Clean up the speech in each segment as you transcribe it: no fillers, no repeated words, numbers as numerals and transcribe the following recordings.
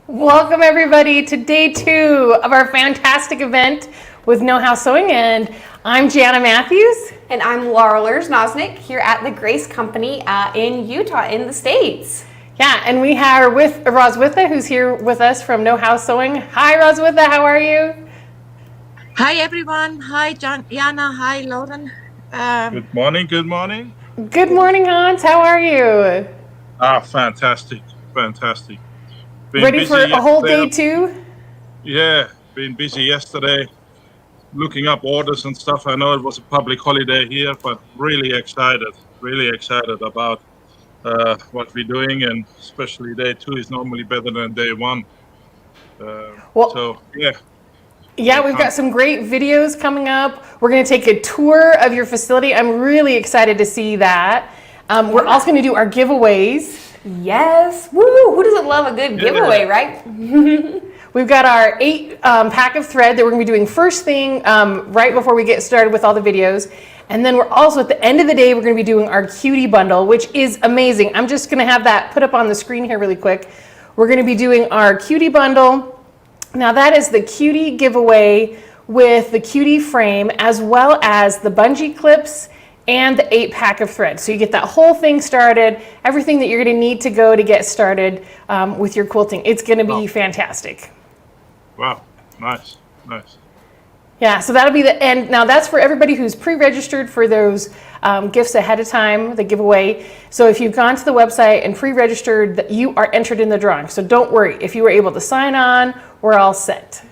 Welcome everybody to day 2 of our fantastic event with Know How Sewing, and I'm Gianna Matthews. And I'm Laura Lersnosnik here at the Grace Company in Utah in the States. Yeah, and we are with Roswitha, who's here with us from Know How Sewing. Hi Roswitha, how are you? Hi everyone. Hi Gianna. Hi Lauren. Good morning. Good morning. Good morning, Hans. How are you? Fantastic. Fantastic. Ready for a whole day 2? Yeah, been busy yesterday looking up orders and stuff. I know it was a public holiday here, but really excited about what we're doing, and especially day 2 is normally better than day 1. Yeah, we've got some great videos coming up. We're going to take a tour of your facility. I'm really excited to see that. We're also going to do our giveaways. Yes. Woo! Who doesn't love a good giveaway, right? We've got our 8 pack of thread that we're going to be doing first thing right before we get started with all the videos. And then we're also, at the end of the day, we're going to be doing our cutie bundle, which is amazing. I'm just going to have that put up on the screen here really quick. We're going to be doing our cutie bundle. Now that is the cutie giveaway with the cutie frame, as well as the bungee clips and the 8 pack of thread. So you get that whole thing started, everything that you're going to need to go to get started with your quilting. It's going to be fantastic. Wow, nice, nice. Yeah, so that'll be the end. Now that's for everybody who's pre-registered for those gifts ahead of time, the giveaway. So if you've gone to the website and pre-registered, you are entered in the drawing. So don't worry, if you were able to sign on, we're all set.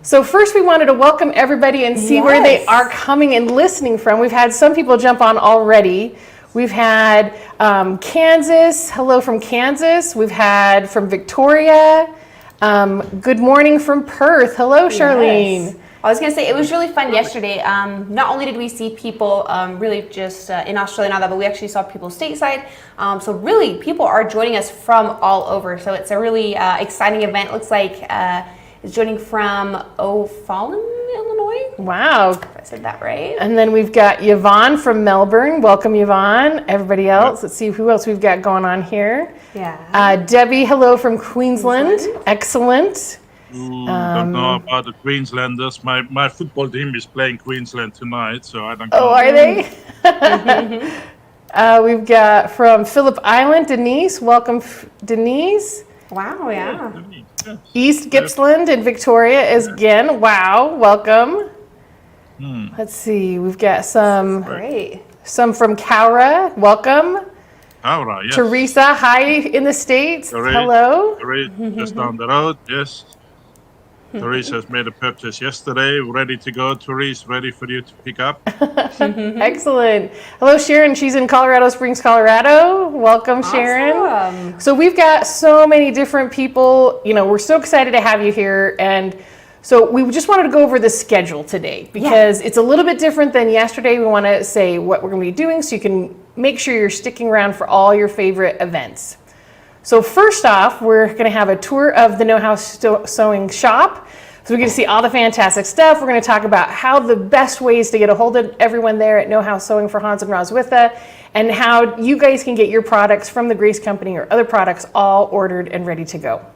So first we wanted to welcome everybody and see where they are coming and listening from. We've had some people jump on already. We've had Kansas, hello from Kansas. We've had from Victoria. Good morning from Perth. Hello, Charlene. Yes. I was going to say, it was really fun yesterday. Not only did we see people really just in Australia and all that, but we actually saw people stateside. So really, people are joining us from all over. So it's a really exciting event. It looks like it's joining from O'Fallon, Illinois. Wow. If I said that right. And then we've got Yvonne from Melbourne. Welcome, Yvonne. Everybody else, let's see who else we've got going on here. Yeah. Debbie, hello from Queensland. Excellent. Don't know about the Queenslanders. My football team is playing Queensland tonight, so I don't know. Oh, are they? We've got from Phillip Island, Denise. Welcome, Denise. Wow, yeah. Yes. East Gippsland in Victoria is again. Wow, welcome. Let's see, we've got some from Cowra. Welcome. Cowra, yes. Teresa, hi in the States. Hello. Teresa, just down the road, yes. Teresa has made a purchase yesterday. Ready to go, Teresa. Ready for you to pick up. Excellent. Hello, Sharon. She's in Colorado Springs, Colorado. Welcome, Sharon. Awesome. So we've got so many different people. You know, we're so excited to have you here. And so we just wanted to go over the schedule today because it's a little bit different than yesterday. We want to say what we're going to be doing so you can make sure you're sticking around for all your favorite events. So first off, we're going to have a tour of the Know How Sewing shop. So we're going to see all the fantastic stuff. We're going to talk about how the best ways to get a hold of everyone there at Know How Sewing for Hans and Roswitha, and how you guys can get your products from the Grace Company or other products all ordered and ready to go.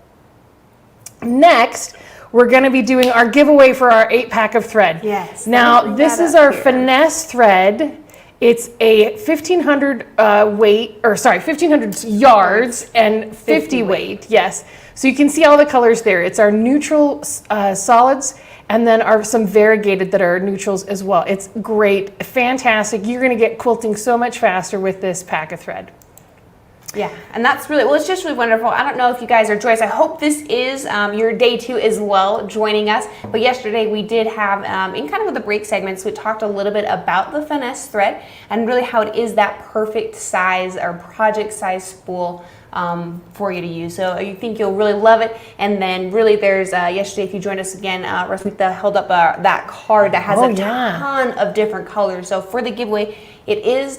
Next, we're going to be doing our giveaway for our 8 pack of thread. Yes. Now, this is our finesse thread. It's a 1,500 1,500 yards and 50 weight. Yes. So you can see all the colors there. It's our neutral solids, and then some variegated that are neutrals as well. It's great, fantastic. You're going to get quilting so much faster with this pack of thread. Yeah, and that's really, well, it's just really wonderful. I don't know if you guys are joyous. I hope this is your day 2 as well, joining us. But yesterday we did have, in kind of the break segments, we talked a little bit about the finesse thread and really how it is that perfect size or project size spool for you to use. So you think you'll really love it. And then really there's, yesterday if you joined us again, Roswitha held up that card that has a ton of different colors. So for the giveaway, it is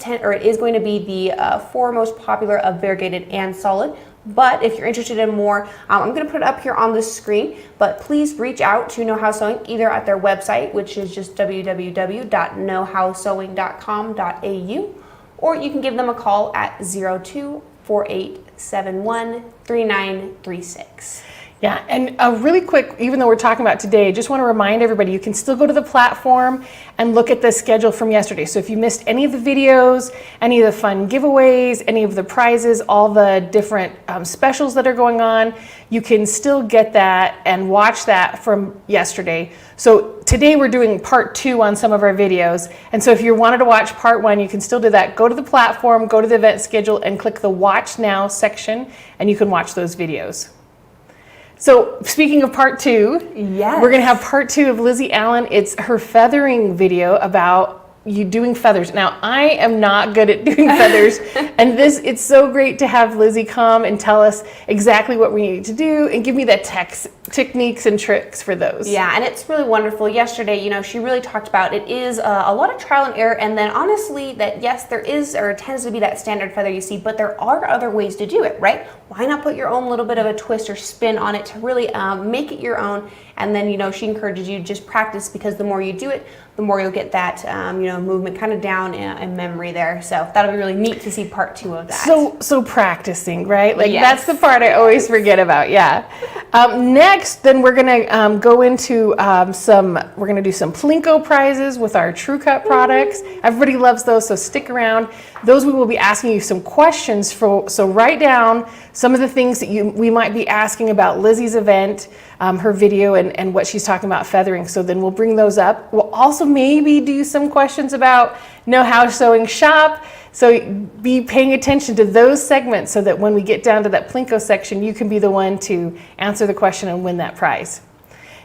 going to be the 4 most popular of variegated and solid. But if you're interested in more, I'm going to put it up here on the screen. But please reach out to Know How Sewing either at their website, which is just www.knowhowsewing.com.au, or you can give them a call at 0248 871-3936. Yeah, and really quick, even though we're talking about today, just want to remind everybody you can still go to the platform and look at the schedule from yesterday. So if you missed any of the videos, any of the fun giveaways, any of the prizes, all the different specials that are going on, you can still get that and watch that from yesterday. So today we're doing part 2 on some of our videos. And so if you wanted to watch part 1, you can still do that. Go to the platform, go to the event schedule, and click the Watch Now section, and you can watch those videos. So speaking of part 2, yes, we're going to have part 2 of Lizzie Allen. It's her feathering video about you doing feathers. Now, I am not good at doing feathers, and it's so great to have Lizzie come and tell us exactly what we need to do and give me the techniques and tricks for those. Yeah, and it's really wonderful. Yesterday, you know, she really talked about it is a lot of trial and error, and then honestly that yes, there is or tends to be that standard feather you see, but there are other ways to do it, right? Why not put your own little bit of a twist or spin on it to really make it your own? And then, you know, she encourages you to just practice, because the more you do it, the more you'll get that, you know, movement kind of down in memory there. So that'll be really neat to see part 2 of that. So practicing, right? Like Yes. that's the part I always forget about. Yeah. Next, then we're gonna go into we're gonna do some Plinko prizes with our True Cut products. Everybody loves those, so stick around. Those we will be asking you some questions for. So write down some of the things that we might be asking about Lizzie's event, her video, and what she's talking about feathering. So then we'll bring those up. We'll also maybe do some questions about Know How Sewing Shop. So be paying attention to those segments so that when we get down to that Plinko section, you can be the one to answer the question and win that prize.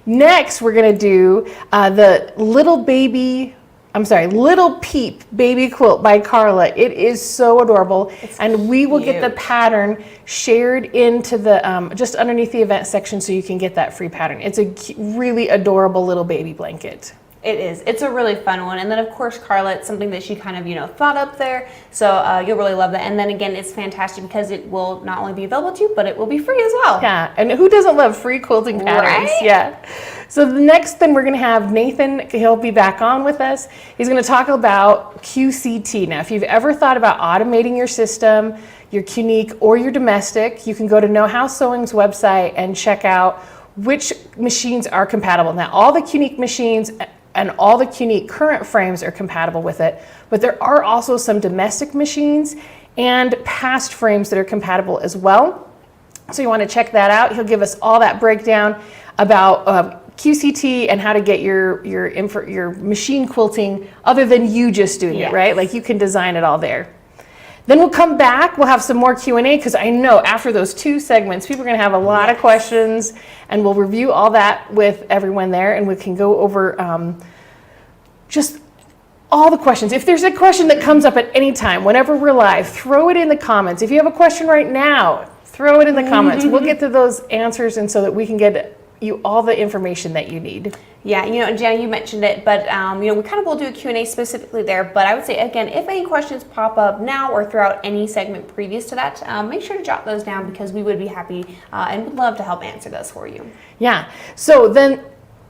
Next, we're going to do the Little Peep Baby Quilt by Carla. It is so adorable. And we will get the pattern shared into the, just underneath the event section so you can get that free pattern. It's a really adorable little baby blanket. It is. It's a really fun one. And then, of course, Carla, it's something that she kind of, you know, thought up there. So you'll really love that. And then, again, it's fantastic because it will not only be available to you, but it will be free as well. Yeah. And who doesn't love free quilting patterns? Right? Yeah. So the next thing we're going to have Nathan, he'll be back on with us. He's going to talk about QCT. Now, if you've ever thought about automating your system, your Qnique or your domestic, you can go to Know How Sewing's website and check out which machines are compatible. Now, all the Qnique machines and all the Qnique current frames are compatible with it, but there are also some domestic machines and past frames that are compatible as well. So you want to check that out. He'll give us all that breakdown about QCT and how to get your machine quilting other than you just doing it, right? Like you can design it all there. Then we'll come back, we'll have some more Q&A, because I know after those 2 segments, people are going to have a lot of questions, and we'll review all that with everyone there, and we can go over just all the questions. If there's a question that comes up at any time, whenever we're live, throw it in the comments. If you have a question right now, throw it in the comments. We'll get to those answers, and so that we can get you all the information that you need. Yeah, you know, and Jenna, you mentioned it, but you know, we kind of will do a Q&A specifically there, but I would say, again, if any questions pop up now or throughout any segment previous to that, make sure to jot those down, because we would be happy and would love to help answer those for you. Yeah, so then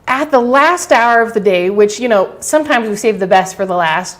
at the last hour of the day, which, you know, sometimes we save the best for the last,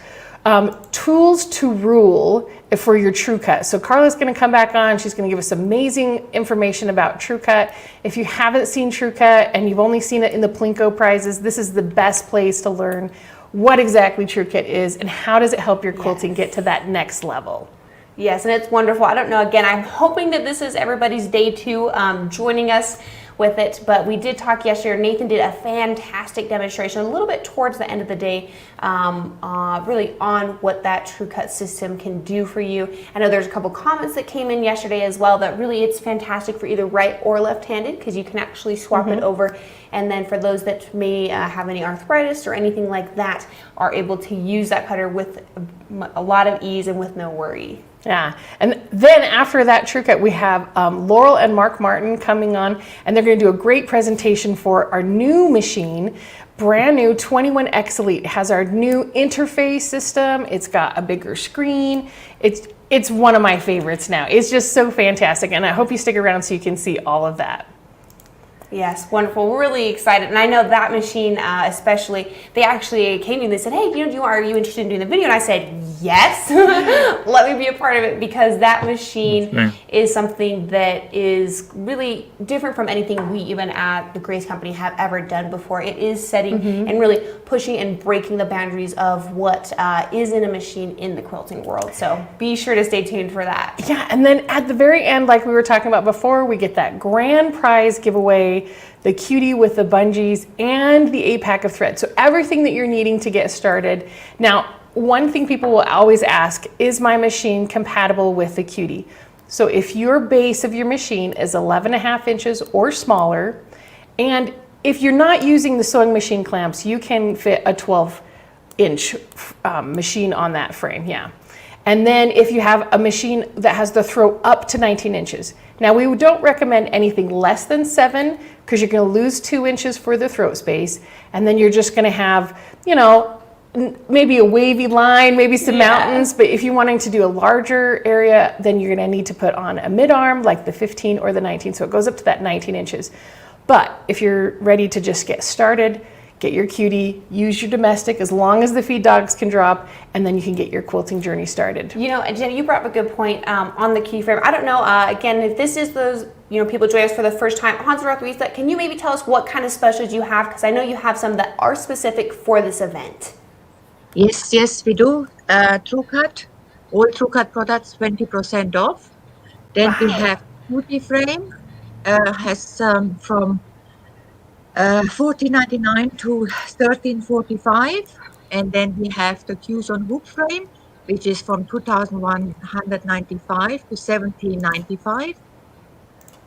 tools to rule for your True Cut. So Carla's going to come back on. She's going to give us amazing information about True Cut. If you haven't seen True Cut and you've only seen it in the Plinko prizes, this is the best place to learn what exactly True Cut is and how does it help your quilting get to that next level. Yes, and it's wonderful. I don't know, again, I'm hoping that this is everybody's day 2 joining us with it, but we did talk yesterday. Nathan did a fantastic demonstration a little bit towards the end of the day, really on what that True Cut system can do for you. I know there's a couple comments that came in yesterday as well that really it's fantastic for either right or left-handed, because you can actually swap it over. And then for those that may have any arthritis or anything like that, are able to use that cutter with a lot of ease and with no worry. Yeah, and then after that True Cut, we have Laurel and Mark Martin coming on, and they're going to do a great presentation for our new machine, brand new 21X Elite. It has our new interface system. It's got a bigger screen. It's one of my favorites now. It's just so fantastic, and I hope you stick around so you can see all of that. Yes, wonderful. We're really excited, and I know that machine, especially. They actually came to me and they said, "Hey, are you interested in doing the video?" And I said, "Yes, let me be a part of it," because that machine is something that is really different from anything we even at the Grace Company have ever done before. It is setting and really pushing and breaking the boundaries of what is in a machine in the quilting world. So be sure to stay tuned for that. Yeah, and then at the very end, like we were talking about before, we get that grand prize giveaway, the cutie with the bungees and the 8-pack of thread. So everything that you're needing to get started. Now, one thing people will always ask, is my machine compatible with the cutie? So if your base of your machine is 11.5 inches or smaller, and if you're not using the sewing machine clamps, you can fit a 12-inch machine on that frame, yeah. And then if you have a machine that has the throw up to 19 inches. Now we don't recommend anything less than 7 because you're going to lose 2 inches for the throat space. And then you're just going to have, you know, maybe a wavy line, maybe some mountains. But if you're wanting to do a larger area, then you're going to need to put on a mid-arm like the 15 or the 19. So it goes up to that 19 inches. But if you're ready to just get started, get your cutie, use your domestic as long as the feed dogs can drop, and then you can get your quilting journey started. You know, and Jenny, you brought up a good point on the cutie frame. I don't know, again, if this is those, you know, people join us for the first time, Hans Roth, can you maybe tell us what kind of specials you have? Because I know you have some that are specific for this event. Yes, we do. True Cut, all True Cut products 20% off. Then we have cutie frame, has from $14.99 to $13.45, and then we have the Q's on hoop frame, which is from $2,195 to $1,795,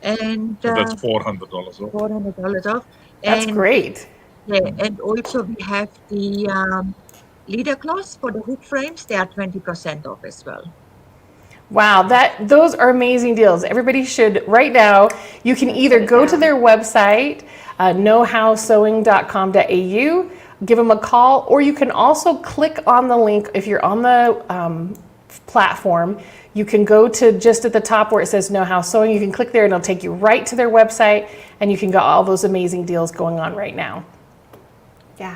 and So that's $400 off. $400 off. That's great. Yeah, and also we have the leader cloths for the hoop frames. They are 20% off as well. Wow, those are amazing deals. Everybody should, right now, you can either go to their website, knowhowsewing.com.au, give them a call, or you can also click on the link if you're on the platform. You can go to just at the top where it says Know How Sewing. You can click there and it'll take you right to their website, and you can get all those amazing deals going on right now. Yeah.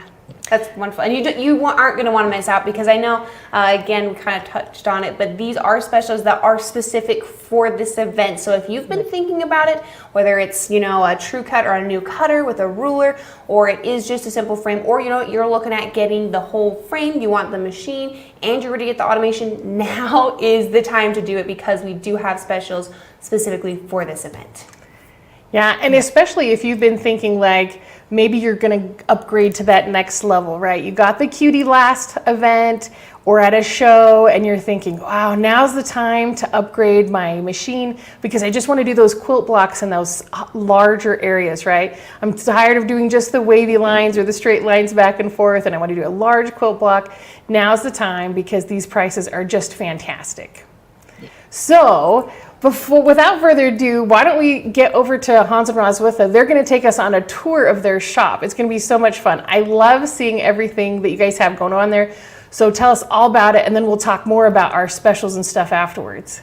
That's wonderful. And you aren't going to want to miss out because I know, again, we kind of touched on it, but these are specials that are specific for this event. So if you've been thinking about it, whether it's, you know, a true cut or a new cutter with a ruler, or it is just a simple frame, or, you know, you're looking at getting the whole frame, you want the machine, and you're ready to get the automation, now is the time to do it because we do have specials specifically for this event. Yeah, and especially if you've been thinking like maybe you're going to upgrade to that next level, right? You got the cutie last event or at a show and you're thinking, wow, now's the time to upgrade my machine because I just want to do those quilt blocks in those larger areas, right? I'm tired of doing just the wavy lines or the straight lines back and forth and I want to do a large quilt block. Now's the time because these prices are just fantastic. So, without further ado, why don't we get over to Hans and Roswitha? They're going to take us on a tour of their shop. It's going to be so much fun. I love seeing everything that you guys have going on there. So tell us all about it, and then we'll talk more about our specials and stuff afterwards.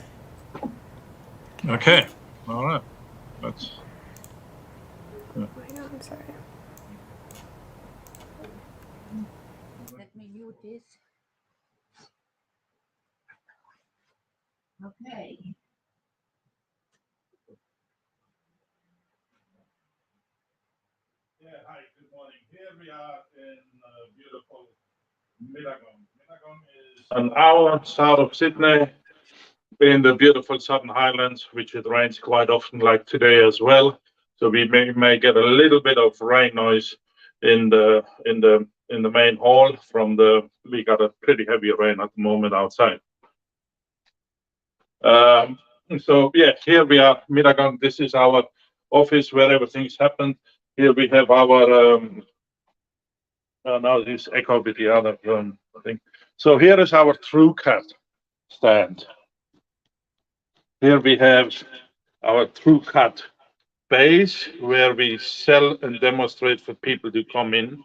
Okay. All right. Let's. I'm sorry. Let me mute this. Okay. Yeah, hi, good morning. Here we are in beautiful Middagong. Middagong is an hour south of Sydney in the beautiful Southern Highlands, which it rains quite often, like today as well. So we may get a little bit of rain noise in the main hall we got a pretty heavy rain at the moment outside. So yeah, here we are, Middagong. This is our office where everything's happened. Here we have our now this echo with the other thing. So here is our True Cut stand. Here we have our True Cut base where we sell and demonstrate for people to come in.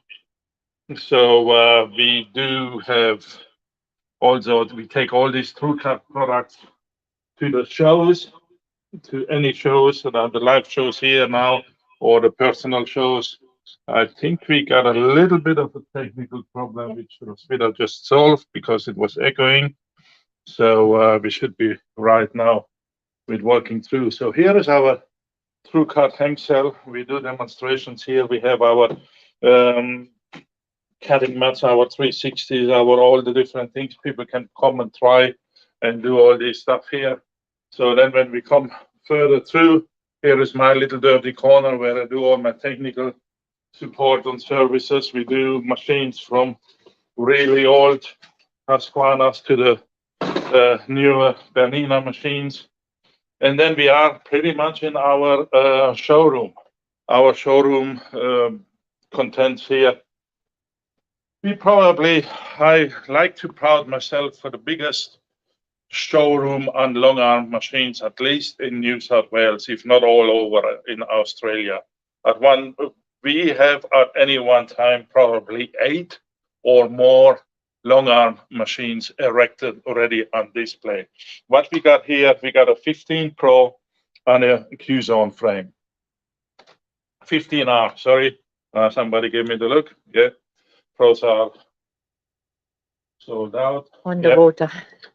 So we do have also, we take all these True Cut products to the shows, to any shows, the live shows here now, or the personal shows. I think we got a little bit of a technical problem, which Roswitha just solved because it was echoing. So we should be right now with walking through. So here is our TrueCut hang cell. We do demonstrations here. We have our cutting mats, our 360s, our all the different things. People can come and try and do all this stuff here. So then when we come further through, here is my little dirty corner where I do all my technical support and services. We do machines from really old Husqvarnas to the newer Bernina machines. And then we are pretty much in our showroom. Our showroom contents here. I like to proud myself for the biggest showroom on long arm machines, at least in New South Wales, if not all over in Australia. We have at any one time probably 8 or more long arm machines erected already on display. What we got here, we got a 15 Pro on a Q-Zone frame. 15R, sorry. Somebody gave me the look. Yeah, Pros are sold out. On the water.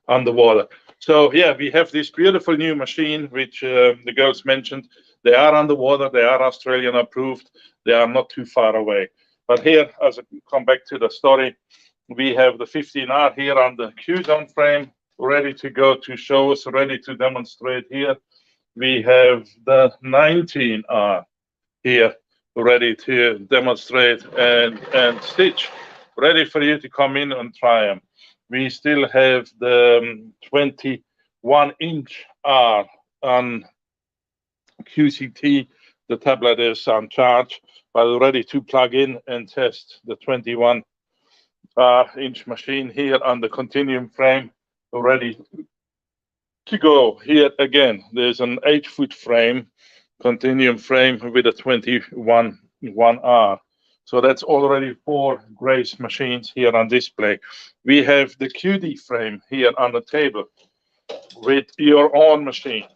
On the water. So yeah, we have this beautiful new machine, which the girls mentioned. They are on the water. They are Australian approved. They are not too far away. But here, as I come back to the story, we have the 15R here on the Q-Zone frame, ready to go to shows, ready to demonstrate here. We have the 19R here, ready to demonstrate and stitch, ready for you to come in and try them. We still have the 21-inch R on QCT. The tablet is on charge, but ready to plug in and test the 21-inch machine here on the Continuum frame, ready to go. Here again, there's an 8-foot frame, Continuum frame with a 21-1R. So that's already 4 Grace machines here on display. We have the QD frame here on the table with your own machine.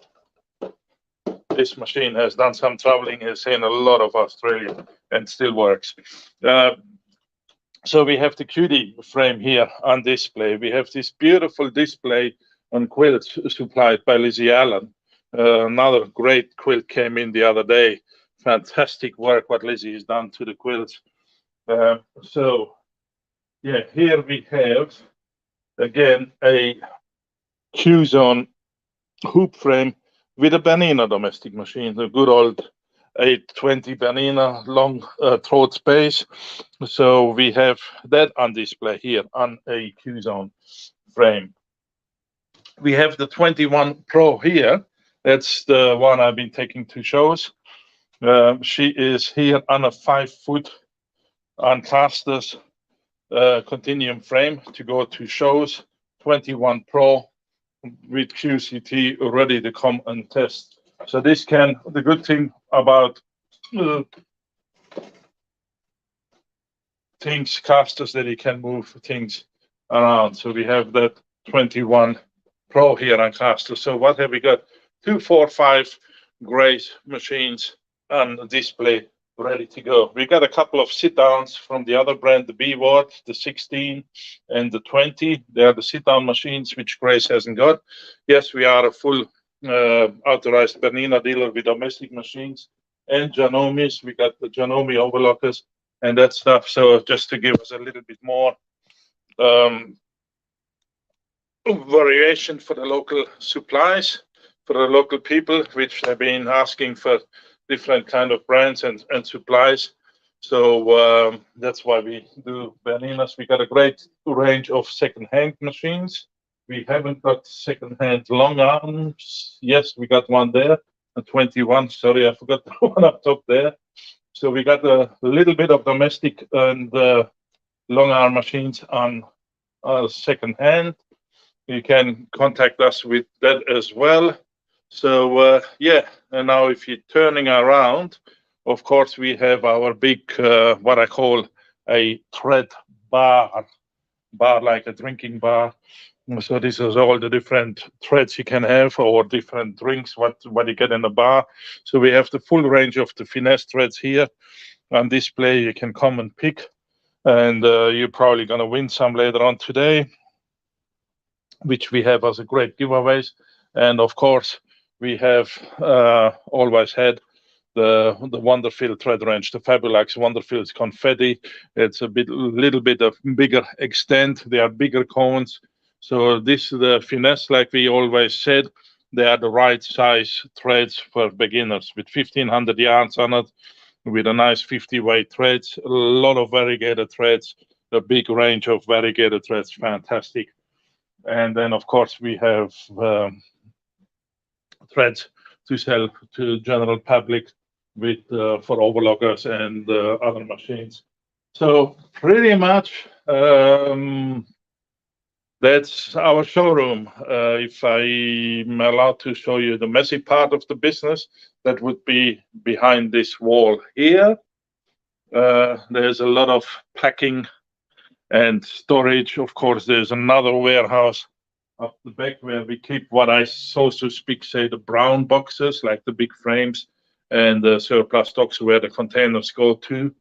This machine has done some traveling, has seen a lot of Australia and still works. So we have the QD frame here on display. We have this beautiful display on quilts supplied by Lizzie Allen. Another great quilt came in the other day. Fantastic work what Lizzie has done to the quilts. So yeah, here we have again a Q-Zone hoop frame with a Bernina domestic machine, the good old 820 Bernina long throat space. So we have that on display here on a Q-Zone frame. We have the 21 Pro here. That's the one I've been taking to shows. She is here on a 5-foot on casters Continuum frame to go to shows. 21 Pro with QCT ready to come and test. So this can, the good thing about things, casters, that you can move things around. So we have that 21 Pro here on caster. So what have we got? 2, 4, 5 Grace machines on display, ready to go. We got a couple of sit downs from the other brand, the B-Ward, the 16 and the 20. They are the sit down machines which Grace hasn't got. Yes, we are a full authorized Bernina dealer with domestic machines and Janomis. We got the Janomi overlockers and that stuff. So just to give us a little bit more variation for the local supplies, for the local people, which have been asking for different kind of brands and supplies. So that's why we do Berninas. We got a great range of second-hand machines. We haven't got second-hand long arms. Yes, we got one there, a 21. Sorry, I forgot the one up top there. So we got a little bit of domestic and long arm machines on second-hand. You can contact us with that as well. So yeah, and now if you're turning around, of course we have our big what I call a thread bar like a drinking bar, So this is all the different threads you can have, or different drinks, what you get in the bar. So we have the full range of the finesse threads here on display. You can come and pick, and you're probably going to win some later on today, which we have as a great giveaways. And of course, we have always had the Wonderfil thread range, the Fabulax Wonderfil's confetti. It's a little bit of bigger extent. They are bigger cones. So this the finesse, like we always said, they are the right size threads for beginners with 1500 yards on it, with a nice 50 weight threads, a lot of variegated threads, a big range of variegated threads, fantastic. And then of course we have threads to sell to general public with for overlockers and other machines. So pretty much that's our showroom. If I'm allowed to show you the messy part of the business, that would be behind this wall here. There's a lot of packing and storage. Of course, there's another warehouse up the back where we keep what I, so to speak, say the brown boxes, like the big frames and the surplus stocks where the containers go to.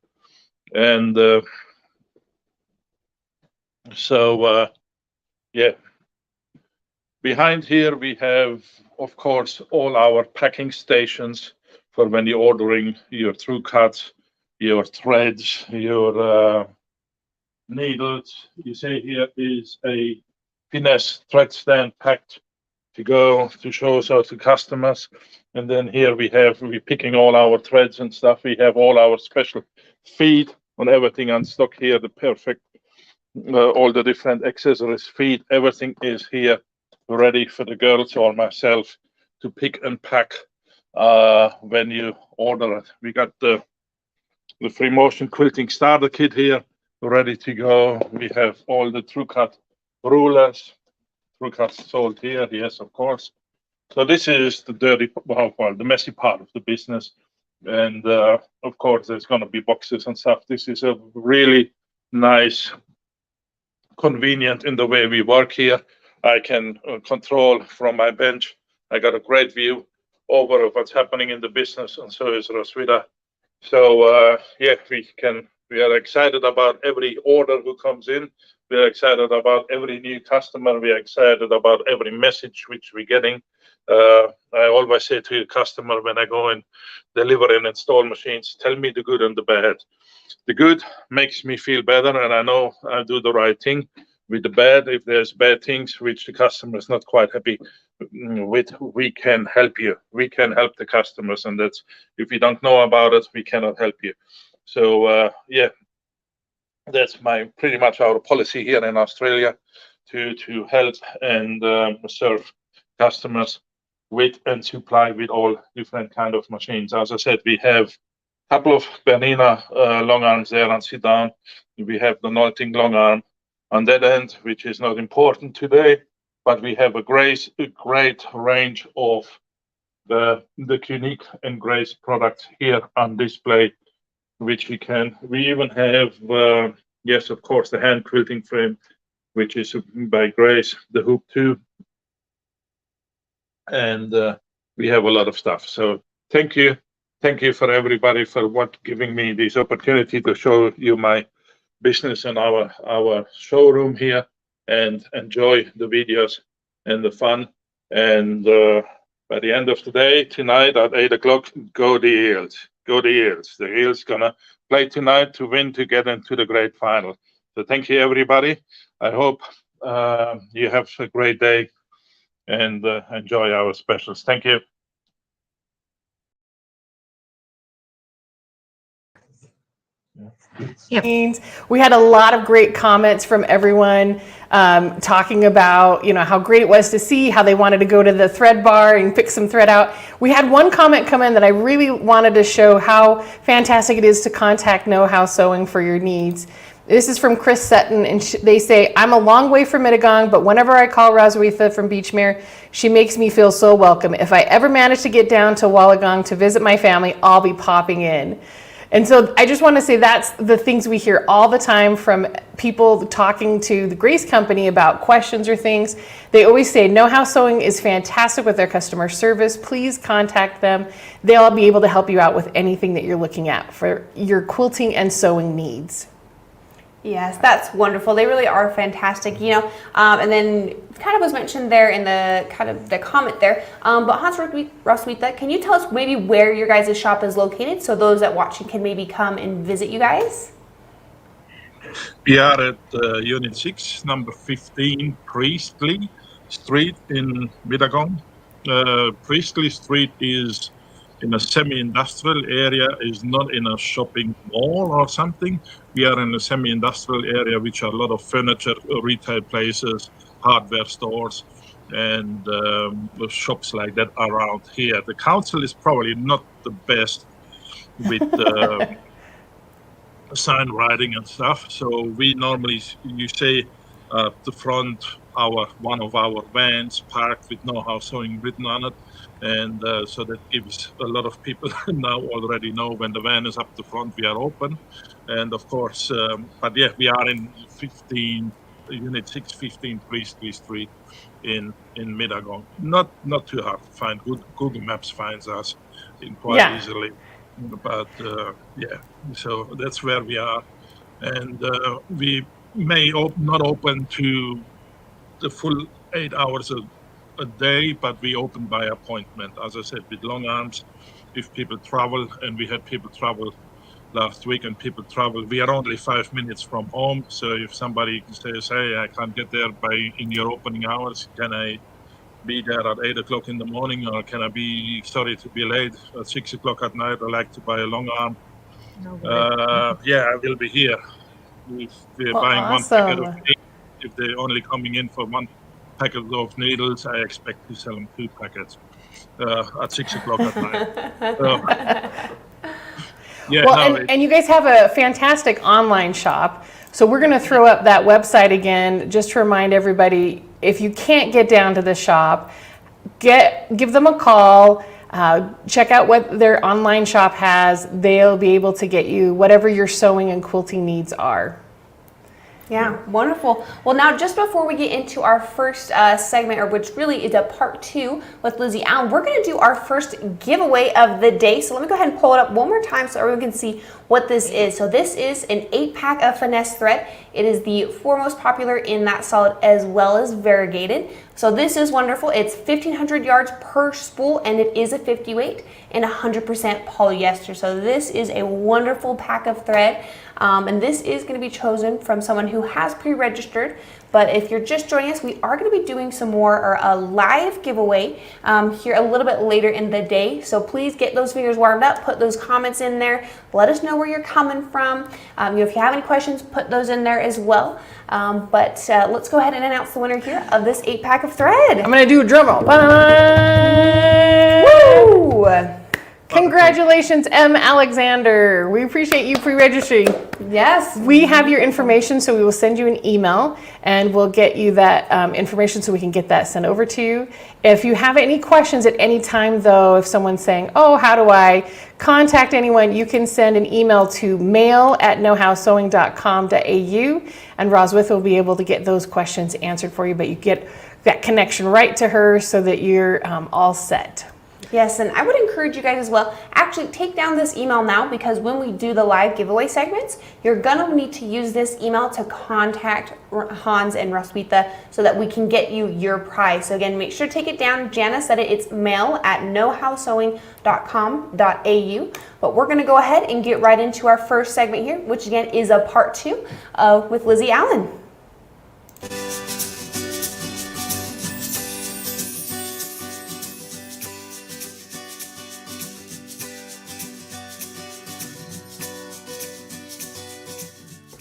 And yeah, behind here we have, of course, all our packing stations for when you're ordering your through cuts, your threads, your needles. You see here is a finesse thread stand packed to go to show so to customers. And then here we're picking all our threads and stuff. We have all our special feed on everything on stock here, the perfect, all the different accessories, feed, everything is here ready for the girls or myself to pick and pack when you order it. We got the free motion quilting starter kit here ready to go. We have all the true cut rulers, true cuts sold here, yes, of course. So this is the the messy part of the business. And of course, there's going to be boxes and stuff. This is a really nice, convenient in the way we work here. I can control from my bench. I got a great view over what's happening in the business, and so is Roswitha. So yeah, we are excited about every order who comes in. We are excited about every new customer. We are excited about every message which we're getting. I always say to a customer when I go and deliver and install machines, tell me the good and the bad. The good makes me feel better, and I know I do the right thing. With the bad, if there's bad things which the customer is not quite happy with, we can help you. We can help the customers, and that's, if you don't know about it, we cannot help you. So yeah, that's pretty much our policy here in Australia, to help and serve customers with and supply with all different kind of machines. As I said, we have a couple of Bernina long arms there and sit down. We have the Nolting long arm on that end, which is not important today, but we have a great range of the unique and Grace products here on display, which we even have, yes, of course, the hand quilting frame, which is by Grace, the hoop too. And we have a lot of stuff. So thank you for everybody for giving me this opportunity to show you my business and our showroom here, and enjoy the videos and the fun. And by the end of the day, tonight at 8 o'clock, go the Eels. Go the Eels. The Eels gonna play tonight to win to get into the great final. So thank you, everybody. I hope you have a great day and enjoy our specials. Thank you. Yep. We had a lot of great comments from everyone talking about, how great it was to see, how they wanted to go to the thread bar and pick some thread out. We had one comment come in that I really wanted to show how fantastic it is to contact Know How Sewing for your needs. This is from Chris Sutton, and they say, I'm a long way from Mittagong, but whenever I call Roswitha from Beachmere, she makes me feel so welcome. If I ever manage to get down to Wollongong to visit my family, I'll be popping in. And so I just want to say that's the things we hear all the time from people talking to the Grace Company about questions or things. They always say, Know How Sewing is fantastic with their customer service. Please contact them. They'll be able to help you out with anything that you're looking at for your quilting and sewing needs. Yes, that's wonderful. They really are fantastic, you know. And then kind of was mentioned there in the kind of the comment there. But Hans Roswitha, can you tell us maybe where your guys' shop is located so those that watching can maybe come and visit you guys? We are at Unit 6, number 15, Priestley Street in Midagong. Priestley Street is in a semi-industrial area, is not in a shopping mall or something. We are in a semi-industrial area, which are a lot of furniture, retail places, hardware stores, and shops like that around here. The council is probably not the best with sign writing and stuff. So we normally, you say the front, one of our vans parked with Know How Sewing written on it. And so that gives a lot of people now already know when the van is up the front, we are open. And of course, but yeah, we are in Unit 6, 15 Priestley Street in Midagong. Not too hard to find. Google Maps finds us quite easily. But yeah, so that's where we are. And we may not open to the full 8 hours a day, but we open by appointment. As I said, with long arms, if people travel, and we had people travel last week, and people travel, we are only 5 minutes from home. So if somebody says, hey, I can't get there in your opening hours, can I be there at 8 o'clock in the morning, or can I be sorry to be late at 6 o'clock at night? I like to buy a long arm. Yeah, I will be here. If they're buying one packet of needles, if they're only coming in for one packet of needles, I expect to sell them 2 packets at 6 o'clock at night. Yeah, well, and you guys have a fantastic online shop. So we're going to throw up that website again, just to remind everybody, if you can't get down to the shop, give them a call, check out what their online shop has. They'll be able to get you whatever your sewing and quilting needs are. Yeah, wonderful. Well, now just before we get into our first segment, or which really is a part 2 with Lizzie Allen, we're going to do our first giveaway of the day. So let me go ahead and pull it up one more time so everyone can see what this is. So this is an 8-pack of finesse thread. It is the foremost popular in that solid as well as variegated. So this is wonderful. It's 1,500 yards per spool, and it is a 50 weight and 100% polyester. So this is a wonderful pack of thread. And this is going to be chosen from someone who has pre-registered. But if you're just joining us, we are going to be doing some more, or a live giveaway here a little bit later in the day. So please get those fingers warmed up, put those comments in there, let us know where you're coming from. If you have any questions, put those in there as well. But let's go ahead and announce the winner here of this 8-pack of thread. I'm going to do a drum roll. Woo! Congratulations, M. Alexander. We appreciate you pre-registering. Yes. We have your information, so we will send you an email, and we'll get you that information so we can get that sent over to you. If you have any questions at any time, though, if someone's saying, oh, how do I contact anyone, you can send an email to mail@knowhowsewing.com.au, and Roswith will be able to get those questions answered for you, but you get that connection right to her so that you're all set. Yes, and I would encourage you guys as well, actually take down this email now, because when we do the live giveaway segments, you're gonna need to use this email to contact Hans and Roswitha so that we can get you your prize. So again, make sure to take it down. Jana said it's mail@knowhowsewing.com.au. But we're gonna go ahead and get right into our first segment here, which again is a part 2 with Lizzie Allen.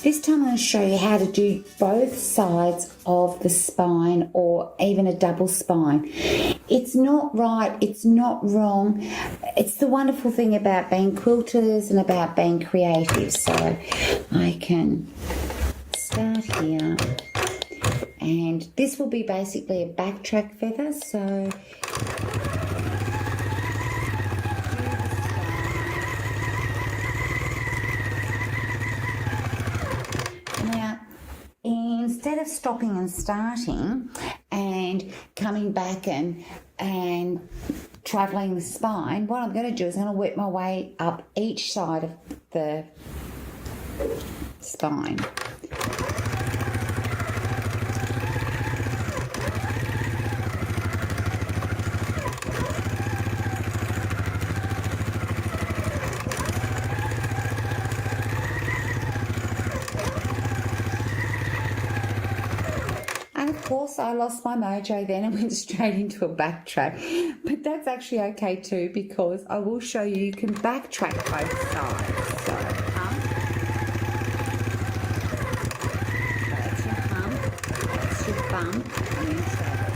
This time I'm going to show you how to do both sides of the spine, or even a double spine. It's not right, it's not wrong. It's the wonderful thing about being quilters and about being creative. So I can start here, and this will be basically a backtrack feather. So stopping and starting and coming back and travelling the spine, what I'm going to do is I'm going to work my way up each side of the spine. Of course, I lost my mojo then and went straight into a backtrack. But that's actually okay too, because I will show you can backtrack both sides. So, that's your hump, that's your bump, and then travel.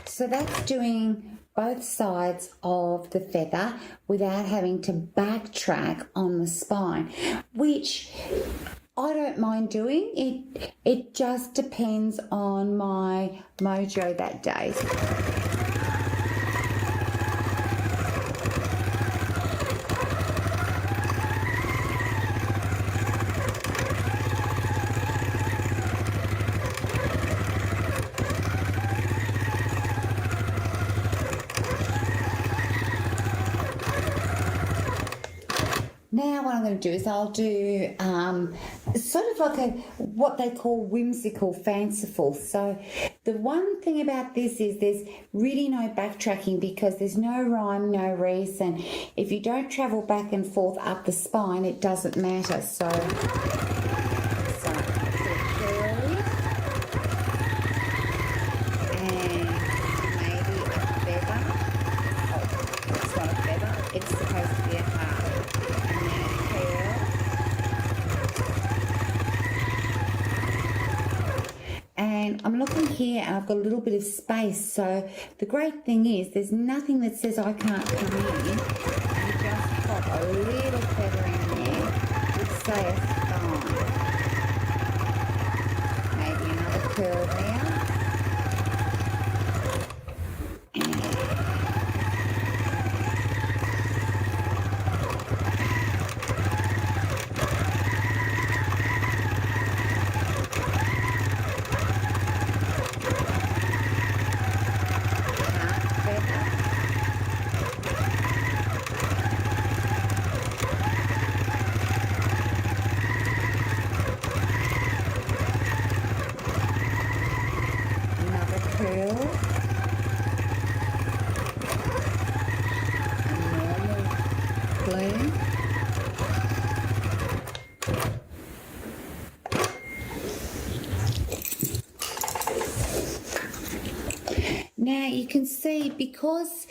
So that's doing both sides of the feather without having to backtrack on the spine, which I don't mind doing. It just depends on my mojo that day. Now what I'm going to do is I'll do sort of like what they call whimsical, fanciful. So the one thing about this is there's really no backtracking because there's no rhyme, no reason. If you don't travel back and forth up the spine, it doesn't matter. So curly and maybe a feather. Oh, it's not a feather. It's supposed to be a heart. And I'm looking here and I've got a little bit of space, so the great thing is there's nothing that says I can't come in. You just pop a little feather in there with, say, a spine. Maybe another curl there. Now you can see because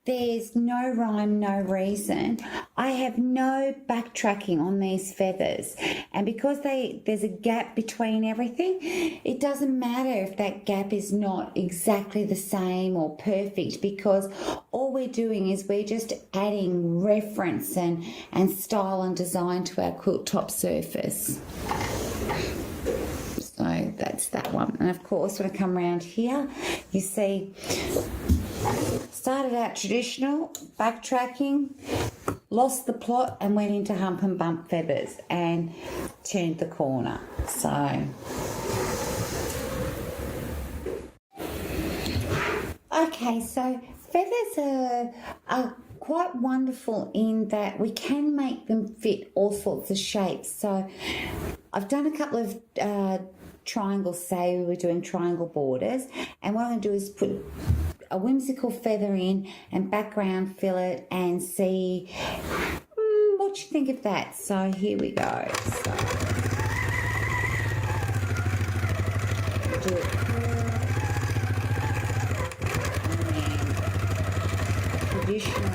there's no rhyme, no reason, I have no backtracking on these feathers. And because there's a gap between everything, it doesn't matter if that gap is not exactly the same or perfect, because all we're doing is we're just adding reference and style and design to our quilt top surface. So that's that one. And of course, when I come around here, you see, started out traditional, backtracking, lost the plot and went into hump and bump feathers and turned the corner. So okay, so feathers are quite wonderful in that we can make them fit all sorts of shapes. So I've done a couple of triangles, say we were doing triangle borders, and what I'm going to do is put a whimsical feather in and background fill it and see what you think of that. So here we go. So do it curl and then traditional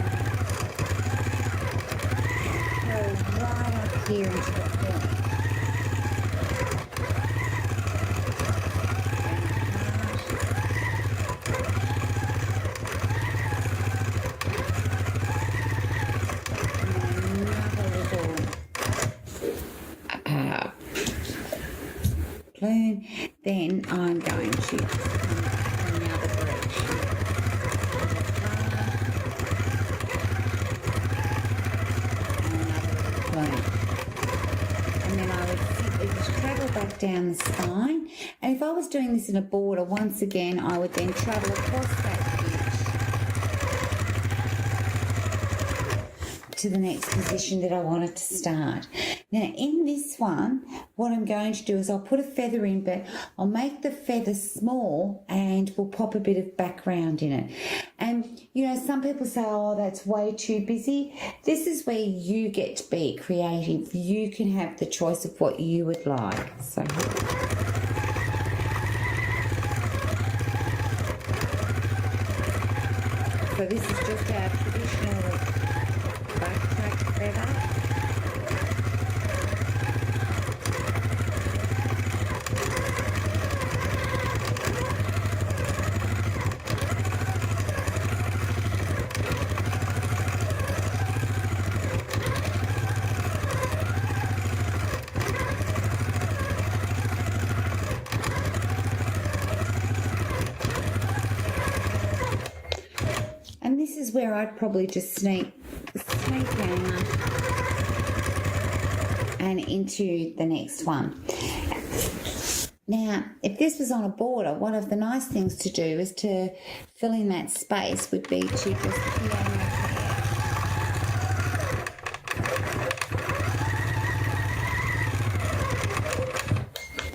curl right up here into the point. then I'm going to come another direction. And then I would simply just travel back down the spine. And if I was doing this in a border, once again, I would then travel across that edge to the next position that I wanted to start. Now in this one, what I'm going to do is I'll put a feather in, but I'll make the feather small and we'll pop a bit of background in it. And you know, some people say, oh, that's way too busy. This is where you get to be creative. You can have the choice of what you would like. So this is just our traditional backtrack feather. And this is where I'd probably just sneak down and into the next one. Now, if this was on a border, one of the nice things to do is to fill in that space would be to just piano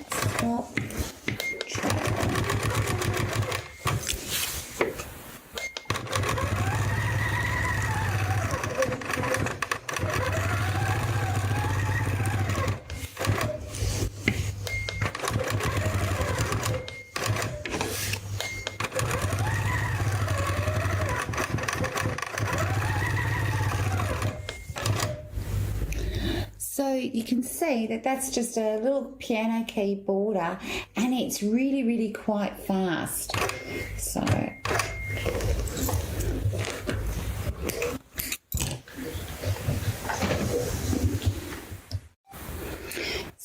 stop, travel. So you can see that that's just a little piano key border and it's really, really quite fast. So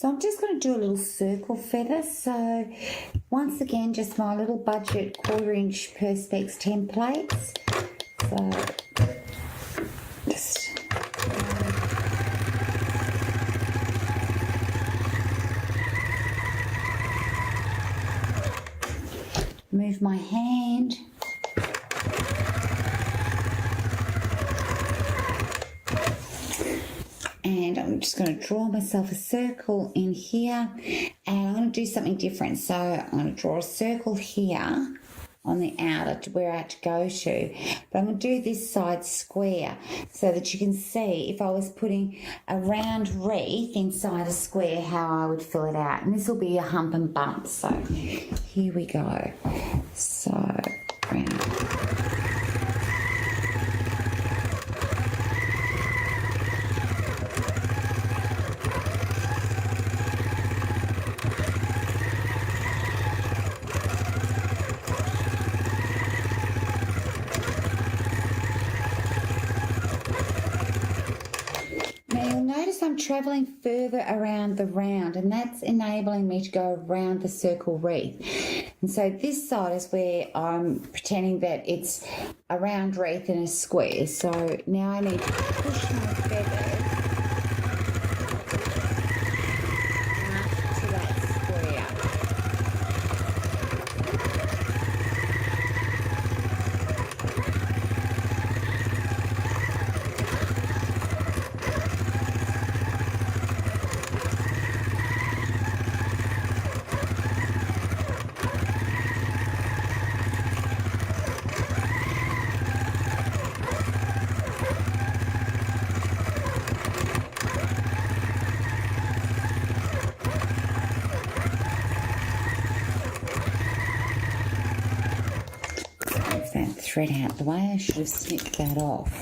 I'm just going to do a little circle feather. So once again, just my little budget 1/4 inch Perspex templates. So just move my hand. And I'm just going to draw myself a circle in here, and I'm going to do something different. So I'm going to draw a circle here on the outer to where I have to go to, but I'm going to do this side square so that you can see if I was putting a round wreath inside a square how I would fill it out. And this will be a hump and bump. So here we go. So round. Notice I'm travelling further around the round, and that's enabling me to go around the circle wreath. And so this side is where I'm pretending that it's a round wreath in a square. So now I need to push my feathers up to that square. Thread out the way. I should have snipped that off.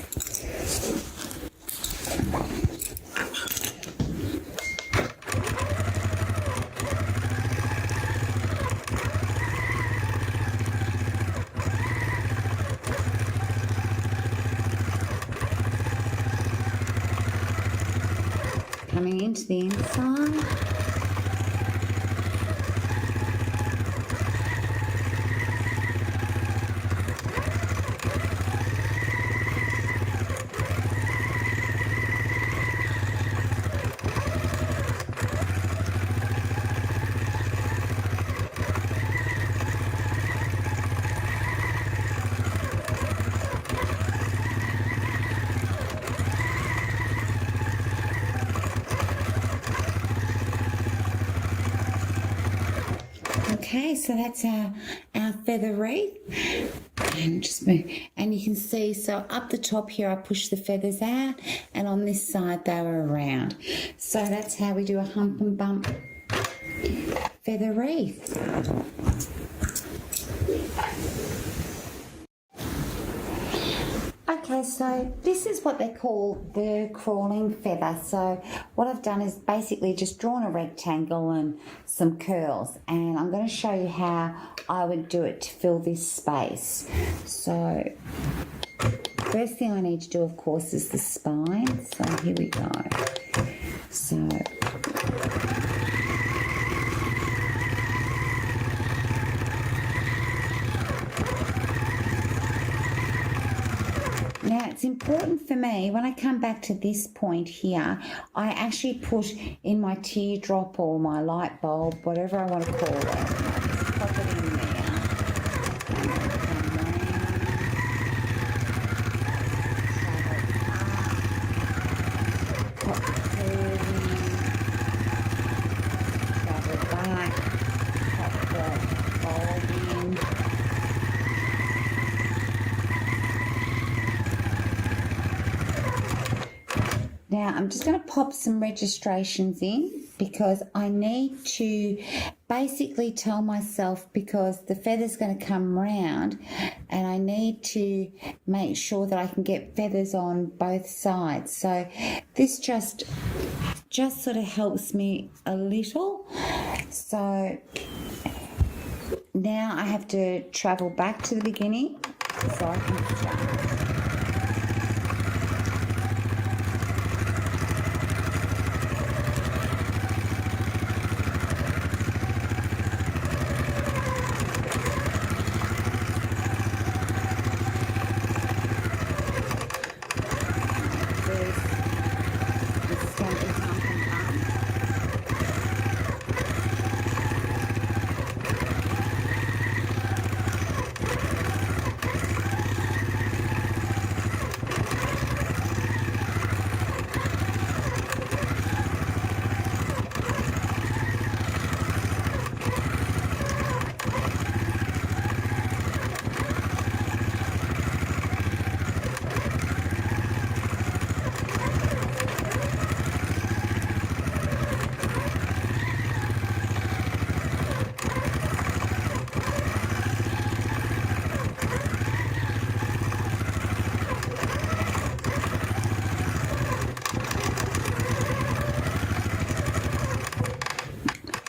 Coming into the inside. Okay, so that's our feather wreath. And just move. And you can see, so up the top here, I push the feathers out, and on this side, they were around. So that's how we do a hump and bump feather wreath. Okay, so this is what they call the crawling feather. So what I've done is basically just drawn a rectangle and some curls, and I'm going to show you how I would do it to fill this space. So first thing I need to do, of course, is the spine. So here we go. So now, it's important for me, when I come back to this point here, I actually put in my teardrop or my light bulb, whatever I want to call it. Just pop it in there. Pop the curve in. Travel back. Pop the bulb in. Now, I'm just going to pop some registrations in because I need to basically tell myself, because the feather's going to come round and I need to make sure that I can get feathers on both sides. So this just sort of helps me a little. So now I have to travel back to the beginning so I can start.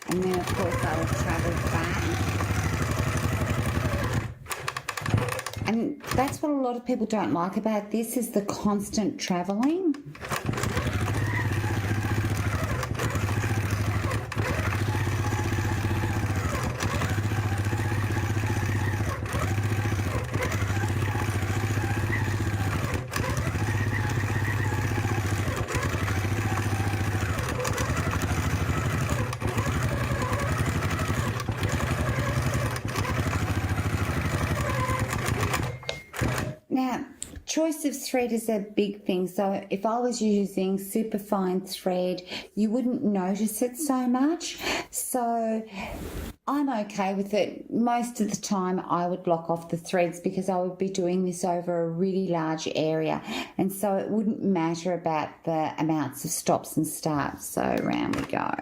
And then of course I will travel back. And that's what a lot of people don't like about this, is the constant travelling. Now, choice of thread is a big thing. So if I was using super fine thread, you wouldn't notice it so much. So I'm okay with it. Most of the time I would block off the threads because I would be doing this over a really large area. And so it wouldn't matter about the amounts of stops and starts. So round we go.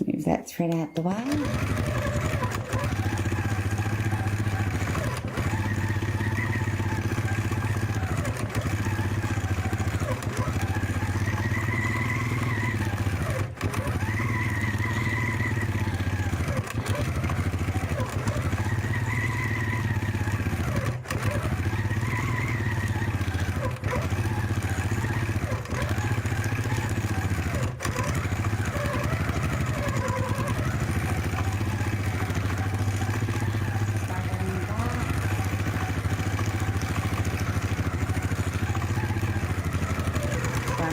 Move that thread out the way.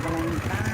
travelling back.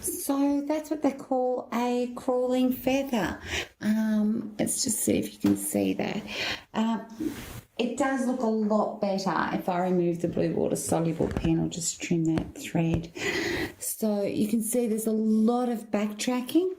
So that's what they call a crawling feather. Let's just see if you can see that. It does look a lot better if I remove the blue water soluble pen. I'll just trim that thread. So you can see there's a lot of backtracking,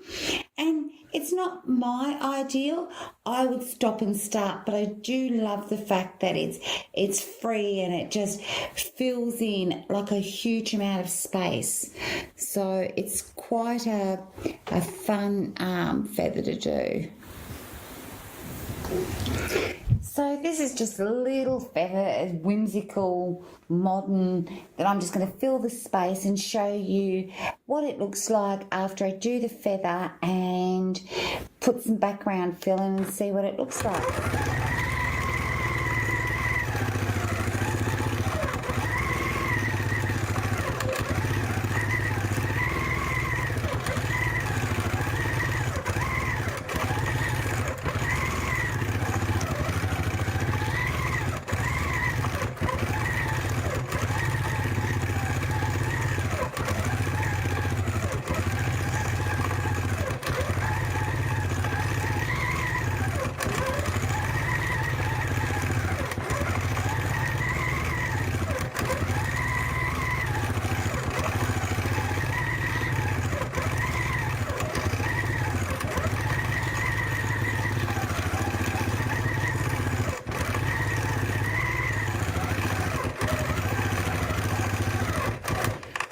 and it's not my ideal. I would stop and start, but I do love the fact that it's free and it just fills in like a huge amount of space. So it's quite a fun feather to do. So this is just a little feather, whimsical, modern, that I'm just going to fill the space and show you what it looks like after I do the feather and put some background fill in and see what it looks like.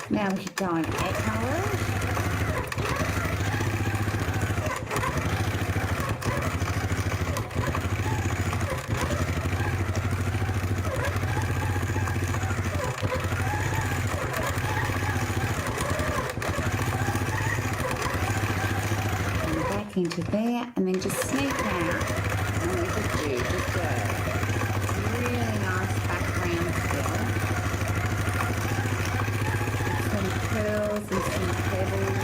Now we can go and add colours. And back into there, and then just sneak out. And we just do just a really nice background fill. Pearls and some pebbles.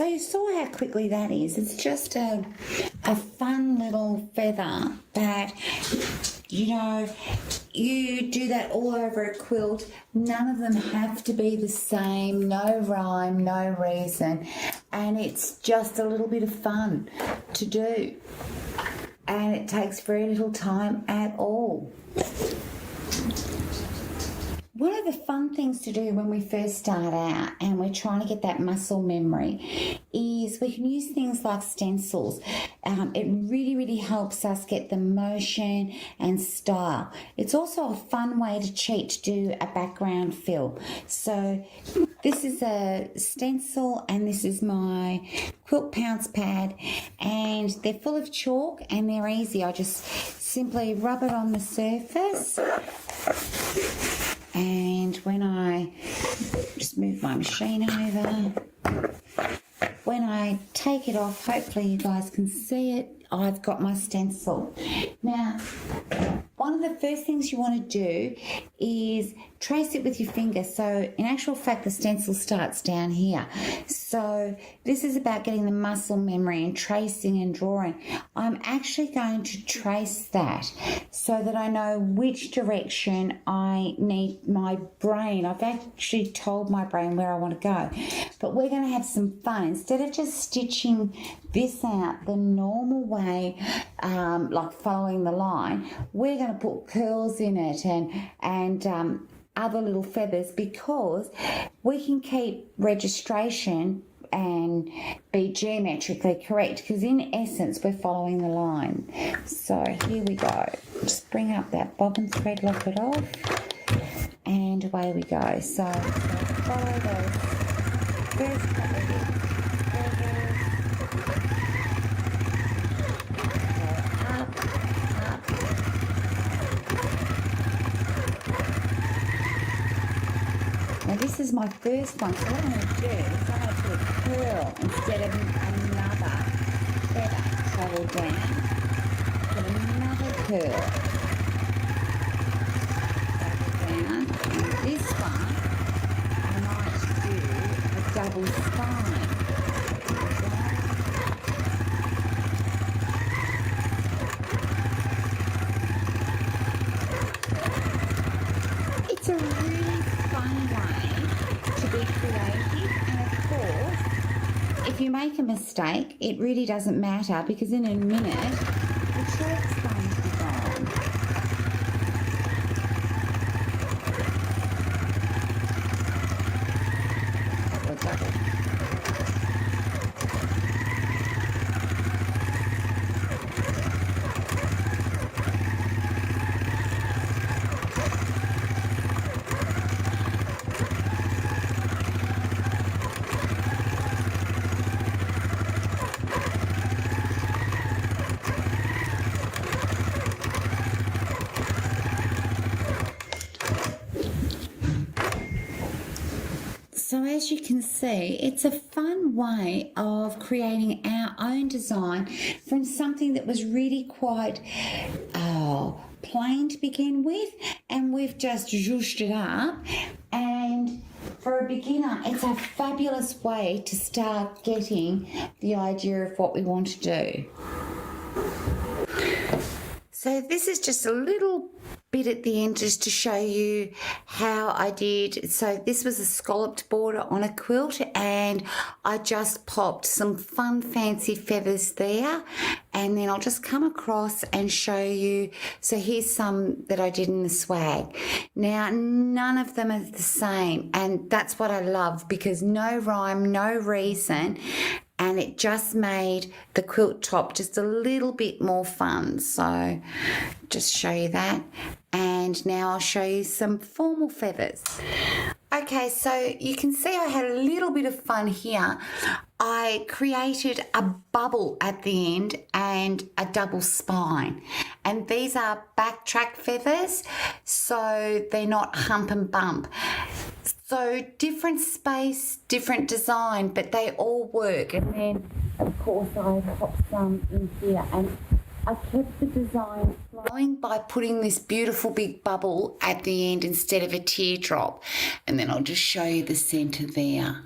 So you saw how quickly that is. It's just a fun little feather that, you know, you do that all over a quilt. None of them have to be the same, no rhyme, no reason. And it's just a little bit of fun to do. And it takes very little time at all. One of the fun things to do when we first start out and we're trying to get that muscle memory is we can use things like stencils. It really, really helps us get the motion and style. It's also a fun way to cheat to do a background fill. So this is a stencil and this is my quilt pounce pad, and they're full of chalk and they're easy. I just simply rub it on the surface. And when I just move my machine over, when I take it off, hopefully you guys can see it, I've got my stencil. Now, one of the first things you want to do is trace it with your finger. So in actual fact, the stencil starts down here. So this is about getting the muscle memory and tracing and drawing. I'm actually going to trace that so that I know which direction I need my brain. I've actually told my brain where I want to go. But we're going to have some fun. Instead of just stitching this out the normal way, like following the line, we're going to put curls in it and other little feathers, because we can keep registration and be geometrically correct, because in essence we're following the line. So here we go. Just bring up that bobbin thread, lock it off, and away we go. So follow those first couple of feathers. Now this is my first one, so what I'm going to do is I'm going to put a curl instead of another feather. Travel down, put another curl, travel down, and this one I might do a double spine. It's a really fun way to be creative, and of course, if you make a mistake, it really doesn't matter, because in a minute the chalk's going to be gone. Double. So as you can see, it's a fun way of creating our own design from something that was really quite plain to begin with, and we've just zhushed it up. And for a beginner, it's a fabulous way to start getting the idea of what we want to do. So this is just a little bit at the end just to show you how I did. So this was a scalloped border on a quilt, and I just popped some fun fancy feathers there, and then I'll just come across and show you. So here's some that I did in the swag. Now none of them are the same, and that's what I love, because no rhyme, no reason, and it just made the quilt top just a little bit more fun. So just show you that. And now I'll show you some formal feathers. Okay, so you can see I had a little bit of fun here. I created a bubble at the end and a double spine. And these are backtrack feathers, so they're not hump and bump. So different space, different design, but they all work. And then, of course, I popped some in here, and I kept the design flowing by putting this beautiful big bubble at the end instead of a teardrop. And then I'll just show you the centre there.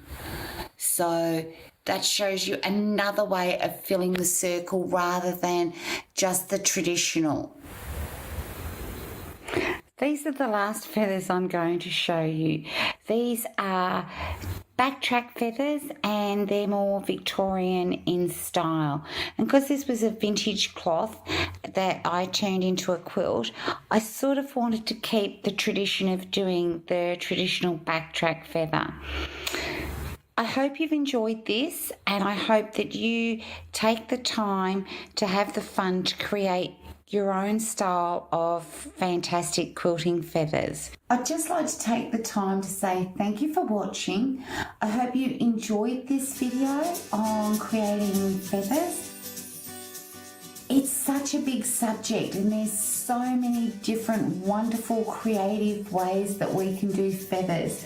So that shows you another way of filling the circle rather than just the traditional. These are the last feathers I'm going to show you. These are backtrack feathers and they're more Victorian in style. And because this was a vintage cloth that I turned into a quilt, I sort of wanted to keep the tradition of doing the traditional backtrack feather. I hope you've enjoyed this, and I hope that you take the time to have the fun to create your own style of fantastic quilting feathers. I'd just like to take the time to say thank you for watching. I hope you enjoyed this video on creating feathers. It's such a big subject and there's so many different wonderful creative ways that we can do feathers.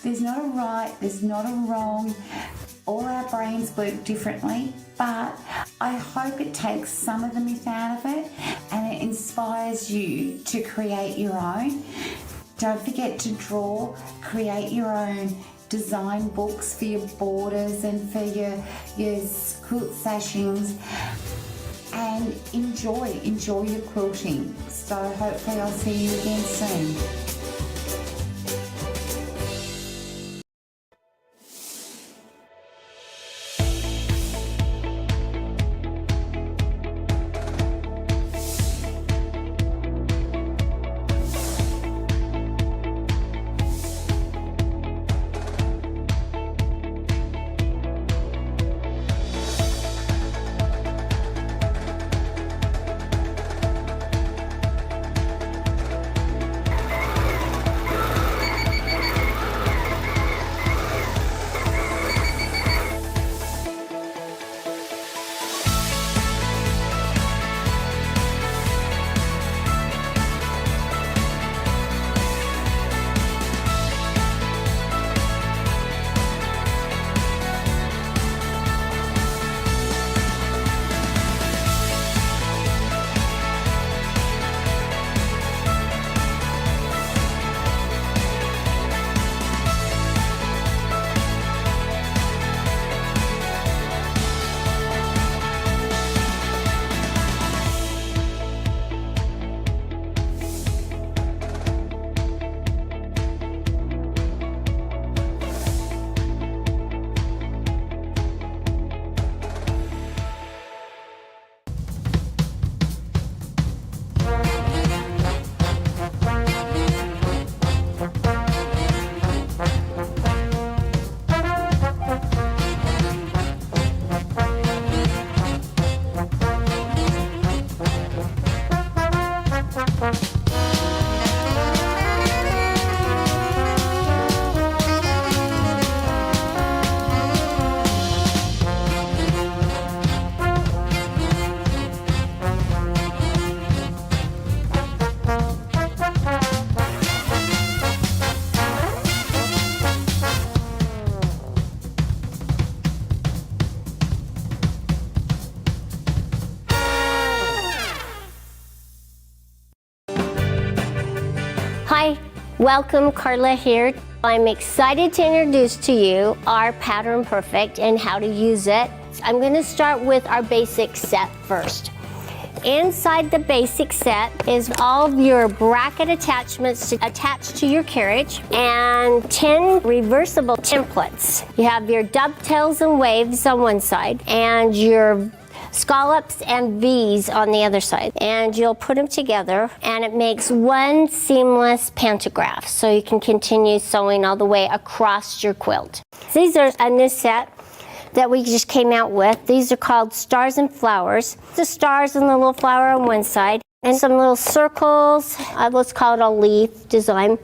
There's not a right, there's not a wrong. All our brains work differently, but I hope it takes some of the myth out of it and it inspires you to create your own. Don't forget to draw, create your own design books for your borders and for your quilt sashings, and enjoy your quilting. So hopefully I'll see you again soon. Hi, welcome, Carla here. I'm excited to introduce to you our Pattern Perfect and how to use it. I'm going to start with our basic set first. Inside the basic set is all of your bracket attachments to attach to your carriage and 10 reversible templates. You have your dovetails and waves on one side and your scallops and V's on the other side, and you'll put them together and it makes one seamless pantograph, so you can continue sewing all the way across your quilt. These are a new set that we just came out with. These are called Stars and Flowers. The stars and the little flower on one side and some little circles. Let's call it a leaf design.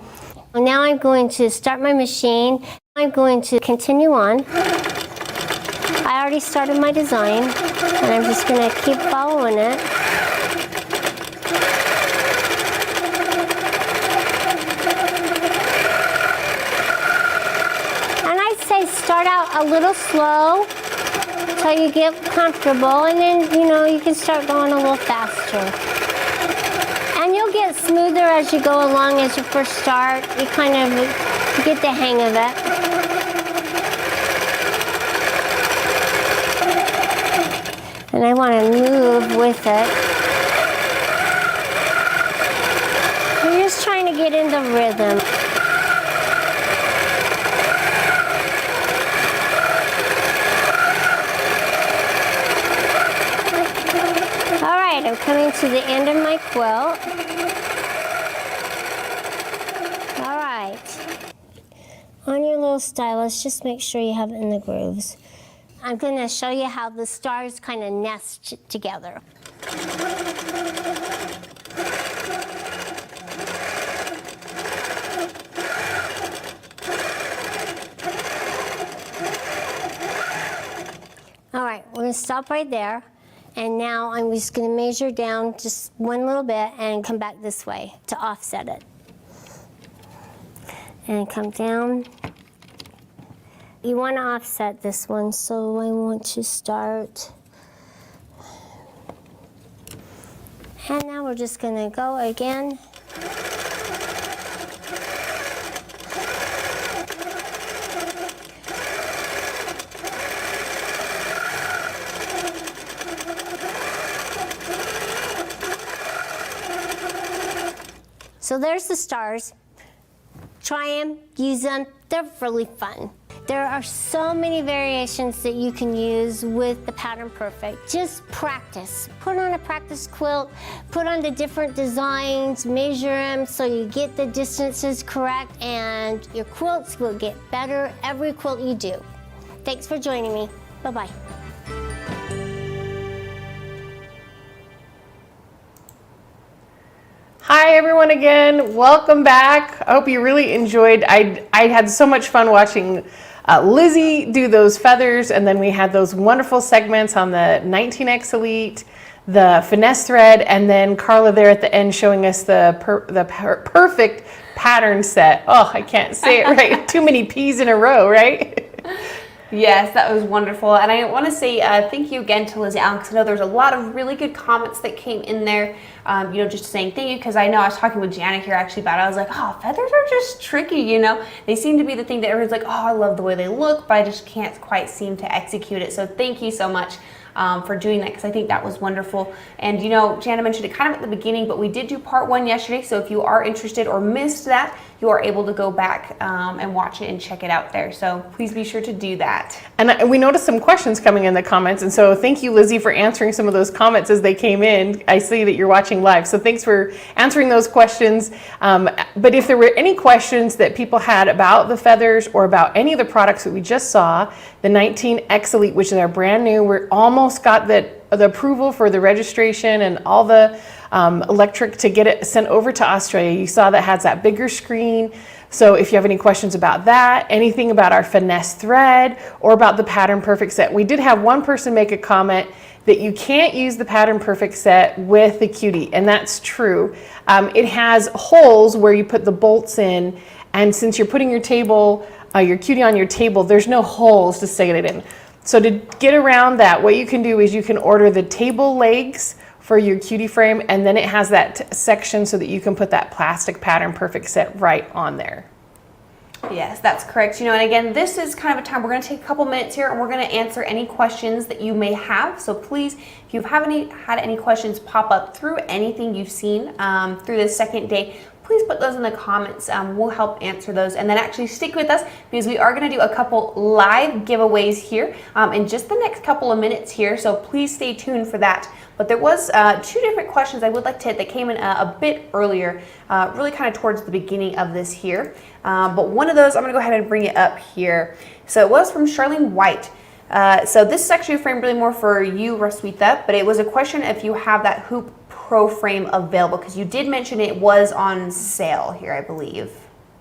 Now I'm going to start my machine. I'm going to continue on. I already started my design and I'm just going to keep following it. And I say start out a little slow until you get comfortable, and then you can start going a little faster. And you'll get smoother as you go along. As you first start, you kind of get the hang of it. And I want to move with it. We're just trying to get into rhythm. All right, I'm coming to the end of my quilt. All right. On your little stylus, just make sure you have it in the grooves. I'm going to show you how the stars kind of nest together. All right, we're going to stop right there. And now I'm just going to measure down just one little bit and come back this way to offset it. And come down. You want to offset this one, so I want to start. And now we're just going to go again. So there's the stars. Try them, use them, they're really fun. There are so many variations that you can use with the Pattern Perfect. Just practice. Put on a practice quilt, put on the different designs, measure them so you get the distances correct, and your quilts will get better every quilt you do. Thanks for joining me. Bye-bye. Hi everyone again, welcome back. I hope you really enjoyed. I had so much fun watching Lizzie do those feathers, and then we had those wonderful segments on the 19X Elite, the finesse thread, and then Carla there at the end showing us the perfect pattern set. Oh, I can't say it right. Too many P's in a row, right? Yes, that was wonderful. And I want to say thank you again to Lizzie Allen, because I know there's a lot of really good comments that came in there, just saying thank you, because I know I was talking with Janet here actually about it. I was like, oh, feathers are just tricky, They seem to be the thing that everyone's like, oh, I love the way they look, but I just can't quite seem to execute it. So thank you so much for doing that, because I think that was wonderful. And Janet mentioned it kind of at the beginning, but we did do part 1 yesterday, so if you are interested or missed that, you are able to go back and watch it and check it out there. So please be sure to do that. And we noticed some questions coming in the comments, and so thank you, Lizzie, for answering some of those comments as they came in. I see that you're watching live, so thanks for answering those questions. But if there were any questions that people had about the feathers or about any of the products that we just saw, the 19X Elite, which is our brand new, we're almost got the approval for the registration and all the electric to get it sent over to Australia. You saw that has that bigger screen. So if you have any questions about that, anything about our finesse thread, or about the Pattern Perfect set, we did have one person make a comment that you can't use the Pattern Perfect set with the cutie, and that's true. It has holes where you put the bolts in, and since you're putting your table, your cutie on your table, there's no holes to set it in. So to get around that, what you can do is you can order the table legs for your cutie frame, and then it has that section so that you can put that plastic Pattern Perfect set right on there. Yes, that's correct. And again, this is kind of a time we're going to take a couple minutes here, and we're going to answer any questions that you may have. So please, if you haven't had any questions pop up through anything you've seen through this second day, please put those in the comments. We'll help answer those. And then actually stick with us, because we are going to do a couple live giveaways here in just the next couple of minutes here. So please stay tuned for that. But there was 2 different questions I would like to hit that came in a bit earlier, really kind of towards the beginning of this here. But one of those, I'm going to go ahead and bring it up here. So it was from Charlene White. So this is actually a frame really more for you, Roswitha, but it was a question if you have that Hoop Pro frame available, because you did mention it was on sale here, I believe.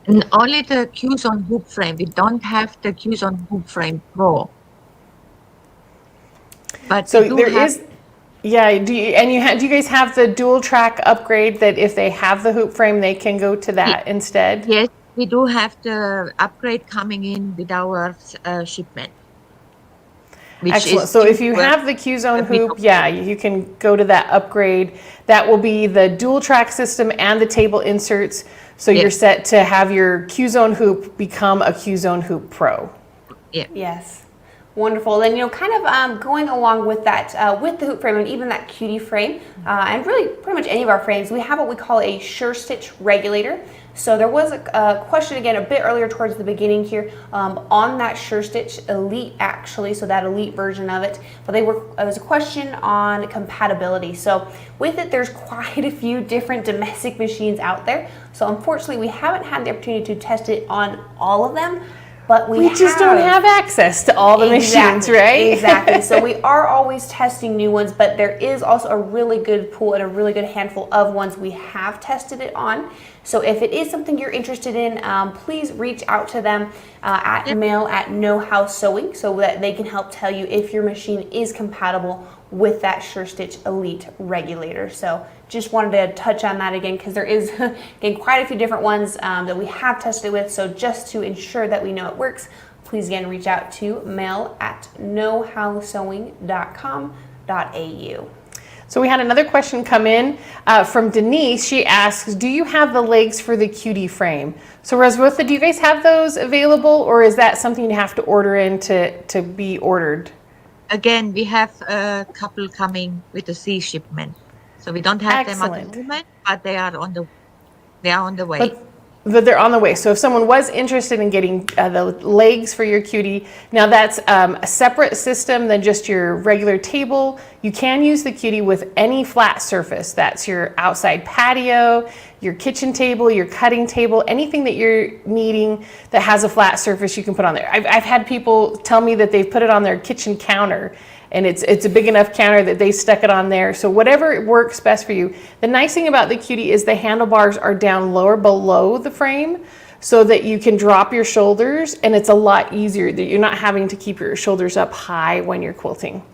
And only the Qzone Hoop frame. We don't have the Qzone Hoop frame Pro. But so there is. Yeah, do you guys have the dual track upgrade that if they have the hoop frame, they can go to that instead? Yes, we do have the upgrade coming in with our shipment. Excellent. So if you have the Qzone hoop, yeah, you can go to that upgrade. That will be the dual track system and the table inserts. So you're set to have your Qzone hoop become a Qzone Hoop Pro. Yeah. Yes. Wonderful. Then, kind of going along with that, with the hoop frame and even that cutie frame, and really pretty much any of our frames, we have what we call a sure stitch regulator. So there was a question again a bit earlier towards the beginning here on that Sure Stitch Elite actually, so that Elite version of it. But it was a question on compatibility. So with it, there's quite a few different domestic machines out there. So unfortunately, we haven't had the opportunity to test it on all of them. But we just don't have access to all the machines, right? Exactly. So we are always testing new ones, but there is also a really good pool and a really good handful of ones we have tested it on. So if it is something you're interested in, please reach out to them at mail@KnowHowSewing so that they can help tell you if your machine is compatible with that Sure Stitch Elite regulator. So just wanted to touch on that again because there is again quite a few different ones that we have tested with. So just to ensure that we know it works, please again reach out to mail@knowhowsewing.com.au. So we had another question come in from Denise. She asks, do you have the legs for the cutie frame? So Roswitha, do you guys have those available, or is that something you have to order in to be ordered? Again, we have a couple coming with a sea shipment. So we don't have them at the moment, but they are on the way. But they're on the way. So if someone was interested in getting the legs for your cutie, now that's a separate system than just your regular table. You can use the cutie with any flat surface. That's your outside patio, your kitchen table, your cutting table, anything that you're needing that has a flat surface you can put on there. I've had people tell me that they've put it on their kitchen counter, and it's a big enough counter that they stuck it on there. So whatever works best for you. The nice thing about the cutie is the handlebars are down lower below the frame so that you can drop your shoulders, and it's a lot easier that you're not having to keep your shoulders up high when you're quilting.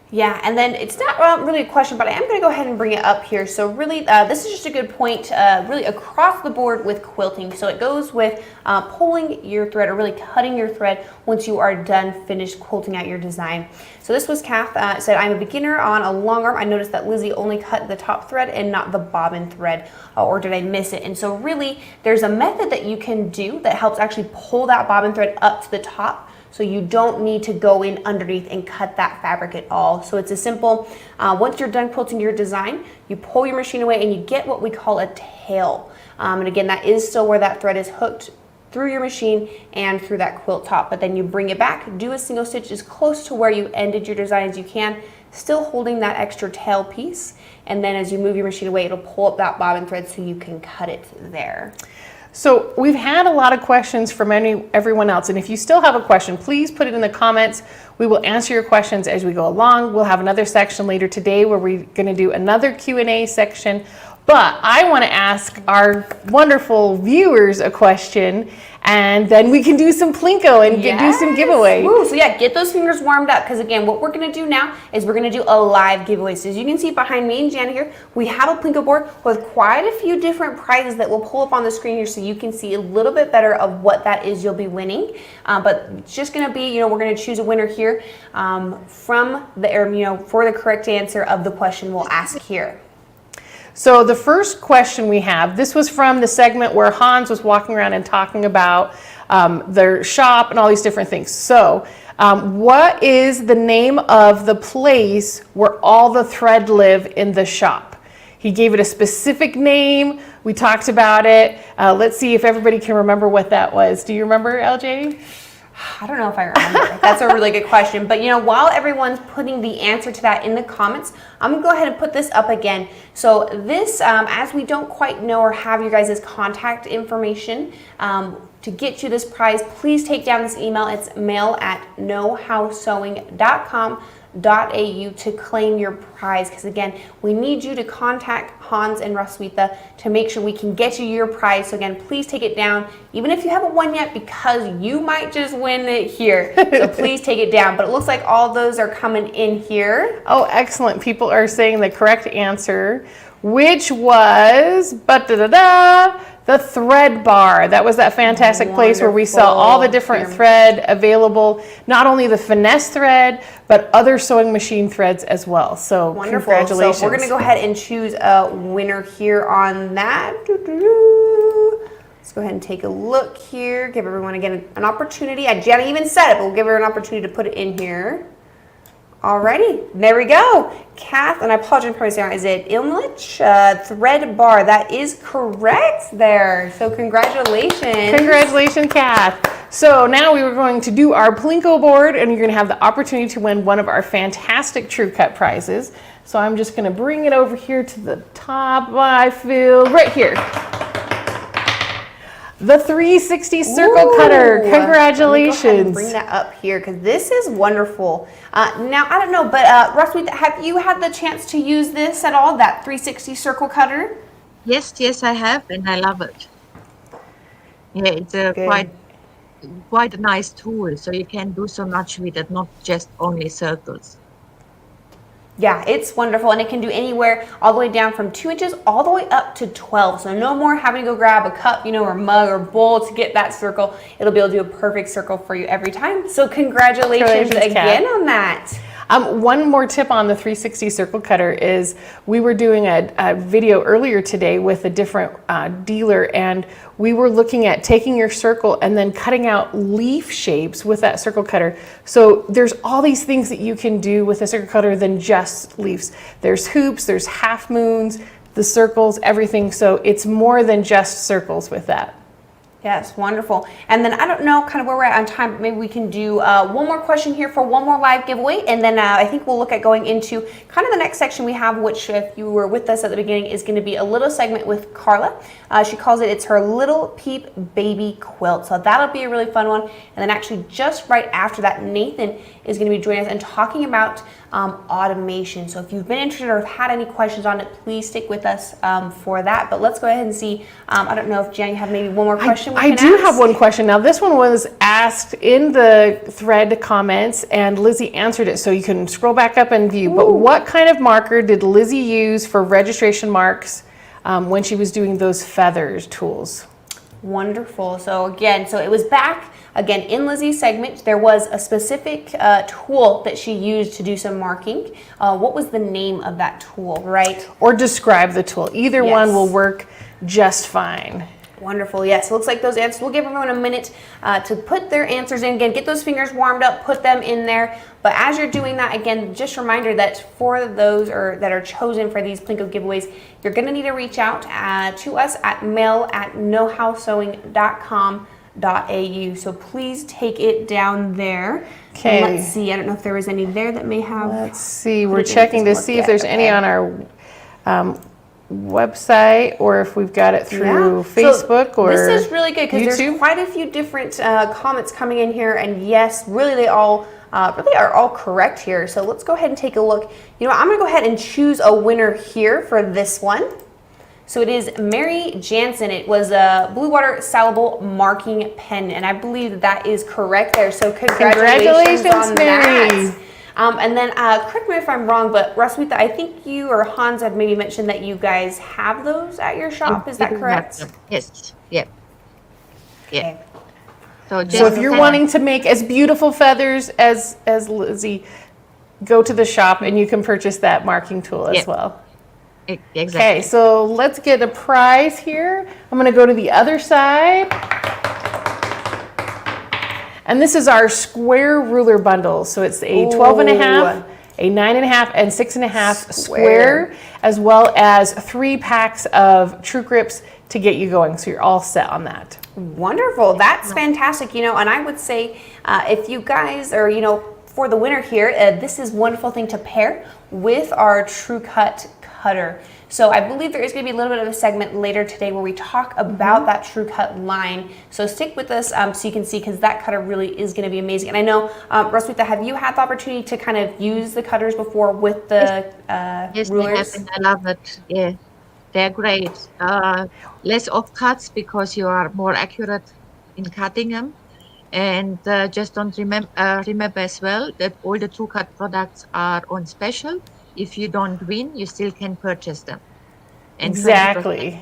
Yeah, and then it's not really a question, but I am going to go ahead and bring it up here. So really, this is just a good point, really across the board with quilting. So it goes with pulling your thread or really cutting your thread once you are done, finished quilting out your design. So this was Kath said, I'm a beginner on a long arm. I noticed that Lizzie only cut the top thread and not the bobbin thread, or did I miss it? And so really, there's a method that you can do that helps actually pull that bobbin thread up to the top. So you don't need to go in underneath and cut that fabric at all. So it's a simple, once you're done quilting your design, you pull your machine away and you get what we call a tail. And again, that is still where that thread is hooked through your machine and through that quilt top. But then you bring it back, do a single stitch as close to where you ended your design as you can, still holding that extra tail piece. And then as you move your machine away, it'll pull up that bobbin thread so you can cut it there. So we've had a lot of questions from everyone else, and if you still have a question, please put it in the comments. We will answer your questions as we go along. We'll have another section later today where we're going to do another Q&A section. But I want to ask our wonderful viewers a question, and then we can do some Plinko and do some giveaway. Woo. So yeah, get those fingers warmed up, because again, what we're going to do now is we're going to do a live giveaway. So as you can see behind me and Jana here, we have a Plinko board with quite a few different prizes that we'll pull up on the screen here so you can see a little bit better of what that is you'll be winning. But it's just going to be, we're going to choose a winner here from the, for the correct answer of the question we'll ask here. So the first question we have, this was from the segment where Hans was walking around and talking about their shop and all these different things. So what is the name of the place where all the thread live in the shop? He gave it a specific name. We talked about it. Let's see if everybody can remember what that was. Do you remember, LJ? I don't know if I remember. That's a really good question. But while everyone's putting the answer to that in the comments, I'm gonna go ahead and put this up again. So this, as we don't quite know or have your guys' contact information to get you this prize, please take down this email. It's mail@knowhowsewing.com.au to claim your prize, because again, we need you to contact Hans and Roswitha to make sure we can get you your prize. So again, please take it down, even if you haven't won yet, because you might just win it here. So please take it down. But it looks like all those are coming in here. Oh, excellent. People are saying the correct answer, which was the thread bar. That was that fantastic place where we saw all the different thread available, not only the finesse thread, but other sewing machine threads as well. So wonderful. Congratulations. So we're going to go ahead and choose a winner here on that. Let's go ahead and take a look here. Give everyone again an opportunity. Jenna even said it, but we'll give her an opportunity to put it in here. Alrighty, there we go. Kath, and I apologize for saying, is it Ilmlich thread bar? That is correct there. So congratulations. Congratulations, Kath. So now we were going to do our Plinko board, and you're going to have the opportunity to win one of our fantastic True Cut prizes. So I'm just going to bring it over here to the top. I feel right here. The 360 circle cutter. Congratulations. Let me go ahead and bring that up here because this is wonderful. Now, I don't know, but Rasmita, have you had the chance to use this at all, that 360 circle cutter? Yes, I have, and I love it. Yeah, it's a quite a nice tool, so you can do so much with it, not just only circles. Yeah, it's wonderful, and it can do anywhere all the way down from 2 inches all the way up to 12. So no more having to go grab a cup, or mug or bowl to get that circle. It'll be able to do a perfect circle for you every time. So congratulations again on that. One more tip on the 360 circle cutter is we were doing a video earlier today with a different dealer, and we were looking at taking your circle and then cutting out leaf shapes with that circle cutter. So there's all these things that you can do with a circle cutter than just leaves. There's hoops, there's half moons, the circles, everything. So it's more than just circles with that. Yes, wonderful. And then I don't know kind of where we're at on time, but maybe we can do one more question here for one more live giveaway. And then I think we'll look at going into kind of the next section we have, which if you were with us at the beginning is going to be a little segment with Carla. She calls it's her Little Peep Baby Quilt. So that'll be a really fun one. And then actually just right after that, Nathan is going to be joining us and talking about automation. So if you've been interested or have had any questions on it, please stick with us for that. But let's go ahead and see. I don't know if Jen, you have maybe one more question I do have one question. Now this one was asked in the thread comments and Lizzie answered it, so you can scroll back up and view. Ooh. But what kind of marker did Lizzie use for registration marks when she was doing those feathers tools? Wonderful. So again, it was back again in Lizzie's segment. There was a specific tool that she used to do some marking. What was the name of that tool, right? Or describe the tool. Either one will work just fine. Wonderful. Yes, looks like those answers. We'll give everyone a minute to put their answers in. Again, get those fingers warmed up, put them in there. But as you're doing that, again, just a reminder that for those that are chosen for these Plinko giveaways, you're going to need to reach out to us at mail@knowhowsewing.com.au. So please take it down there. Okay. And let's see. I don't know if there was any there that may have. Let's see. We're checking to see if there's any on our website or if we've got it through Facebook or this is really good because there's quite a few different comments coming in here, and yes, really they all really are all correct here. So let's go ahead and take a look. I'm gonna go ahead and choose a winner here for this one. So it is Mary Jansen. It was a Blue Water Salable Marking Pen, and I believe that is correct there. So congratulations on Mary. that. And then, correct me if I'm wrong, but Rasmita, I think you or Hans had maybe mentioned that you guys have those at your shop. Is that correct? Yes. Yeah. Okay. So if you're wanting to make as beautiful feathers as Lizzie, go to the shop and you can purchase that marking tool as well. Exactly. Okay, so let's get a prize here. I'm going to go to the other side. And this is our square ruler bundle. So it's a 12.5, a 9.5, and 6.5 square, as well as 3 packs of True Grips to get you going. So you're all set on that. Wonderful. That's fantastic. And I would say if you guys are, for the winner here, this is a wonderful thing to pair with our True Cut cutter. So I believe there is going to be a little bit of a segment later today where we talk about that True Cut line. So stick with us so you can see, because that cutter really is going to be amazing. And I know, Rasmita, have you had the opportunity to kind of use the cutters before with the rulers? Yes, I love it. Yeah, they're great. Less off-cuts because you are more accurate in cutting them. And just don't remember as well that all the True Cut products are on special. If you don't win, you still can purchase them. And exactly.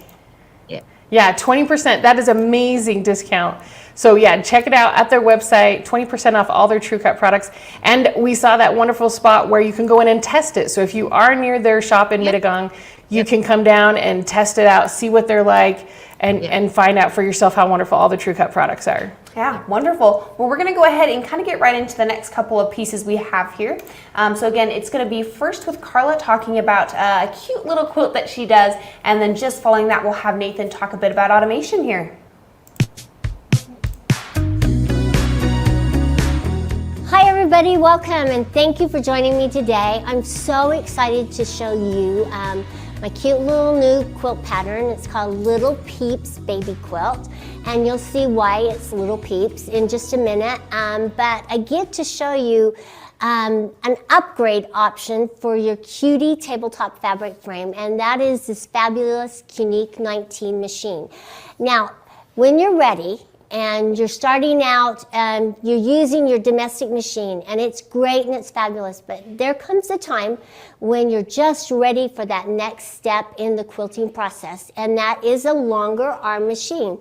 20%. Yeah, 20%. That is amazing discount. So yeah, check it out at their website, 20% off all their True Cut products. And we saw that wonderful spot where you can go in and test it. So if you are near their shop in Mittagong, you can come down and test it out, see what they're like, and find out for yourself how wonderful all the True Cut products are. Yeah, wonderful. Well, we're going to go ahead and kind of get right into the next couple of pieces we have here. So again, it's going to be first with Carla talking about a cute little quilt that she does, and then just following that, we'll have Nathan talk a bit about automation here. Hi everybody, welcome and thank you for joining me today. I'm so excited to show you my cute little new quilt pattern. It's called Little Peeps Baby Quilt, and you'll see why it's Little Peeps in just a minute. But I get to show you an upgrade option for your cutie tabletop fabric frame, and that is this fabulous Unique 19 machine. Now, when you're ready, and you're starting out and you're using your domestic machine, and it's great and it's fabulous, but there comes a time when you're just ready for that next step in the quilting process, and that is a longer arm machine.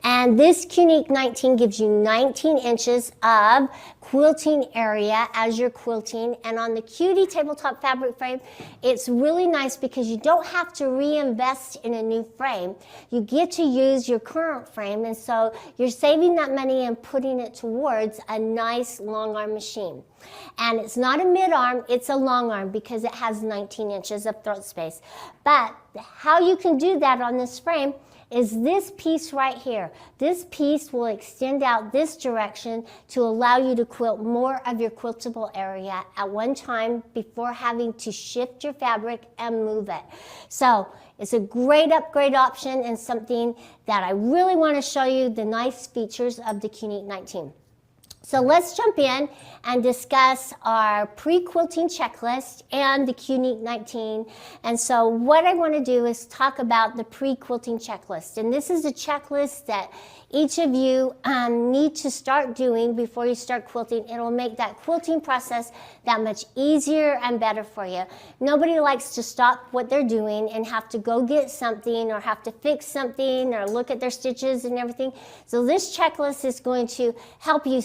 And this Unique 19 gives you 19 inches of quilting area as you're quilting, and on the cutie tabletop fabric frame, it's really nice because you don't have to reinvest in a new frame. You get to use your current frame, and so you're saving that money and putting it towards a nice long arm machine. And it's not a mid arm, it's a long arm because it has 19 inches of throat space. But how you can do that on this frame is this piece right here. This piece will extend out this direction to allow you to quilt more of your quiltable area at one time before having to shift your fabric and move it. So it's a great upgrade option and something that I really want to show you the nice features of the Unique 19. So let's jump in and discuss our pre-quilting checklist and the Unique 19. And so what I want to do is talk about the pre-quilting checklist. And this is a checklist that each of you need to start doing before you start quilting. It'll make that quilting process that much easier and better for you. Nobody likes to stop what they're doing and have to go get something or have to fix something or look at their stitches and everything. So this checklist is going to help you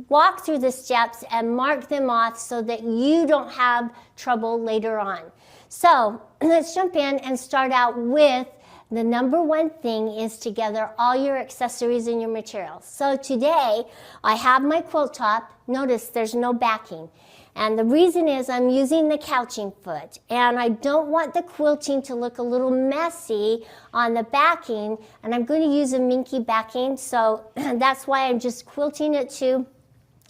walk through the steps and mark them off so that you don't have trouble later on. So let's jump in and start out with the number one thing is to gather all your accessories and your materials. So today I have my quilt top. Notice there's no backing. And the reason is I'm using the couching foot, and I don't want the quilting to look a little messy on the backing, and I'm going to use a minky backing, so that's why I'm just quilting it to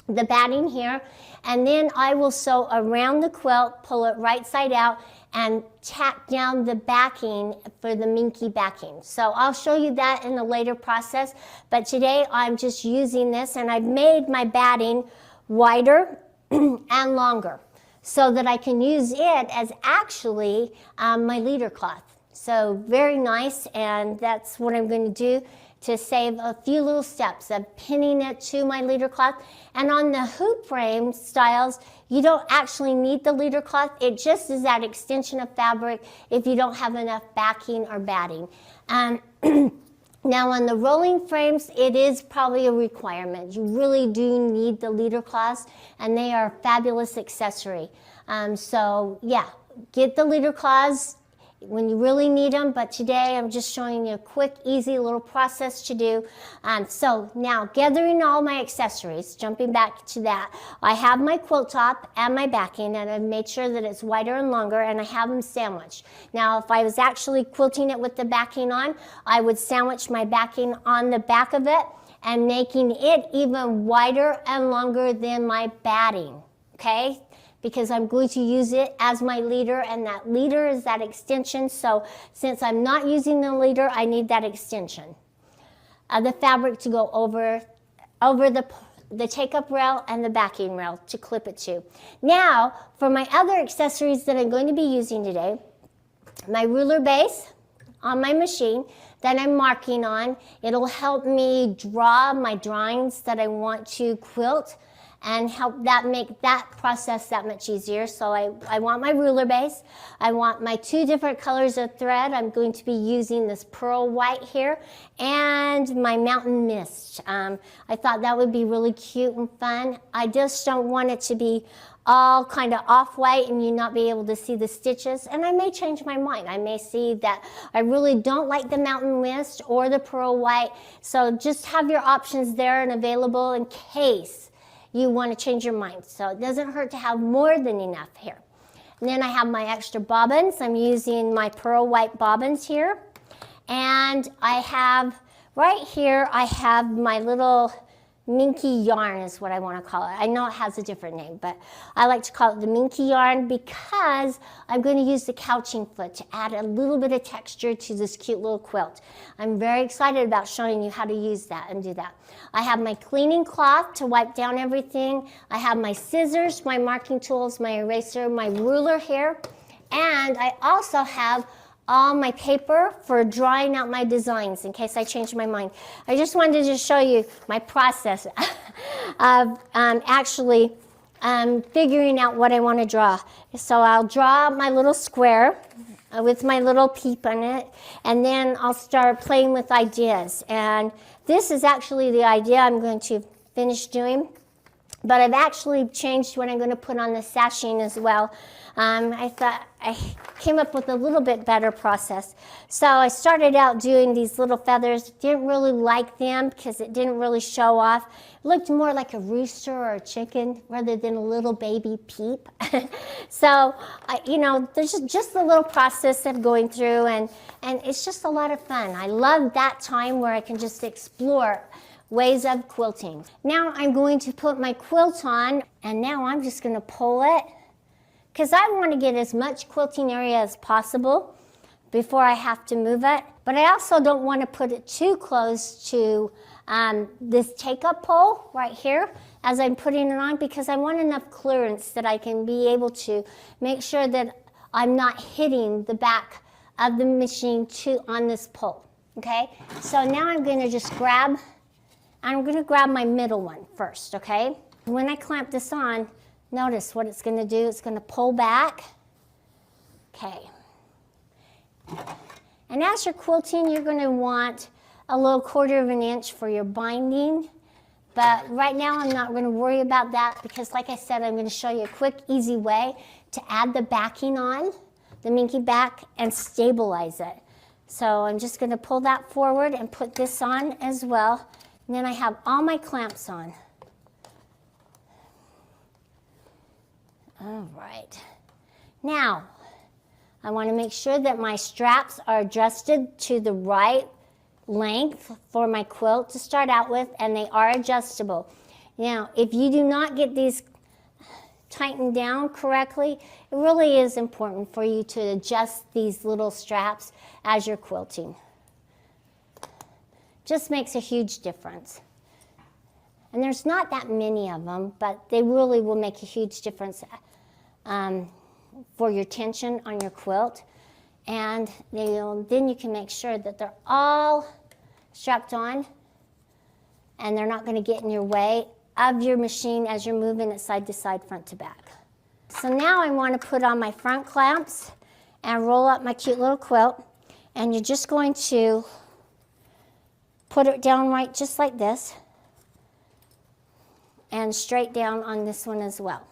the batting here, and then I will sew around the quilt, pull it right side out, and tack down the backing for the minky backing. So I'll show you that in a later process, but today I'm just using this, and I've made my batting wider and longer so that I can use it as actually my leader cloth. So very nice, and that's what I'm going to do to save a few little steps of pinning it to my leader cloth. And on the hoop frame styles, you don't actually need the leader cloth. It just is that extension of fabric if you don't have enough backing or batting. Now on the rolling frames, it is probably a requirement. You really do need the leader cloths, and they are a fabulous accessory. So yeah, get the leader cloths when you really need them, but today I'm just showing you a quick, easy little process to do. So now gathering all my accessories, jumping back to that, I have my quilt top and my backing, and I've made sure that it's wider and longer, and I have them sandwiched. Now if I was actually quilting it with the backing on, I would sandwich my backing on the back of it and making it even wider and longer than my batting, okay? Because I'm going to use it as my leader, and that leader is that extension. So since I'm not using the leader, I need that extension of the fabric to go over the take-up rail and the backing rail to clip it to. Now, for my other accessories that I'm going to be using today, my ruler base on my machine that I'm marking on. It'll help me draw my drawings that I want to quilt. and help that make that process that much easier. So I want my ruler base. I want my 2 different colors of thread. I'm going to be using this pearl white here and my mountain mist. I thought that would be really cute and fun. I just don't want it to be all kind of off-white and you not be able to see the stitches. And I may change my mind. I may see that I really don't like the mountain mist or the pearl white. So just have your options there and available in case you want to change your mind. So it doesn't hurt to have more than enough here. And then I have my extra bobbins. I'm using my pearl white bobbins here. And I have, right here, I have my little minky yarn is what I want to call it. I know it has a different name, but I like to call it the minky yarn because I'm going to use the couching foot to add a little bit of texture to this cute little quilt. I'm very excited about showing you how to use that and do that. I have my cleaning cloth to wipe down everything. I have my scissors, my marking tools, my eraser, my ruler here, and I also have all my paper for drawing out my designs in case I change my mind. I just wanted to just show you my process of actually figuring out what I want to draw. So I'll draw my little square with my little peep on it, and then I'll start playing with ideas. And this is actually the idea I'm going to finish doing. But I've actually changed what I'm going to put on the sashing as well. I thought I came up with a little bit better process. So I started out doing these little feathers. Didn't really like them because it didn't really show off. It looked more like a rooster or a chicken rather than a little baby peep. So, you know, there's just a little process of going through, and it's just a lot of fun. I love that time where I can just explore ways of quilting. Now I'm going to put my quilt on, and now I'm just going to pull it because I want to get as much quilting area as possible before I have to move it. But I also don't want to put it too close to this take-up pole right here as I'm putting it on, because I want enough clearance that I can be able to make sure that I'm not hitting the back of the machine on this pole. Okay, so now I'm going to just grab my middle one first, okay? When I clamp this on, notice what it's going to do. It's going to pull back. Okay. And as you're quilting, you're going to want a little 1/4 of an inch for your binding. But right now, I'm not going to worry about that because, like I said, I'm going to show you a quick, easy way to add the backing on, the minky back, and stabilize it. So I'm just going to pull that forward and put this on as well. And then I have all my clamps on. All right. Now, I want to make sure that my straps are adjusted to the right length for my quilt to start out with, and they are adjustable. Now, if you do not get these tightened down correctly, it really is important for you to adjust these little straps as you're quilting. Just makes a huge difference. And there's not that many of them, but they really will make a huge difference for your tension on your quilt. And then you can make sure that they're all strapped on and they're not going to get in your way of your machine as you're moving it side to side, front to back. So now I want to put on my front clamps and roll up my cute little quilt. And you're just going to put it down right just like this and straight down on this one as well.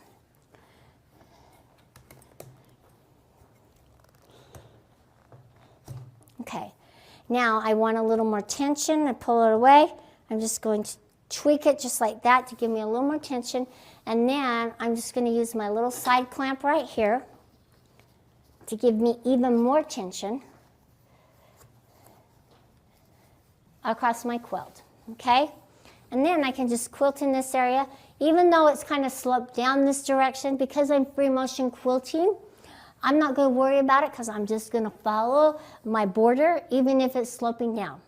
Okay, now I want a little more tension. I pull it away. I'm just going to tweak it just like that to give me a little more tension. And then I'm just going to use my little side clamp right here to give me even more tension across my quilt, okay? And then I can just quilt in this area, even though it's kind of sloped down this direction. Because I'm free motion quilting, I'm not going to worry about it because I'm just going to follow my border, even if it's sloping down.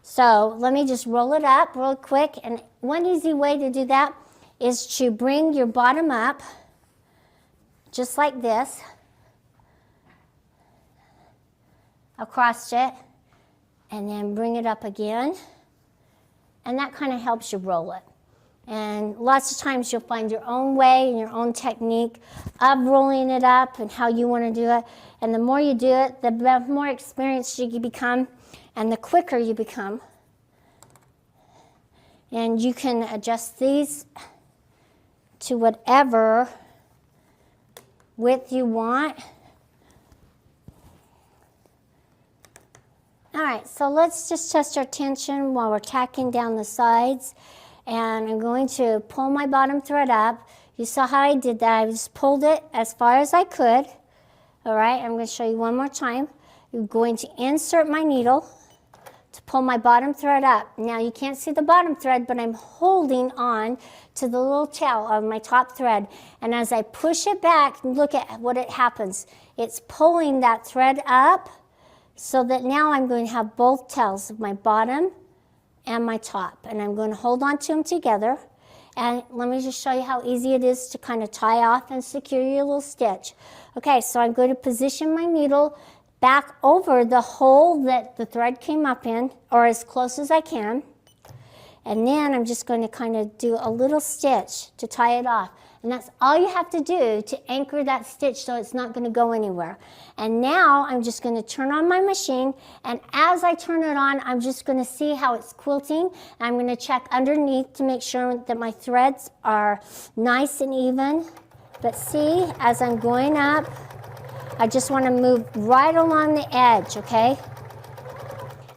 So let me just roll it up real quick. And one easy way to do that is to bring your bottom up, just like this, across it, and then bring it up again. And that kind of helps you roll it. And lots of times you'll find your own way and your own technique of rolling it up and how you want to do it. And the more you do it, the more experienced you become and the quicker you become. And you can adjust these to whatever width you want. All right, so let's just test our tension while we're tacking down the sides. And I'm going to pull my bottom thread up. You saw how I did that. I just pulled it as far as I could. All right, I'm going to show you one more time. I'm going to insert my needle to pull my bottom thread up. Now you can't see the bottom thread, but I'm holding on to the little tail of my top thread. And as I push it back, look at what it happens. It's pulling that thread up so that now I'm going to have both tails of my bottom and my top. And I'm going to hold on to them together. And let me just show you how easy it is to kind of tie off and secure your little stitch. Okay, so I'm going to position my needle back over the hole that the thread came up in, or as close as I can. And then I'm just going to kind of do a little stitch to tie it off. And that's all you have to do to anchor that stitch so it's not going to go anywhere. And now I'm just going to turn on my machine, and as I turn it on, I'm just going to see how it's quilting. I'm going to check underneath to make sure that my threads are nice and even. But see, as I'm going up, I just want to move right along the edge, okay?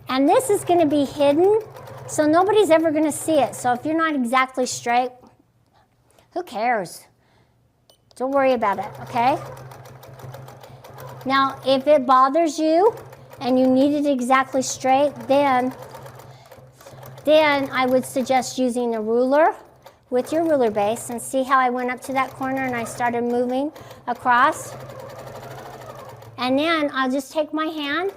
And this is going to be hidden, so nobody's ever going to see it. So if you're not exactly straight, who cares? Don't worry about it, okay? Now, if it bothers you and you need it exactly straight, then I would suggest using a ruler with your ruler base. And see how I went up to that corner and I started moving across? And then I'll just take my hand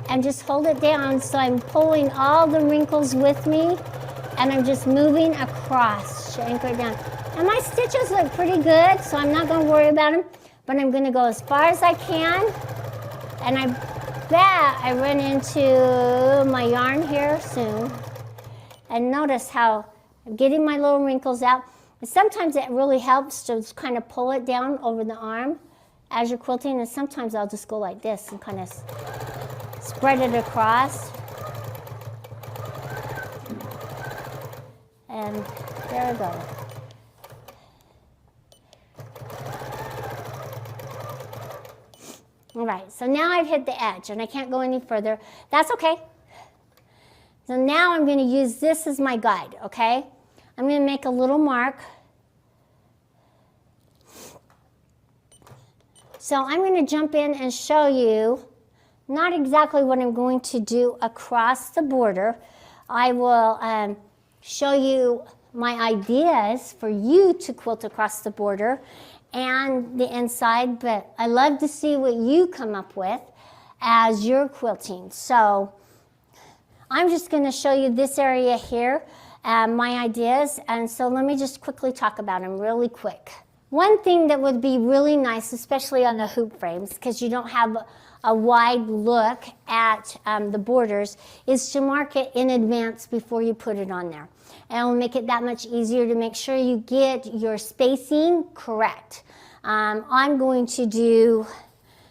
and just hold it down so I'm pulling all the wrinkles with me, and I'm just moving across to anchor it down. And my stitches look pretty good, so I'm not going to worry about them, but I'm going to go as far as I can. And I bet I run into my yarn here soon. And notice how I'm getting my little wrinkles out. And sometimes it really helps to just kind of pull it down over the arm as you're quilting, and sometimes I'll just go like this and kind of spread it across. And there we go. All right, so now I've hit the edge and I can't go any further. That's okay. So now I'm going to use this as my guide, okay? I'm going to make a little mark. So I'm going to jump in and show you not exactly what I'm going to do across the border. I will show you my ideas for you to quilt across the border and the inside, but I love to see what you come up with as you're quilting. So I'm just going to show you this area here, my ideas, and so let me just quickly talk about them really quick. One thing that would be really nice, especially on the hoop frames, because you don't have a wide look at the borders, is to mark it in advance before you put it on there. And it will make it that much easier to make sure you get your spacing correct. I'm going to do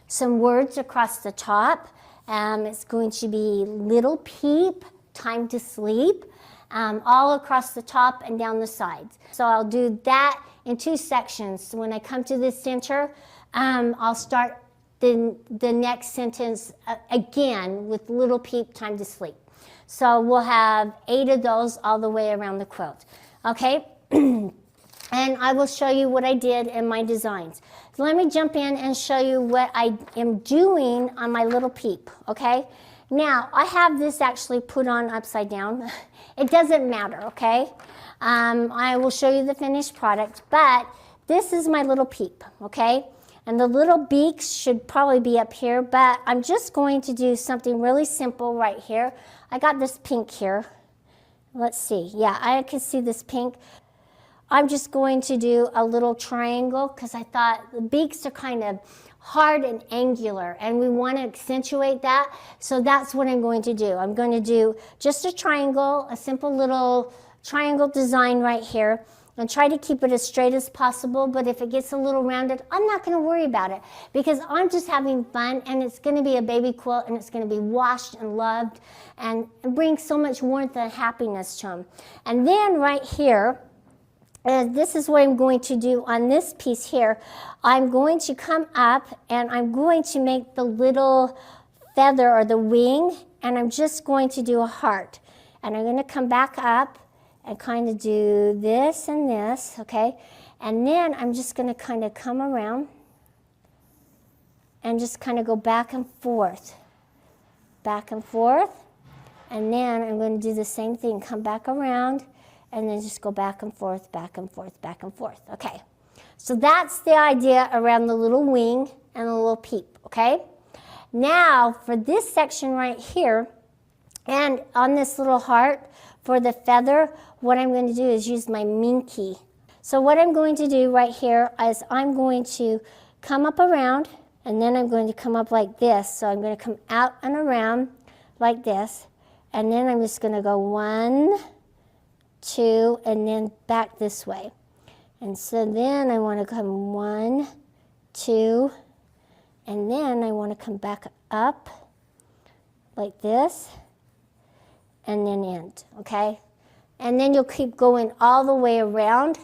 some words across the top. It's going to be little peep, time to sleep, all across the top and down the sides. So I'll do that in two sections. So when I come to the center, I'll start the next sentence again with little peep, time to sleep. So we'll have 8 of those all the way around the quilt. Okay, and I will show you what I did in my designs. So let me jump in and show you what I am doing on my little peep, okay? Now, I have this actually put on upside down. It doesn't matter, okay? I will show you the finished product, but this is my little peep, okay? And the little beaks should probably be up here, but I'm just going to do something really simple right here. I got this pink here. Let's see. Yeah, I can see this pink. I'm just going to do a little triangle because I thought the beaks are kind of hard and angular, and we want to accentuate that. So that's what I'm going to do. I'm going to do just a triangle, a simple little triangle design right here and try to keep it as straight as possible. But if it gets a little rounded, I'm not going to worry about it because I'm just having fun, and it's going to be a baby quilt, and it's going to be washed and loved and bring so much warmth and happiness to them. And then right here, this is what I'm going to do on this piece here. I'm going to come up and I'm going to make the little feather or the wing, and I'm just going to do a heart. And I'm going to come back up and kind of do this and this, okay? And then I'm just going to kind of come around and just kind of go back and forth. Back and forth. And then I'm going to do the same thing, come back around, and then just go back and forth, back and forth, back and forth. Okay, so that's the idea around the little wing and the little peep, okay? Now, for this section right here, and on this little heart, for the feather, what I'm going to do is use my minky. So what I'm going to do right here is I'm going to come up around, and then I'm going to come up like this. So I'm going to come out and around like this, and then I'm just going to go 1, 2, and then back this way. And so then I want to come 1, 2, and then I want to come back up like this, and then end, okay? And then you'll keep going all the way around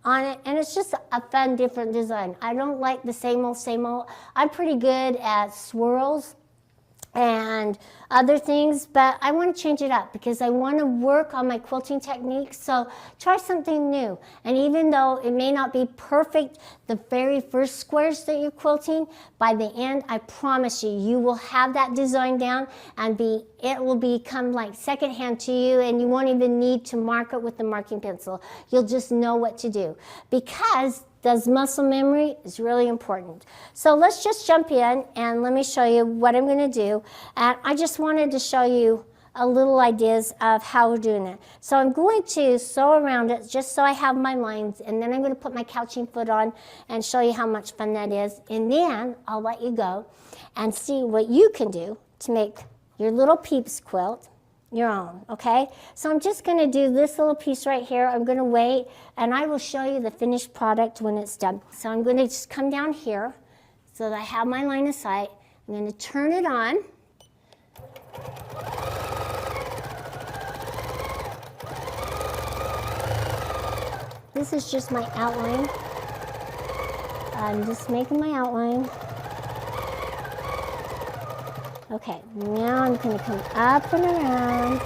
on it, and it's just a fun, different design. I don't like the same old, same old. I'm pretty good at swirls and other things, but I want to change it up because I want to work on my quilting techniques. So try something new. And even though it may not be perfect the very first squares that you're quilting, by the end, I promise you, you will have that design down, and it will become like secondhand to you, and you won't even need to mark it with the marking pencil. You'll just know what to do because does muscle memory is really important. So let's just jump in and let me show you what I'm going to do. And I just wanted to show you a little ideas of how we're doing it. So I'm going to sew around it just so I have my lines, and then I'm going to put my couching foot on and show you how much fun that is. And then I'll let you go and see what you can do to make your little peeps quilt your own, okay? So I'm just going to do this little piece right here. I'm going to wait, and I will show you the finished product when it's done. So I'm going to just come down here so that I have my line of sight. I'm going to turn it on. This is just my outline. I'm just making my outline. Okay, now I'm going to come up and around.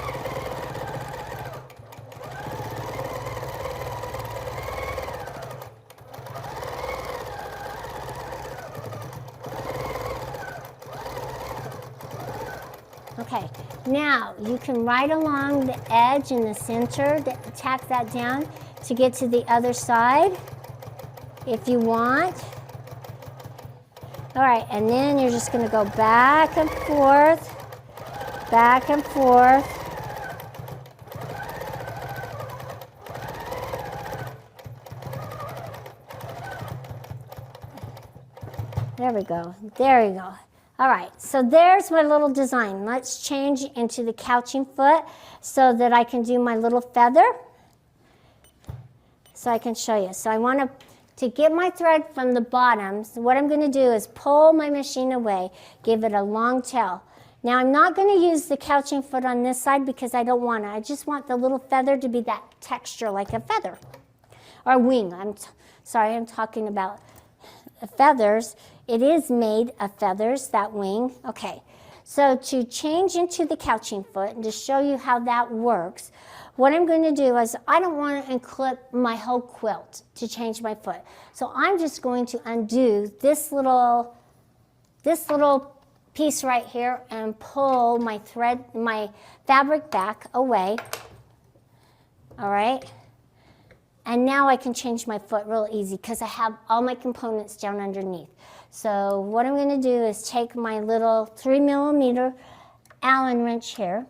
Okay, now you can right along the edge in the center, tack that down to get to the other side if you want. All right, and then you're just going to go back and forth, back and forth. There we go. There you go. All right, so there's my little design. Let's change into the couching foot so that I can do my little feather. So I can show you. So I want to get my thread from the bottom, so what I'm going to do is pull my machine away, give it a long tail. Now I'm not going to use the couching foot on this side because I don't want it. I just want the little feather to be that texture like a feather or wing. I'm talking about feathers. It is made of feathers, that wing. Okay, so to change into the couching foot and to show you how that works, what I'm going to do is I don't want to unclip my whole quilt to change my foot. So I'm just going to undo this little piece right here and pull my fabric back away. All right. And now I can change my foot real easy because I have all my components down underneath. So what I'm going to do is take my little 3mm Allen wrench here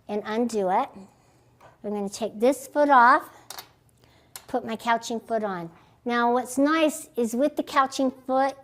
and undo it. I'm going to take this foot off, put my couching foot on. Now what's nice is with the couching foot,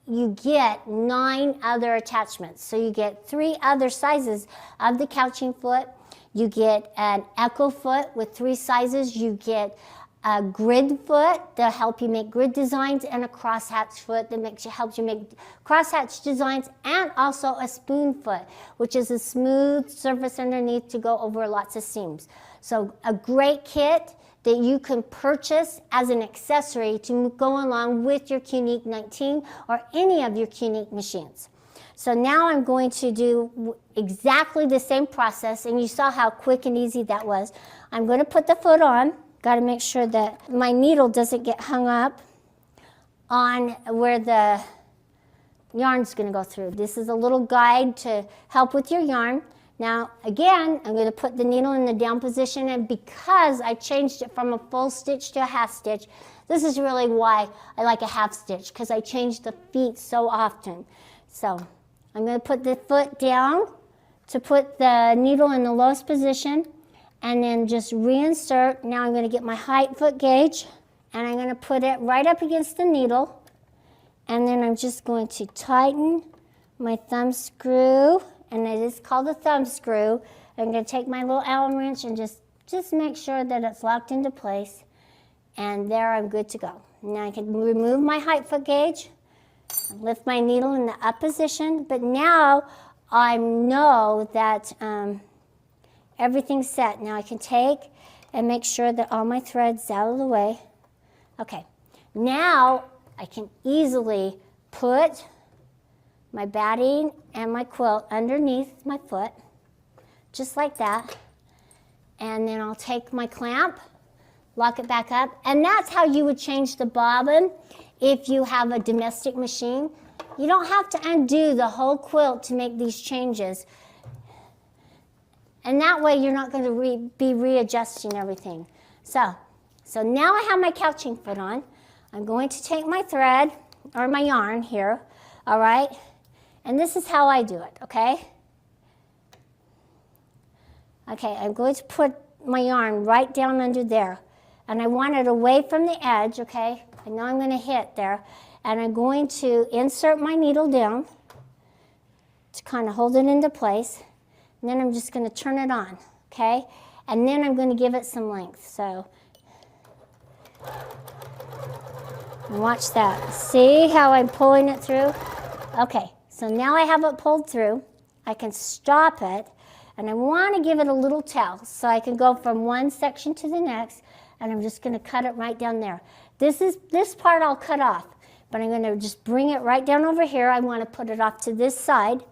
you get 9 other attachments. So you get 3 other sizes of the couching foot. You get an echo foot with 3 sizes. You get a grid foot to help you make grid designs, and a crosshatch foot that helps you make crosshatch designs, and also a spoon foot, which is a smooth surface underneath to go over lots of seams. So a great kit that you can purchase as an accessory to go along with your Qnique 19 or any of your Qnique machines. So now I'm going to do exactly the same process, and you saw how quick and easy that was. I'm going to put the foot on. Got to make sure that my needle doesn't get hung up on where the yarn's going to go through. This is a little guide to help with your yarn. Now, again, I'm going to put the needle in the down position, and because I changed it from a full stitch to a half stitch, this is really why I like a half stitch, because I change the feet so often. So I'm going to put the foot down to put the needle in the lowest position, and then just reinsert. Now I'm going to get my height foot gauge, and I'm going to put it right up against the needle, and then I'm just going to tighten my thumb screw, and it is called a thumb screw. I'm going to take my little Allen wrench and just make sure that it's locked into place, and there I'm good to go. Now I can remove my height foot gauge, lift my needle in the up position, but now I know that everything's set. Now I can take and make sure that all my thread's out of the way. Okay, now I can easily put my batting and my quilt underneath my foot, just like that. And then I'll take my clamp, lock it back up, and that's how you would change the bobbin if you have a domestic machine. You don't have to undo the whole quilt to make these changes. And that way you're not going to be readjusting everything. So now I have my couching foot on. I'm going to take my thread, or my yarn here, all right? And this is how I do it, okay? Okay, I'm going to put my yarn right down under there. And I want it away from the edge, okay? I know I'm going to hit there. And I'm going to insert my needle down to kind of hold it into place. And then I'm just going to turn it on, okay? And then I'm going to give it some length. So, watch that. See how I'm pulling it through? Okay, so now I have it pulled through. I can stop it, and I want to give it a little tail so I can go from one section to the next, and I'm just going to cut it right down there. This part I'll cut off, but I'm going to just bring it right down over here. I want to put it off to this side,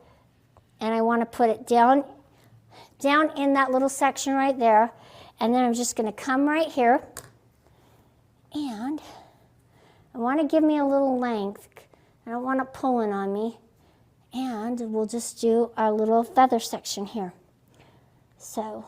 and I want to put it down in that little section right there, and then I'm just going to come right here, and I want to give me a little length. I don't want it pulling on me, and we'll just do our little feather section here. So,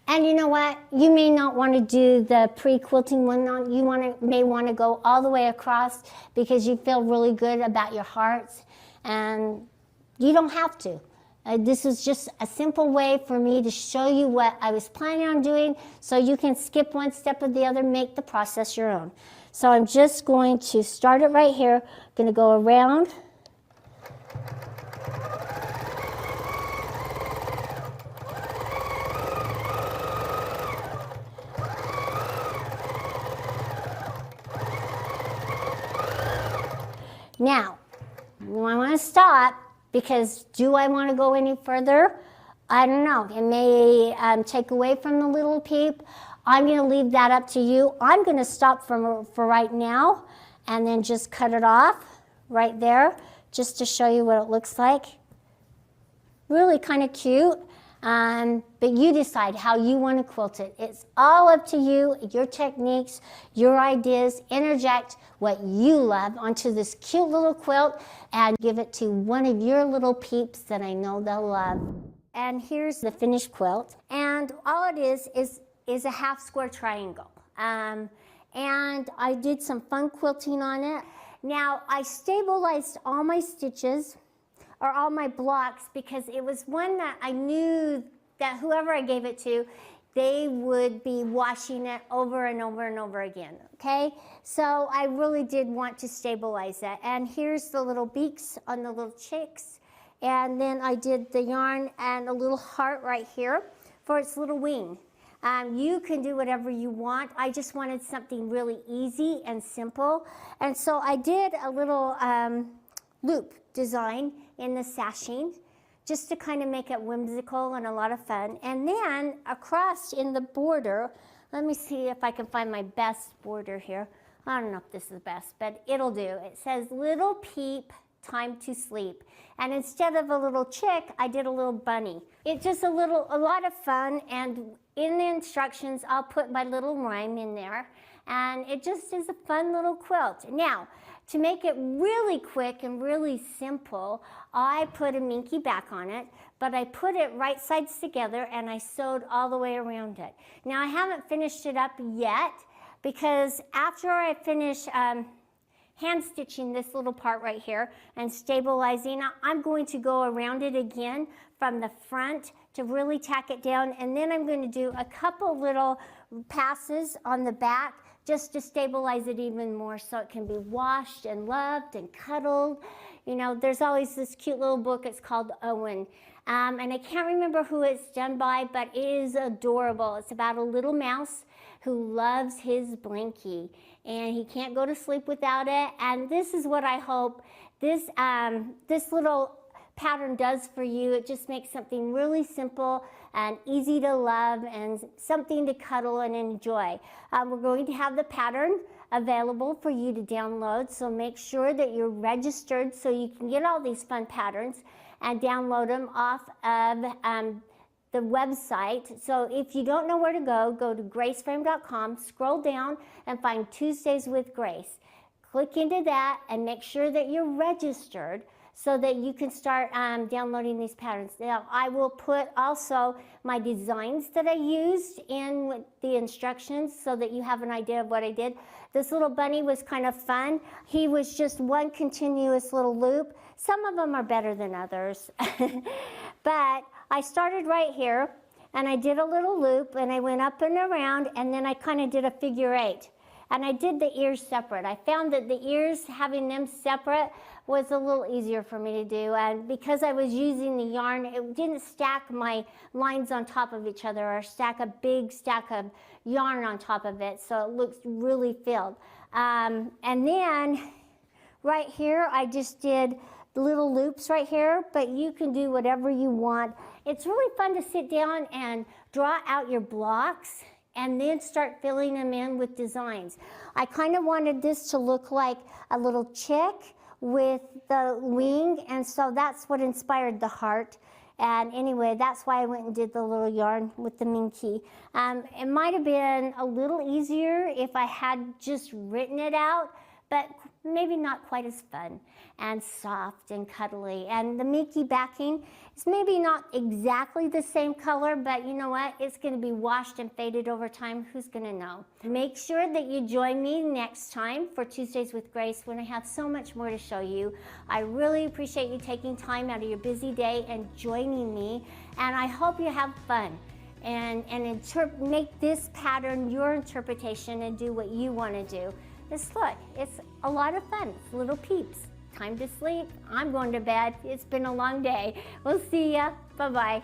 and you know what? You may not want to do the pre-quilting one. You may want to go all the way across because you feel really good about your hearts, and you don't have to. This is just a simple way for me to show you what I was planning on doing, so you can skip one step or the other, make the process your own. So I'm just going to start it right here. I'm going to go around. Now, I want to stop, because do I want to go any further? I don't know. It may take away from the little peep. I'm going to leave that up to you. I'm going to stop for right now and then just cut it off right there just to show you what it looks like. Really kind of cute. But you decide how you want to quilt it. It's all up to you, your techniques, your ideas. Interject what you love onto this cute little quilt and give it to one of your little peeps that I know they'll love. And here's the finished quilt. And all it is a half square triangle. And I did some fun quilting on it. Now, I stabilized all my stitches, or all my blocks, because it was one that I knew that whoever I gave it to, they would be washing it over and over and over again, okay? So I really did want to stabilize that. And here's the little beaks on the little chicks. And then I did the yarn and a little heart right here for its little wing. You can do whatever you want. I just wanted something really easy and simple. And so I did a little loop design in the sashing, just to kind of make it whimsical and a lot of fun. And then across in the border, let me see if I can find my best border here. I don't know if this is the best, but it'll do. It says little peep, time to sleep. And instead of a little chick, I did a little bunny. It's just a lot of fun, and in the instructions, I'll put my little rhyme in there, and it just is a fun little quilt. Now, to make it really quick and really simple, I put a minky back on it, but I put it right sides together and I sewed all the way around it. Now, I haven't finished it up yet, because after I finish hand stitching this little part right here and stabilizing, I'm going to go around it again from the front to really tack it down, and then I'm going to do a couple little passes on the back just to stabilize it even more so it can be washed and loved and cuddled. You know, there's always this cute little book, it's called Owen, and I can't remember who it's done by, but it is adorable. It's about a little mouse who loves his blankie, and he can't go to sleep without it. And this is what I hope this little pattern does for you. It just makes something really simple and easy to love and something to cuddle and enjoy. We're going to have the pattern available for you to download, so make sure that you're registered so you can get all these fun patterns and download them off of the website. So if you don't know where to go to graceframe.com, scroll down and find Tuesdays with Grace. Click into that and make sure that you're registered so that you can start downloading these patterns. Now, I will put also my designs that I used in with the instructions so that you have an idea of what I did. This little bunny was kind of fun. He was just one continuous little loop. Some of them are better than others. But I started right here and I did a little loop and I went up and around, and then I kind of did a figure 8. And I did the ears separate. I found that the ears, having them separate, was a little easier for me to do. And because I was using the yarn, it didn't stack my lines on top of each other or stack a big stack of yarn on top of it. So it looks really filled. And then right here, I just did little loops right here, but you can do whatever you want. It's really fun to sit down and draw out your blocks and then start filling them in with designs. I kind of wanted this to look like a little chick with the wing, and so that's what inspired the heart. And anyway, that's why I went and did the little yarn with the minky. It might have been a little easier if I had just written it out, but maybe not quite as fun and soft and cuddly. And the minky backing is maybe not exactly the same color, but you know what? It's going to be washed and faded over time. Who's going to know? Make sure that you join me next time for Tuesdays with Grace when I have so much more to show you. I really appreciate you taking time out of your busy day and joining me, and I hope you have fun and make this pattern your interpretation and do what you want to do. Just look, it's a lot of fun. It's little peeps. Time to sleep. I'm going to bed. It's been a long day. We'll see ya. Bye-bye.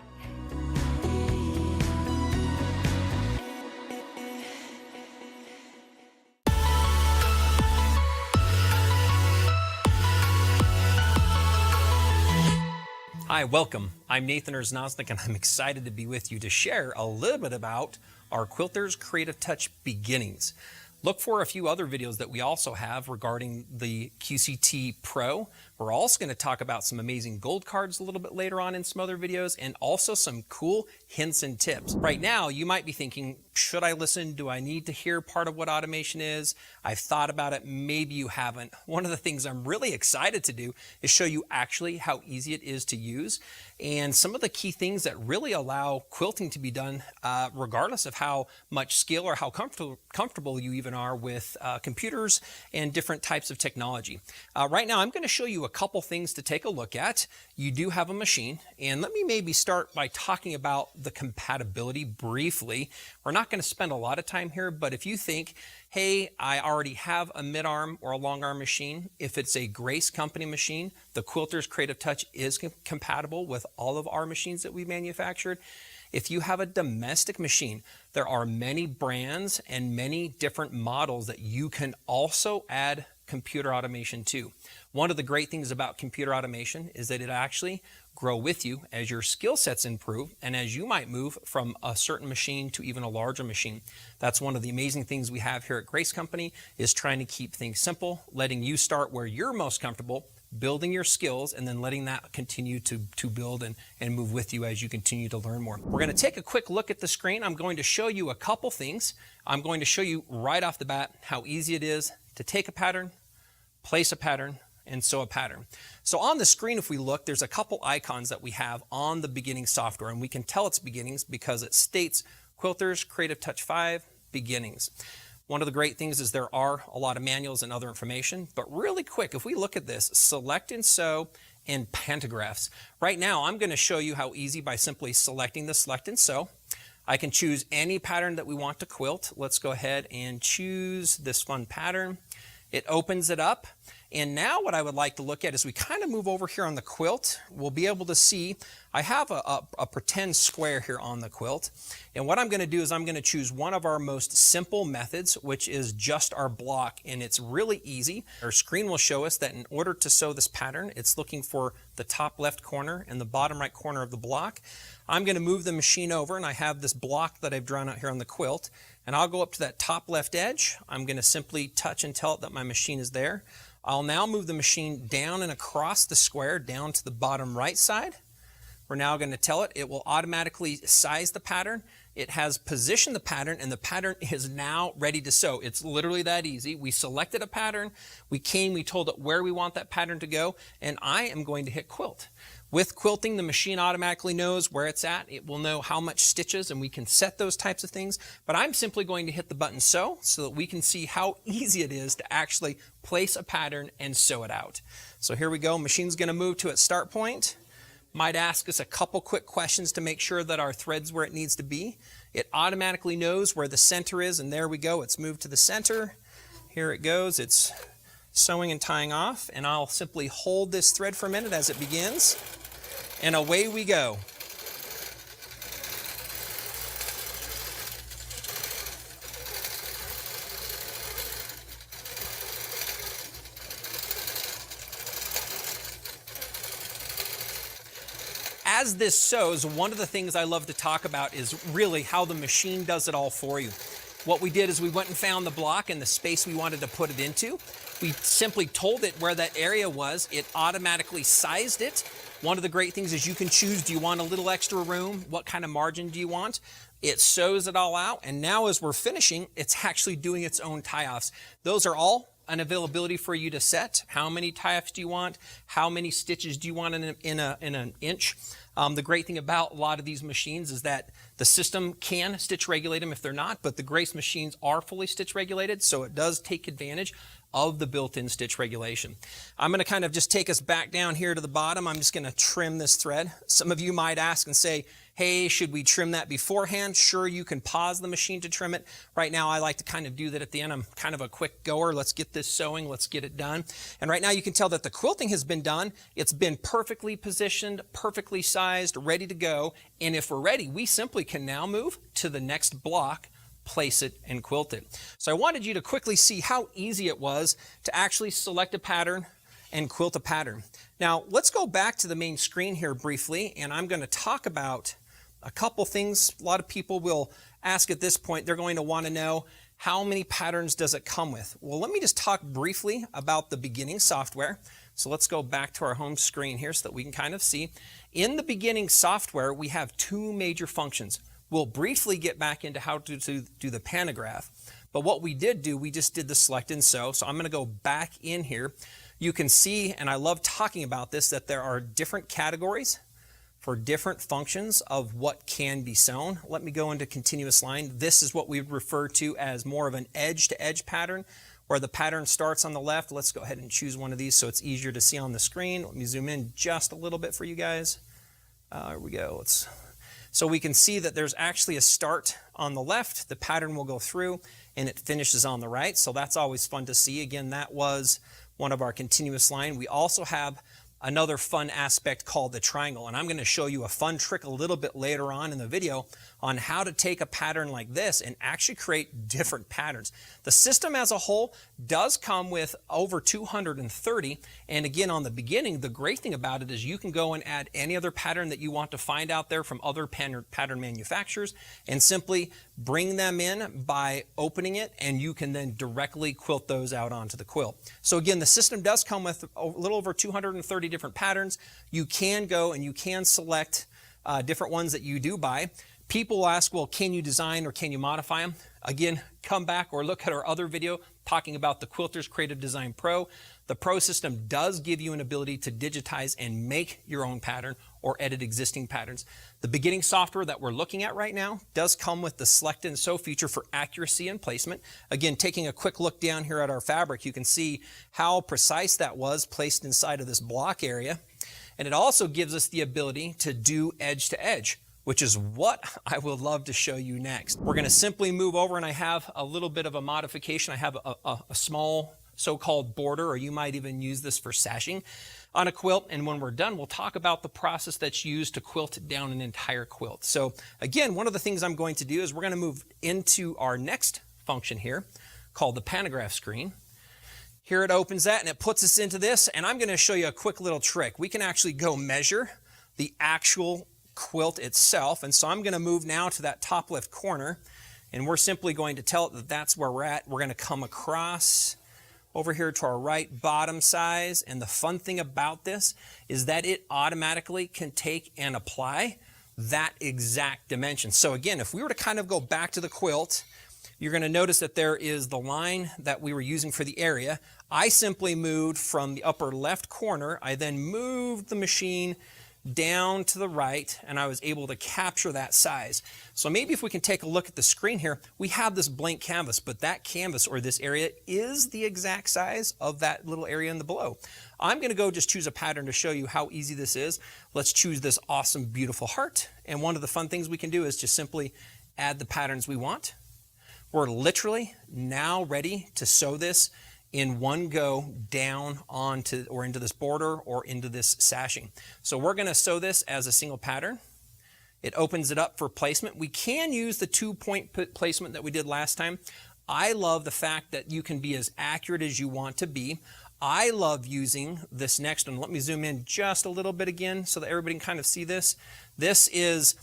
Hi, welcome. I'm Nathan Erznosnik, and I'm excited to be with you to share a little bit about our Quilter's Creative Touch beginnings. Look for a few other videos that we also have regarding the QCT Pro. We're also going to talk about some amazing gold cards a little bit later on in some other videos, and also some cool hints and tips. Right now, you might be thinking, should I listen? Do I need to hear part of what automation is? I've thought about it. Maybe you haven't. One of the things I'm really excited to do is show you actually how easy it is to use and some of the key things that really allow quilting to be done regardless of how much skill or how comfortable you even are with computers and different types of technology. Right now, I'm going to show you a couple things to take a look at. You do have a machine, and let me maybe start by talking about the compatibility briefly. We're not not going to spend a lot of time here, but if you think, hey, I already have a mid-arm or a long arm machine, if it's a Grace Company machine, the Quilter's Creative Touch is compatible with all of our machines that we manufactured. If you have a domestic machine, there are many brands and many different models that you can also add computer automation to. One of the great things about computer automation is that it actually grow with you as your skill sets improve and as you might move from a certain machine to even a larger machine. That's one of the amazing things we have here at Grace Company, is trying to keep things simple, letting you start where you're most comfortable, building your skills, and then letting that continue to build and move with you as you continue to learn more. We're going to take a quick look at the screen. I'm going to show you a couple things. I'm going to show you right off the bat how easy it is to take a pattern, place a pattern, and sew a pattern. So on the screen, if we look, there's a couple icons that we have on the beginning software, and we can tell it's beginnings because it states Quilter's Creative Touch 5 Beginnings. One of the great things is there are a lot of manuals and other information, but really quick, if we look at this, select and sew and pantographs. Right now, I'm going to show you how easy by simply selecting the select and sew. I can choose any pattern that we want to quilt. Let's go ahead and choose this fun pattern. It opens it up. And now what I would like to look at is we kind of move over here on the quilt. We'll be able to see, I have a pretend square here on the quilt. And what I'm going to do is I'm going to choose one of our most simple methods, which is just our block. And it's really easy. Our screen will show us that in order to sew this pattern, it's looking for the top left corner and the bottom right corner of the block. I'm going to move the machine over, and I have this block that I've drawn out here on the quilt. And I'll go up to that top left edge. I'm going to simply touch and tell it that my machine is there. I'll now move the machine down and across the square down to the bottom right side. We're now going to tell it, it will automatically size the pattern. It has positioned the pattern, and the pattern is now ready to sew. It's literally that easy. We selected a pattern, we told it where we want that pattern to go, and I am going to hit quilt. With quilting, the machine automatically knows where it's at. It will know how much stitches, and we can set those types of things. But I'm simply going to hit the button sew so that we can see how easy it is to actually place a pattern and sew it out. So here we go. Machine's going to move to its start point. Might ask us a couple quick questions to make sure that our thread's where it needs to be. It automatically knows where the center is, and there we go. It's moved to the center. Here it goes. It's sewing and tying off, and I'll simply hold this thread for a minute as it begins, and away we go. As this sews, one of the things I love to talk about is really how the machine does it all for you. What we did is we went and found the block and the space we wanted to put it into. We simply told it where that area was. It automatically sized it. One of the great things is you can choose, do you want a little extra room? What kind of margin do you want? It sews it all out. And now as we're finishing, it's actually doing its own tie-offs. Those are all an availability for you to set. How many tie-offs do you want? How many stitches do you want in an inch? The great thing about a lot of these machines is that the system can stitch regulate them if they're not, but the Grace machines are fully stitch regulated, so it does take advantage of the built-in stitch regulation. I'm going to kind of just take us back down here to the bottom. I'm just going to trim this thread. Some of you might ask and say, hey, should we trim that beforehand? Sure, you can pause the machine to trim it. Right now, I like to kind of do that at the end. I'm kind of a quick goer. Let's get this sewing. Let's get it done. And right now, you can tell that the quilting has been done. It's been perfectly positioned, perfectly sized, ready to go. And if we're ready, we simply can now move to the next block, place it, and quilt it. So I wanted you to quickly see how easy it was to actually select a pattern and quilt a pattern. Now, let's go back to the main screen here briefly, and I'm going to talk about a couple things. A lot of people will ask at this point, they're going to want to know, how many patterns does it come with? Well, let me just talk briefly about the beginning software. So let's go back to our home screen here so that we can kind of see. In the beginning software, we have two major functions. We'll briefly get back into how to do the pantograph. But what we did do, we just did the select and sew. So I'm going to go back in here. You can see, and I love talking about this, that there are different categories for different functions of what can be sewn. Let me go into continuous line. This is what we would refer to as more of an edge-to-edge pattern, where the pattern starts on the left. Let's go ahead and choose one of these so it's easier to see on the screen. Let me zoom in just a little bit for you guys. Here we go. So we can see that there's actually a start on the left, the pattern will go through, and it finishes on the right. So that's always fun to see. Again, that was one of our continuous line. We also have another fun aspect called the triangle, and I'm going to show you a fun trick a little bit later on in the video on how to take a pattern like this and actually create different patterns. The system as a whole does come with over 230, and again, on the beginning, the great thing about it is you can go and add any other pattern that you want to find out there from other pattern manufacturers and simply bring them in by opening it, and you can then directly quilt those out onto the quilt. So again, the system does come with a little over 230 different patterns. You can go and you can select different ones that you do buy. People will ask, well, can you design or can you modify them? Again, come back or look at our other video talking about the Quilters Creative Design Pro. The Pro system does give you an ability to digitize and make your own pattern or edit existing patterns. The beginning software that we're looking at right now does come with the Select and Sew feature for accuracy and placement. Again, taking a quick look down here at our fabric, you can see how precise that was placed inside of this block area. And it also gives us the ability to do edge to edge, which is what I would love to show you next. We're gonna simply move over, and I have a little bit of a modification. I have a small so-called border, or you might even use this for sashing on a quilt. And when we're done, we'll talk about the process that's used to quilt down an entire quilt. So again, one of the things I'm going to do is we're gonna move into our next function here called the pantograph screen. Here it opens that and it puts us into this, and I'm gonna show you a quick little trick. We can actually go measure the actual quilt itself. And so I'm going to move now to that top left corner, and we're simply going to tell it that that's where we're at. We're going to come across over here to our right bottom size. And the fun thing about this is that it automatically can take and apply that exact dimension. So again, if we were to kind of go back to the quilt, you're going to notice that there is the line that we were using for the area. I simply moved from the upper left corner. I then moved the machine down to the right, and I was able to capture that size. So maybe if we can take a look at the screen here, we have this blank canvas, but that canvas or this area is the exact size of that little area in the below. I'm going to go just choose a pattern to show you how easy this is. Let's choose this awesome, beautiful heart. And one of the fun things we can do is just simply add the patterns we want. We're literally now ready to sew this in one go down onto or into this border or into this sashing. So we're going to sew this as a single pattern. It opens it up for placement. We can use the 2-point placement that we did last time. I love the fact that you can be as accurate as you want to be. I love using this next one. Let me zoom in just a little bit again so that everybody can kind of see this. This is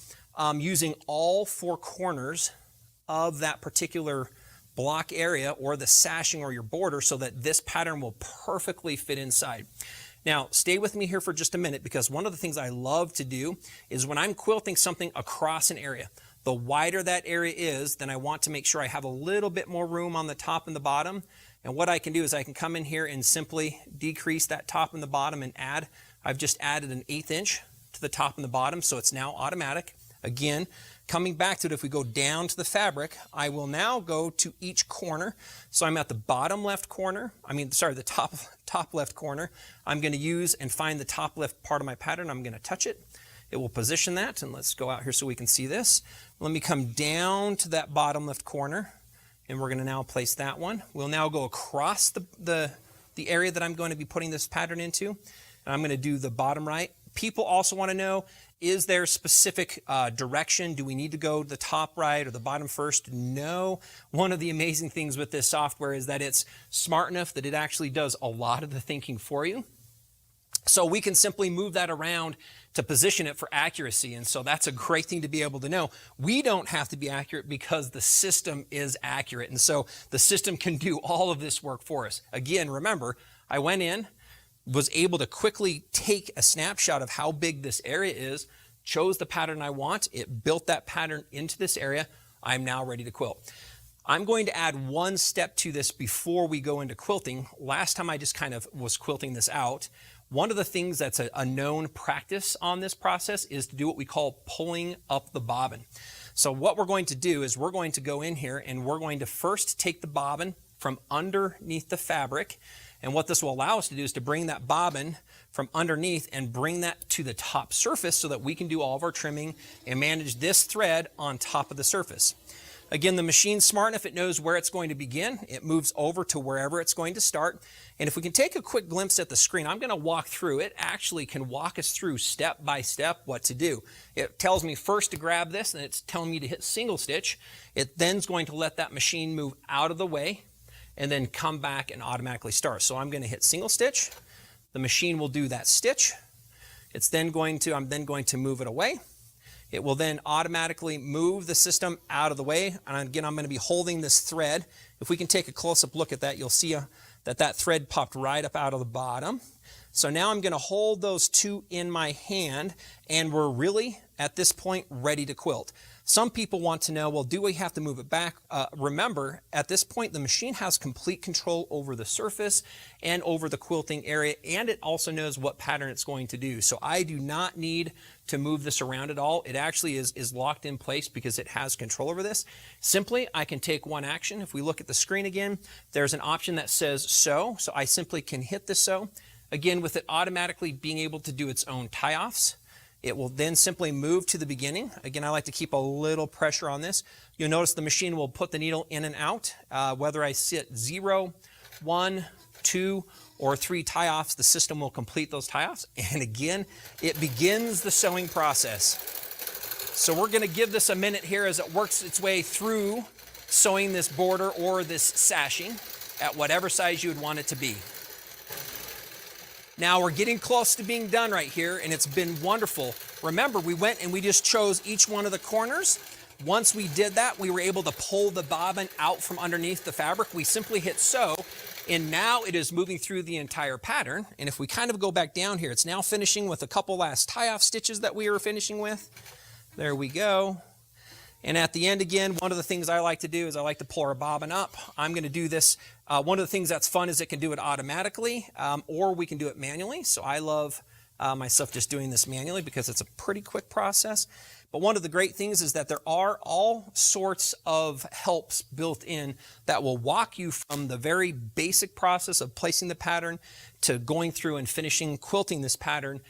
using all 4 corners of that particular block area or the sashing or your border so that this pattern will perfectly fit inside. Now, stay with me here for just a minute, because one of the things I love to do is when I'm quilting something across an area, the wider that area is, then I want to make sure I have a little bit more room on the top and the bottom. And what I can do is I can come in here and simply decrease that top and the bottom and add. I've just added an 1/8 inch to the top and the bottom, so it's now automatic. Again, coming back to it, if we go down to the fabric, I will now go to each corner. So I'm at the bottom left corner, the top left corner. I'm going to use and find the top left part of my pattern. I'm going to touch it. It will position that, and let's go out here so we can see this. Let me come down to that bottom left corner, and we're going to now place that one. We'll now go across the area that I'm going to be putting this pattern into, and I'm going to do the bottom right. People also want to know, is there specific direction? Do we need to go to the top right or the bottom first? No. One of the amazing things with this software is that it's smart enough that it actually does a lot of the thinking for you. So we can simply move that around to position it for accuracy. And so that's a great thing to be able to know. We don't have to be accurate because the system is accurate. And so the system can do all of this work for us. Again, remember, I went in, was able to quickly take a snapshot of how big this area is, chose the pattern I want, it built that pattern into this area. I'm now ready to quilt. I'm going to add one step to this before we go into quilting. Last time I just kind of was quilting this out. One of the things that's a known practice on this process is to do what we call pulling up the bobbin. So what we're going to do is we're going to go in here and we're going to first take the bobbin from underneath the fabric. And what this will allow us to do is to bring that bobbin from underneath and bring that to the top surface so that we can do all of our trimming and manage this thread on top of the surface. Again, the machine's smart enough, it knows where it's going to begin. It moves over to wherever it's going to start. And if we can take a quick glimpse at the screen, I'm going to walk through. It actually can walk us through step by step what to do. It tells me first to grab this, and it's telling me to hit single stitch. It then's going to let that machine move out of the way and then come back and automatically start. So I'm going to hit single stitch. The machine will do that stitch. I'm then going to move it away. It will then automatically move the system out of the way. And again, I'm going to be holding this thread. If we can take a close-up look at that, you'll see that thread popped right up out of the bottom. So now I'm going to hold those two in my hand, and we're really, at this point, ready to quilt. Some people want to know, well, do we have to move it back? Remember, at this point, the machine has complete control over the surface and over the quilting area, and it also knows what pattern it's going to do. So I do not need to move this around at all. It actually is locked in place because it has control over this. Simply, I can take one action. If we look at the screen again, there's an option that says sew. So I simply can hit the sew. Again, with it automatically being able to do its own tie-offs. It will then simply move to the beginning. Again, I like to keep a little pressure on this. You'll notice the machine will put the needle in and out. Whether I sit 0, 1, 2, or 3 tie-offs, the system will complete those tie-offs. And again, it begins the sewing process. So we're going to give this a minute here as it works its way through sewing this border or this sashing at whatever size you would want it to be. Now we're getting close to being done right here, and it's been wonderful. Remember, we went and we just chose each one of the corners. Once we did that, we were able to pull the bobbin out from underneath the fabric. We simply hit sew, and now it is moving through the entire pattern. And if we kind of go back down here, it's now finishing with a couple last tie-off stitches that we were finishing with. There we go. And at the end again, one of the things I like to do is I like to pull our bobbin up. I'm going to do this. One of the things that's fun is it can do it automatically, or we can do it manually. So I love myself just doing this manually because it's a pretty quick process. But one of the great things is that there are all sorts of helps built in that will walk you from the very basic process of placing the pattern to going through and finishing quilting this pattern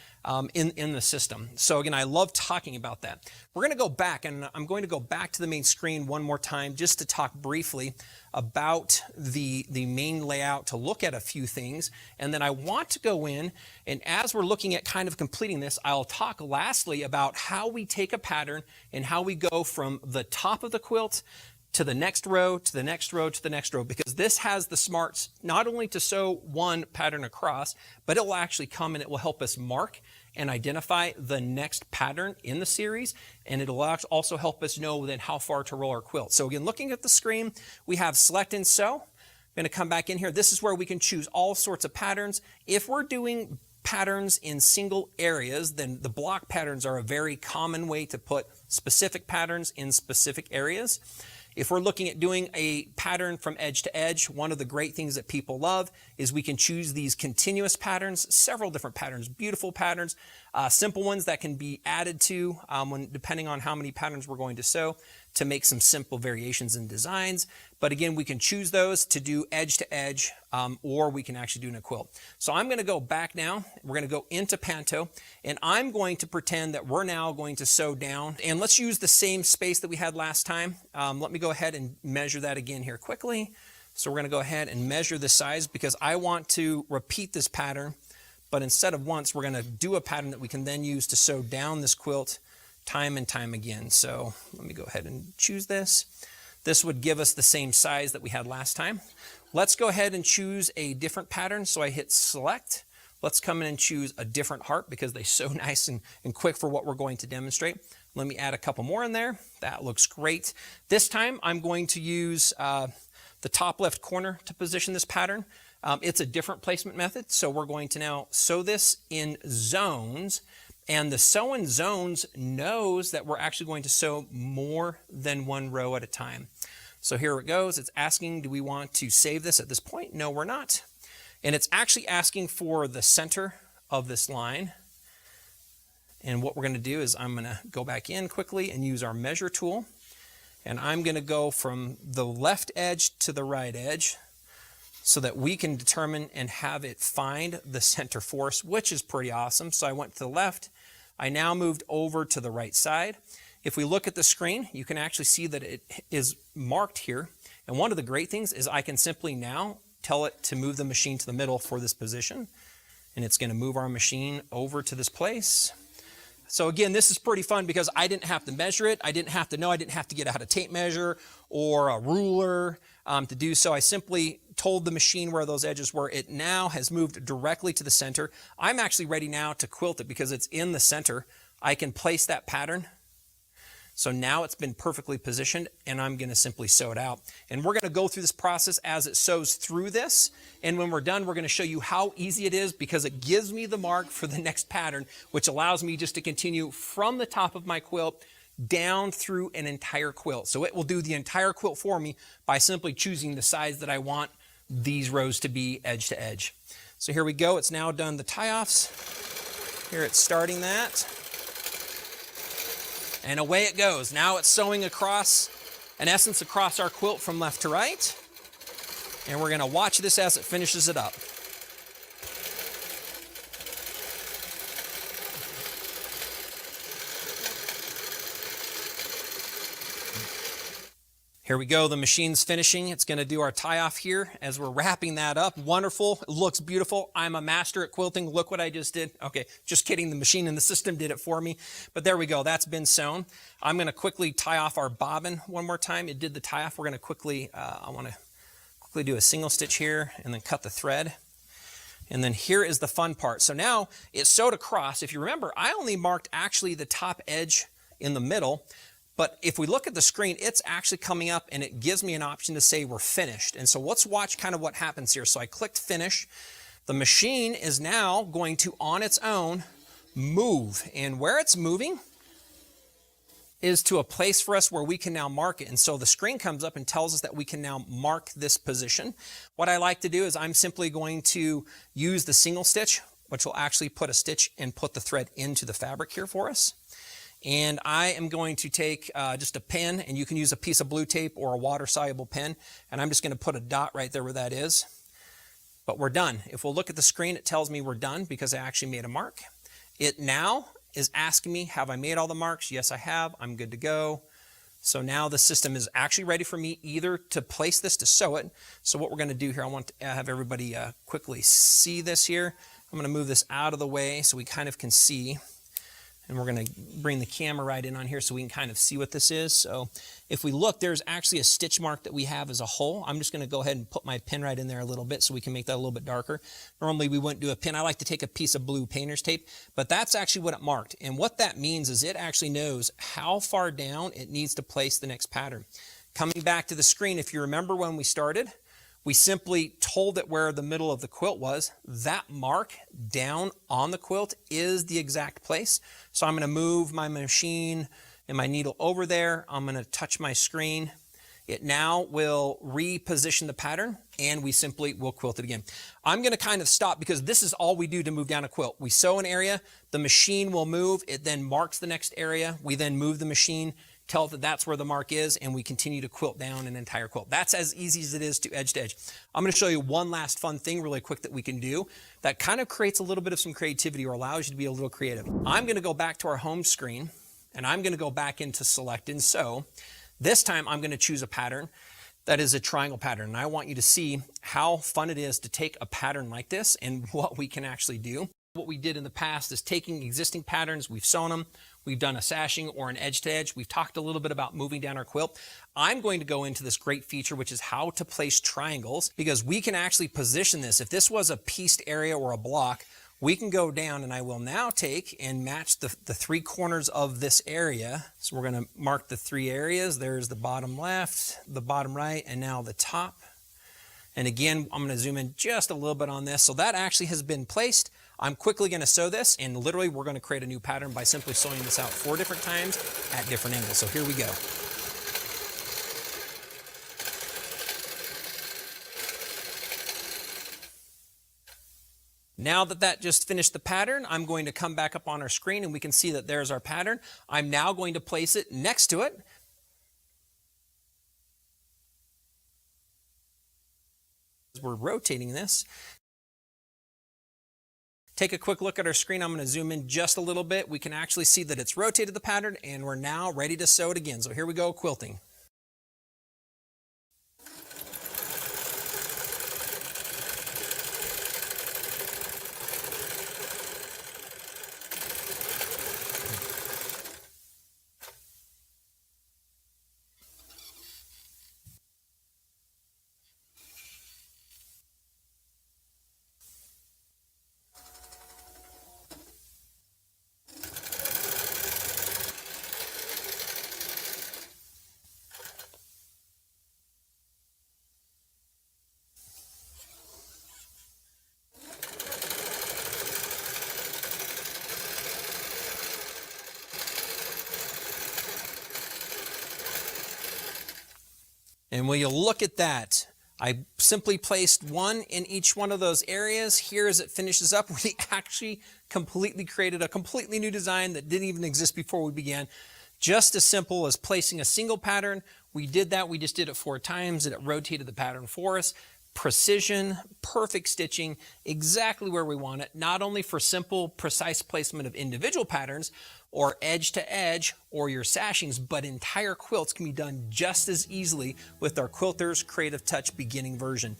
in the system. So again, I love talking about that. We're going to go back, and I'm going to go back to the main screen one more time just to talk briefly about the main layout, to look at a few things. And then I want to go in, and as we're looking at kind of completing this, I'll talk lastly about how we take a pattern and how we go from the top of the quilt to the next row, to the next row, to the next row, because this has the smarts not only to sew one pattern across, but it will actually come and it will help us mark and identify the next pattern in the series, and it'll also help us know then how far to roll our quilt. So again, looking at the screen, we have select and sew. I'm going to come back in here. This is where we can choose all sorts of patterns. If we're doing patterns in single areas, then the block patterns are a very common way to put specific patterns in specific areas. If we're looking at doing a pattern from edge to edge, one of the great things that people love is we can choose these continuous patterns, several different patterns, beautiful patterns, simple ones that can be added to depending on how many patterns we're going to sew to make some simple variations in designs. But again, we can choose those to do edge to edge, or we can actually do in a quilt. So I'm going to go back now. We're going to go into Panto, and I'm going to pretend that we're now going to sew down. And let's use the same space that we had last time. Let me go ahead and measure that again here quickly. So we're going to go ahead and measure the size because I want to repeat this pattern, but instead of once, we're going to do a pattern that we can then use to sew down this quilt time and time again. So let me go ahead and choose this. This would give us the same size that we had last time. Let's go ahead and choose a different pattern. So I hit select. Let's come in and choose a different heart because they're so nice and quick for what we're going to demonstrate. Let me add a couple more in there. That looks great. This time I'm going to use the top left corner to position this pattern. It's a different placement method. So we're going to now sew this in zones. And the sew in zones knows that we're actually going to sew more than one row at a time. So here it goes. It's asking, do we want to save this at this point? No, we're not. And it's actually asking for the center of this line. And what we're going to do is I'm going to go back in quickly and use our measure tool. And I'm going to go from the left edge to the right edge. so that we can determine and have it find the center for us, which is pretty awesome. So I went to the left. I now moved over to the right side. If we look at the screen, you can actually see that it is marked here. And one of the great things is I can simply now tell it to move the machine to the middle for this position. And it's going to move our machine over to this place. So again, this is pretty fun because I didn't have to measure it. I didn't have to know. I didn't have to get out a tape measure or a ruler to do so. I simply told the machine where those edges were. It now has moved directly to the center. I'm actually ready now to quilt it because it's in the center. I can place that pattern. So now it's been perfectly positioned, and I'm going to simply sew it out. And we're going to go through this process as it sews through this. And when we're done, we're going to show you how easy it is because it gives me the mark for the next pattern, which allows me just to continue from the top of my quilt down through an entire quilt. So it will do the entire quilt for me by simply choosing the size that I want these rows to be edge to edge. So here we go. It's now done the tie-offs. Here it's starting that. And away it goes. Now it's sewing across, in essence, across our quilt from left to right. And we're going to watch this as it finishes it up. Here we go, the machine's finishing. It's gonna do our tie-off here as we're wrapping that up. Wonderful, it looks beautiful. I'm a master at quilting. Look what I just did. Okay, just kidding, the machine and the system did it for me. But there we go, that's been sewn. I'm gonna quickly tie off our bobbin one more time. It did the tie-off. We're gonna quickly, I wanna quickly do a single stitch here and then cut the thread. And then here is the fun part. So now it's sewed across. If you remember, I only marked actually the top edge in the middle. But if we look at the screen, it's actually coming up and it gives me an option to say we're finished. And so let's watch kind of what happens here. So I clicked finish. The machine is now going to, on its own, move. And where it's moving is to a place for us where we can now mark it. And so the screen comes up and tells us that we can now mark this position. What I like to do is I'm simply going to use the single stitch, which will actually put a stitch and put the thread into the fabric here for us. And I am going to take just a pen, and you can use a piece of blue tape or a water-soluble pen, and I'm just going to put a dot right there where that is. But we're done. If we'll look at the screen, it tells me we're done because I actually made a mark. It now is asking me, have I made all the marks? Yes, I have. I'm good to go. So now the system is actually ready for me either to place this to sew it. So what we're going to do here, I want to have everybody quickly see this here. I'm going to move this out of the way so we kind of can see. And we're going to bring the camera right in on here so we can kind of see what this is. So if we look, there's actually a stitch mark that we have as a hole. I'm just going to go ahead and put my pin right in there a little bit so we can make that a little bit darker. Normally we wouldn't do a pin. I like to take a piece of blue painter's tape, but that's actually what it marked. And what that means is it actually knows how far down it needs to place the next pattern. Coming back to the screen, if you remember when we started, we simply told it where the middle of the quilt was. That mark down on the quilt is the exact place. So I'm going to move my machine and my needle over there. I'm going to touch my screen. It now will reposition the pattern and we simply will quilt it again. I'm going to kind of stop because this is all we do to move down a quilt. We sew an area, the machine will move, it then marks the next area. We then move the machine, tell it that that's where the mark is, and we continue to quilt down an entire quilt. That's as easy as it is to edge. I'm going to show you one last fun thing really quick that we can do that kind of creates a little bit of some creativity or allows you to be a little creative. I'm going to go back to our home screen, and I'm going to go back into Select and Sew. This time I'm going to choose a pattern that is a triangle pattern, and I want you to see how fun it is to take a pattern like this and what we can actually do. What we did in the past is taking existing patterns, we've sewn them, we've done a sashing or an edge to edge. We've talked a little bit about moving down our quilt. I'm going to go into this great feature, which is how to place triangles, because we can actually position this. If this was a pieced area or a block, we can go down, and I will now take and match the three corners of this area. So we're going to mark the three areas. There's the bottom left, the bottom right, and now the top. And again, I'm going to zoom in just a little bit on this. So that actually has been placed. I'm quickly going to sew this, and literally we're going to create a new pattern by simply sewing this out 4 different times at different angles. So here we go. Now that just finished the pattern, I'm going to come back up on our screen and we can see that there's our pattern. I'm now going to place it next to it. we're rotating this. Take a quick look at our screen. I'm going to zoom in just a little bit. We can actually see that it's rotated the pattern and we're now ready to sew it again. So here we go, quilting. And when you look at that, I simply placed one in each one of those areas. Here as it finishes up, we actually completely created a completely new design that didn't even exist before we began. Just as simple as placing a single pattern. We did that, we just did it 4 times and it rotated the pattern for us. Precision, perfect stitching, exactly where we want it, not only for simple, precise placement of individual patterns or edge to edge or your sashings, but entire quilts can be done just as easily with our Quilters Creative Touch beginning version.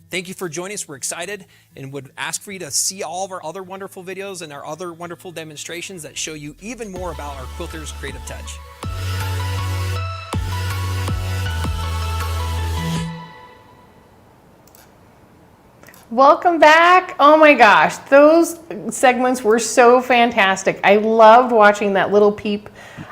Thank you for joining us. We're excited and would ask for you to see all of our other wonderful videos and our other wonderful demonstrations that show you even more about our Quilters Creative Touch. Welcome back. Oh my gosh, those segments were so fantastic. I loved watching that little peep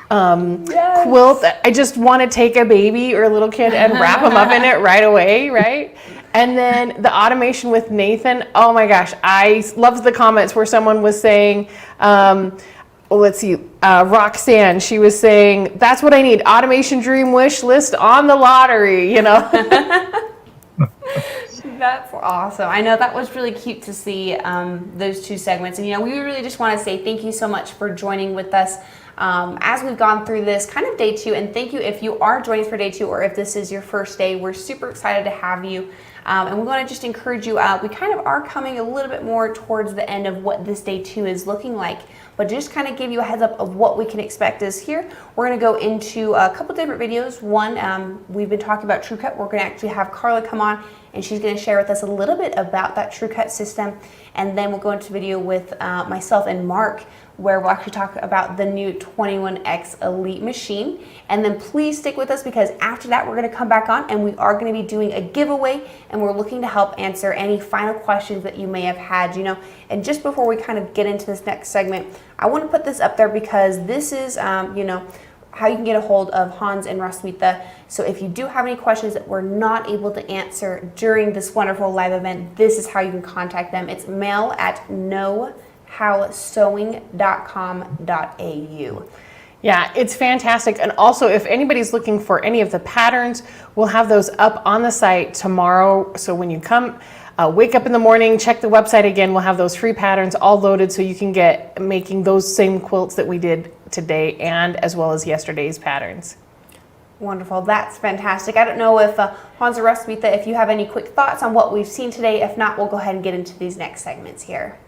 quilt. I just want to take a baby or a little kid and wrap them up in it right away, right? And then the automation with Nathan. Oh my gosh, I loved the comments where someone was saying, let's see, Roxanne, she was saying, that's what I need, automation dream wish list on the lottery, you know? That's awesome. I know that was really cute to see those 2 segments. And, you know, we really just want to say thank you so much for joining with us as we've gone through this kind of day 2. And thank you if you are joining us for day 2 or if this is your first day. We're super excited to have you. And we want to just encourage you out. We kind of are coming a little bit more towards the end of what this day 2 is looking like. But just kind of give you a heads up of what we can expect is here. We're going to go into a couple different videos. One, we've been talking about TrueCut. We're going to actually have Carla come on and she's going to share with us a little bit about that TrueCut system. And then we'll go into video with myself and Mark, where we'll actually talk about the new 21X Elite machine. And then please stick with us because after that, we're going to come back on and we are going to be doing a giveaway and we're looking to help answer any final questions that you may have had, you know. And just before we kind of get into this next segment, I want to put this up there because this is, you know, how you can get a hold of Hans and Rasmita. So if you do have any questions that we're not able to answer during this wonderful live event, this is how you can contact them. It's mail@knowhowsewing.com.au. Yeah, it's fantastic. And also, if anybody's looking for any of the patterns, we'll have those up on the site tomorrow. So when you come, wake up in the morning, check the website again. We'll have those free patterns all loaded so you can get making those same quilts that we did today and as well as yesterday's patterns. Wonderful. That's fantastic. I don't know if Hans or Rasmita, if you have any quick thoughts on what we've seen today. If not, we'll go ahead and get into these next segments here.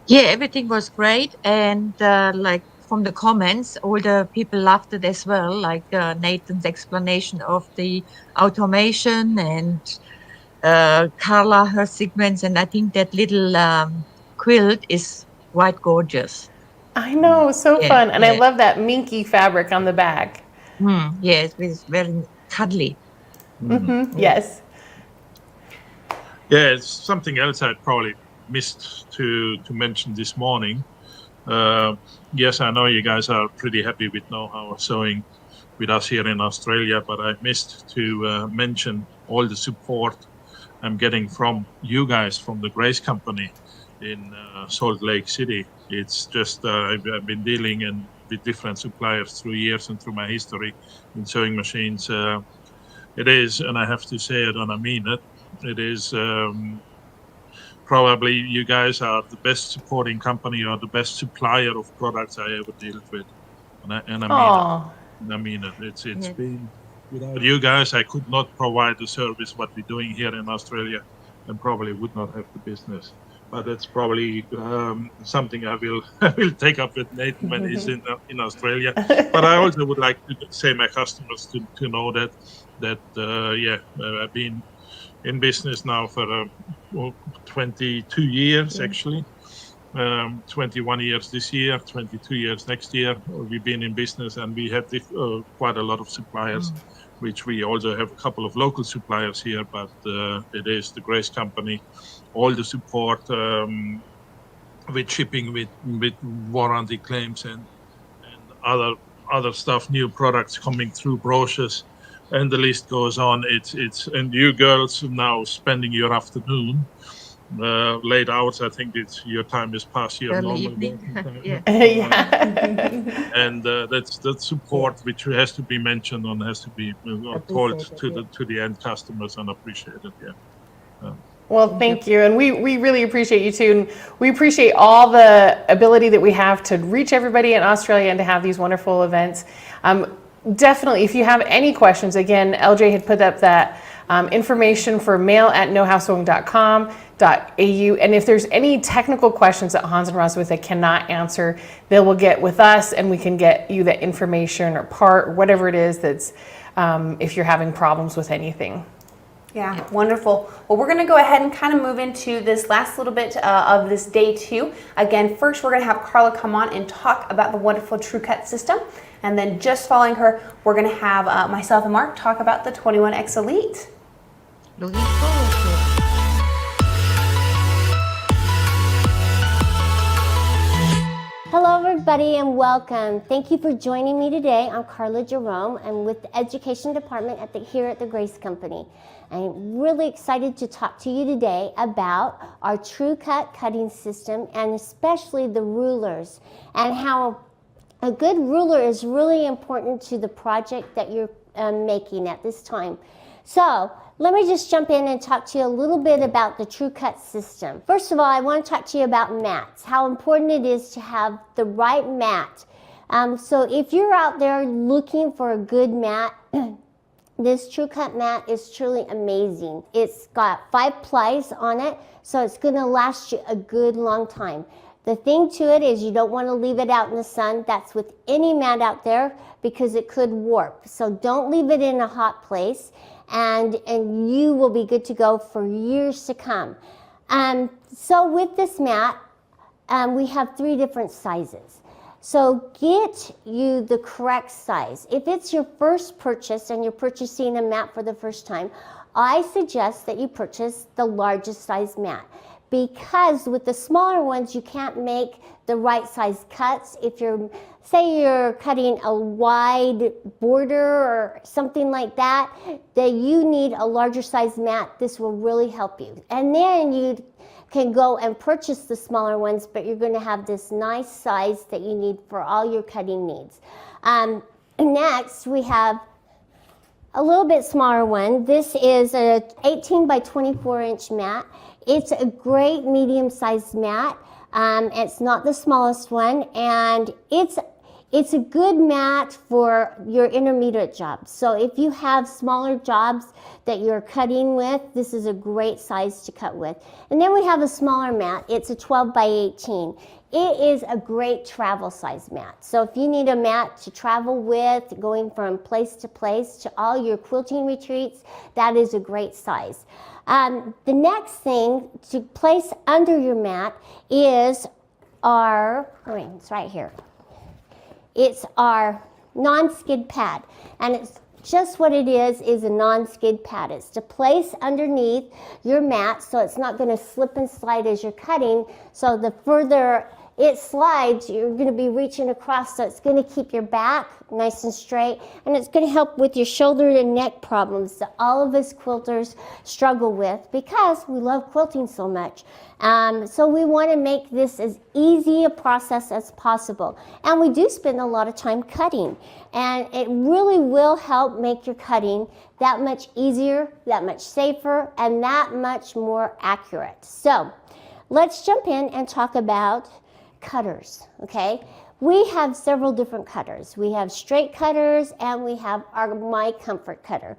Yeah, everything was great. And like from the comments, all the people loved it as well, like Nathan's explanation of the automation and Carla, her segments. And I think that little quilt is quite gorgeous. I know, so fun. And I love that minky fabric on the back. Yes, it's very cuddly. Yes. Yeah, it's something else I probably missed to mention this morning. Yes, I know you guys are pretty happy with Know How Sewing with us here in Australia, but I missed to mention all the support I'm getting from you guys, from the Grace Company in Salt Lake City. It's just I've been dealing with different suppliers through years and through my history in sewing machines. It is, and I have to say it and I mean it, it is probably you guys are the best supporting company or the best supplier of products I ever dealt with. And I mean it. I mean it. It's been without you guys, I could not provide the service what we're doing here in Australia, and probably would not have the business. But that's probably something I will I will take up with Nathan when he's in Australia. But I also would like to say my customers to know that I've been in business now for 22 years actually. 21 years this year, 22 years next year. We've been in business, and we have quite a lot of suppliers, which we also have a couple of local suppliers here, but it is the Grace Company, all the support with shipping, with warranty claims and other stuff, new products coming through, brochures, and the list goes on. It's and you girls now spending your afternoon late hours. I think your time is past your Early normal evening. working time. Yeah. And that's that support which has to be mentioned and has to be told to the end customers and appreciated. Well, thank you. And we really appreciate you too. And we appreciate all the ability that we have to reach everybody in Australia and to have these wonderful events. Definitely, if you have any questions, again, LJ had put up that information for mail@knowhowsewing.com.au. And if there's any technical questions that Hans and Roswitha cannot answer, they will get with us and we can get you that information or part, or whatever it is that's, if you're having problems with anything. Yeah, wonderful. Well, we're going to go ahead and kind of move into this last little bit of this day 2. Again, first we're going to have Carla come on and talk about the wonderful TrueCut system. And then just following her, we're going to have myself and Mark talk about the 21X Elite. Looking forward to it. Hello everybody and welcome. Thank you for joining me today. I'm Carla Jerome. I'm with the Education Department here at the Grace Company. I'm really excited to talk to you today about our TrueCut cutting system and especially the rulers and how a good ruler is really important to the project that you're making at this time. So let me just jump in and talk to you a little bit about the TrueCut system. First of all, I want to talk to you about mats, how important it is to have the right mat. So if you're out there looking for a good mat, this TrueCut mat is truly amazing. It's got 5 plies on it, so it's going to last you a good long time. The thing to it is you don't want to leave it out in the sun. That's with any mat out there because it could warp. So don't leave it in a hot place and you will be good to go for years to come. So with this mat, we have 3 different sizes. So get you the correct size. If it's your first purchase and you're purchasing a mat for the first time, I suggest that you purchase the largest size mat. Because with the smaller ones, you can't make the right size cuts. If say you're cutting a wide border or something like that, that you need a larger size mat, this will really help you. And then you can go and purchase the smaller ones, but you're going to have this nice size that you need for all your cutting needs. Next, we have a little bit smaller one. This is a 18 by 24 inch mat. It's a great medium-sized mat. It's not the smallest one, and it's a good mat for your intermediate jobs. So if you have smaller jobs that you're cutting with, this is a great size to cut with. And then we have a smaller mat. It's a 12 by 18. It is a great travel size mat. So if you need a mat to travel with, going from place to place to all your quilting retreats, that is a great size. The next thing to place under your mat is it's right here. It's our non-skid pad. And it's just what it is a non-skid pad. It's to place underneath your mat so it's not going to slip and slide as you're cutting. So the further it slides, you're going to be reaching across, so it's going to keep your back nice and straight, and it's going to help with your shoulder and neck problems that all of us quilters struggle with because we love quilting so much. So we want to make this as easy a process as possible. And we do spend a lot of time cutting, and it really will help make your cutting that much easier, that much safer, and that much more accurate. So let's jump in and talk about cutters, okay? we have several different cutters. We have straight cutters and we have my comfort cutter.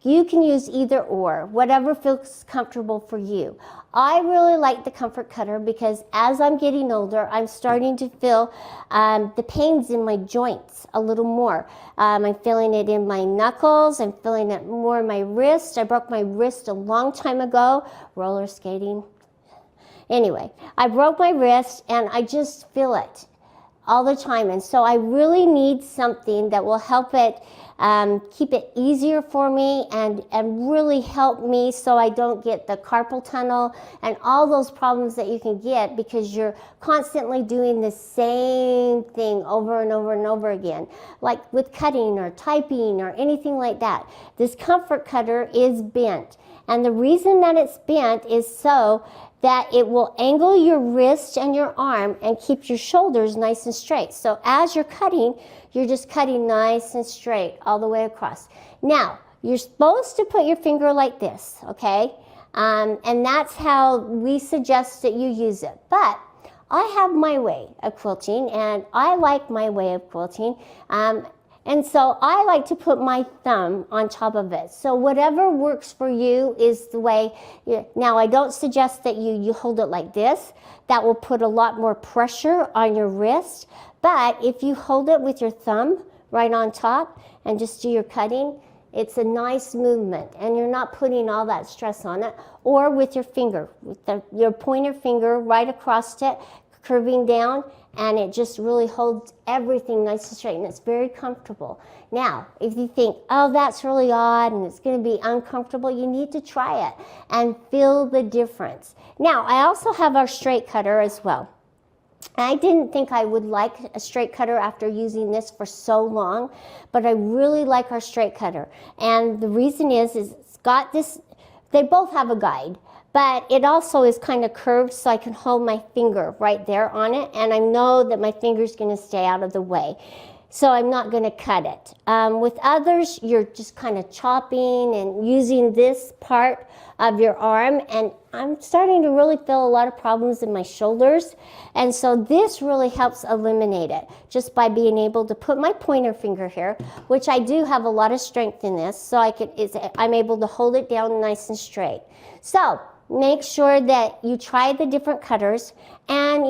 You can use either or, whatever feels comfortable for you. I really like the comfort cutter because as I'm getting older, I'm starting to feel the pains in my joints a little more. I'm feeling it in my knuckles. I'm feeling it more in my wrist. I broke my wrist a long time ago, roller skating. Anyway, I broke my wrist and I just feel it all the time. And so I really need something that will help it keep it easier for me and really help me so I don't get the carpal tunnel and all those problems that you can get because you're constantly doing the same thing over and over and over again, like with cutting or typing or anything like that. This comfort cutter is bent. And the reason that it's bent is so that it will angle your wrist and your arm and keep your shoulders nice and straight. So as you're cutting, you're just cutting nice and straight all the way across. Now, you're supposed to put your finger like this, okay? And that's how we suggest that you use it. But I have my way of quilting, and I like my way of quilting. And so I like to put my thumb on top of it. So whatever works for you is the way. Now, I don't suggest that you hold it like this. That will put a lot more pressure on your wrist. But if you hold it with your thumb right on top and just do your cutting, it's a nice movement and you're not putting all that stress on it. Or with your finger, with your pointer finger right across it, curving down, and it just really holds everything nice and straight, and it's very comfortable. Now, if you think, oh, that's really odd and it's going to be uncomfortable, you need to try it and feel the difference. Now, I also have our straight cutter as well. I didn't think I would like a straight cutter after using this for so long, but I really like our straight cutter. And the reason is it's got this, they both have a guide, but it also is kind of curved so I can hold my finger right there on it, and I know that my finger's going to stay out of the way. So I'm not going to cut it. With others, you're just kind of chopping and using this part of your arm, and I'm starting to really feel a lot of problems in my shoulders, and so this really helps eliminate it just by being able to put my pointer finger here, which I do have a lot of strength in this, so I'm able to hold it down nice and straight. So make sure that you try the different cutters and,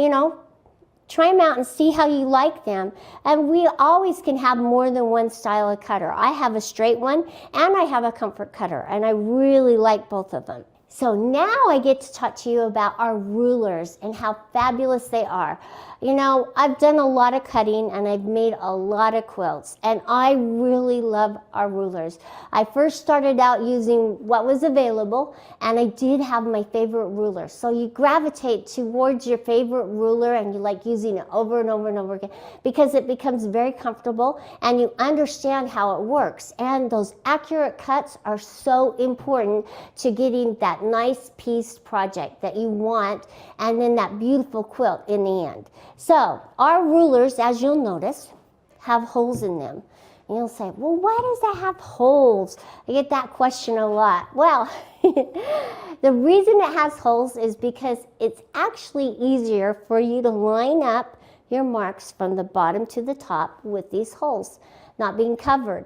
try them out and see how you like them. And we always can have more than one style of cutter. I have a straight one and I have a comfort cutter, and I really like both of them. So now I get to talk to you about our rulers and how fabulous they are. I've done a lot of cutting and I've made a lot of quilts, and I really love our rulers. I first started out using what was available, and I did have my favorite ruler. So you gravitate towards your favorite ruler and you like using it over and over and over again because it becomes very comfortable and you understand how it works. And those accurate cuts are so important to getting that nice piece project that you want, and then that beautiful quilt in the end. So our rulers, as you'll notice, have holes in them. And you'll say, well, why does that have holes? I get that question a lot. Well, the reason it has holes is because it's actually easier for you to line up your marks from the bottom to the top with these holes not being covered.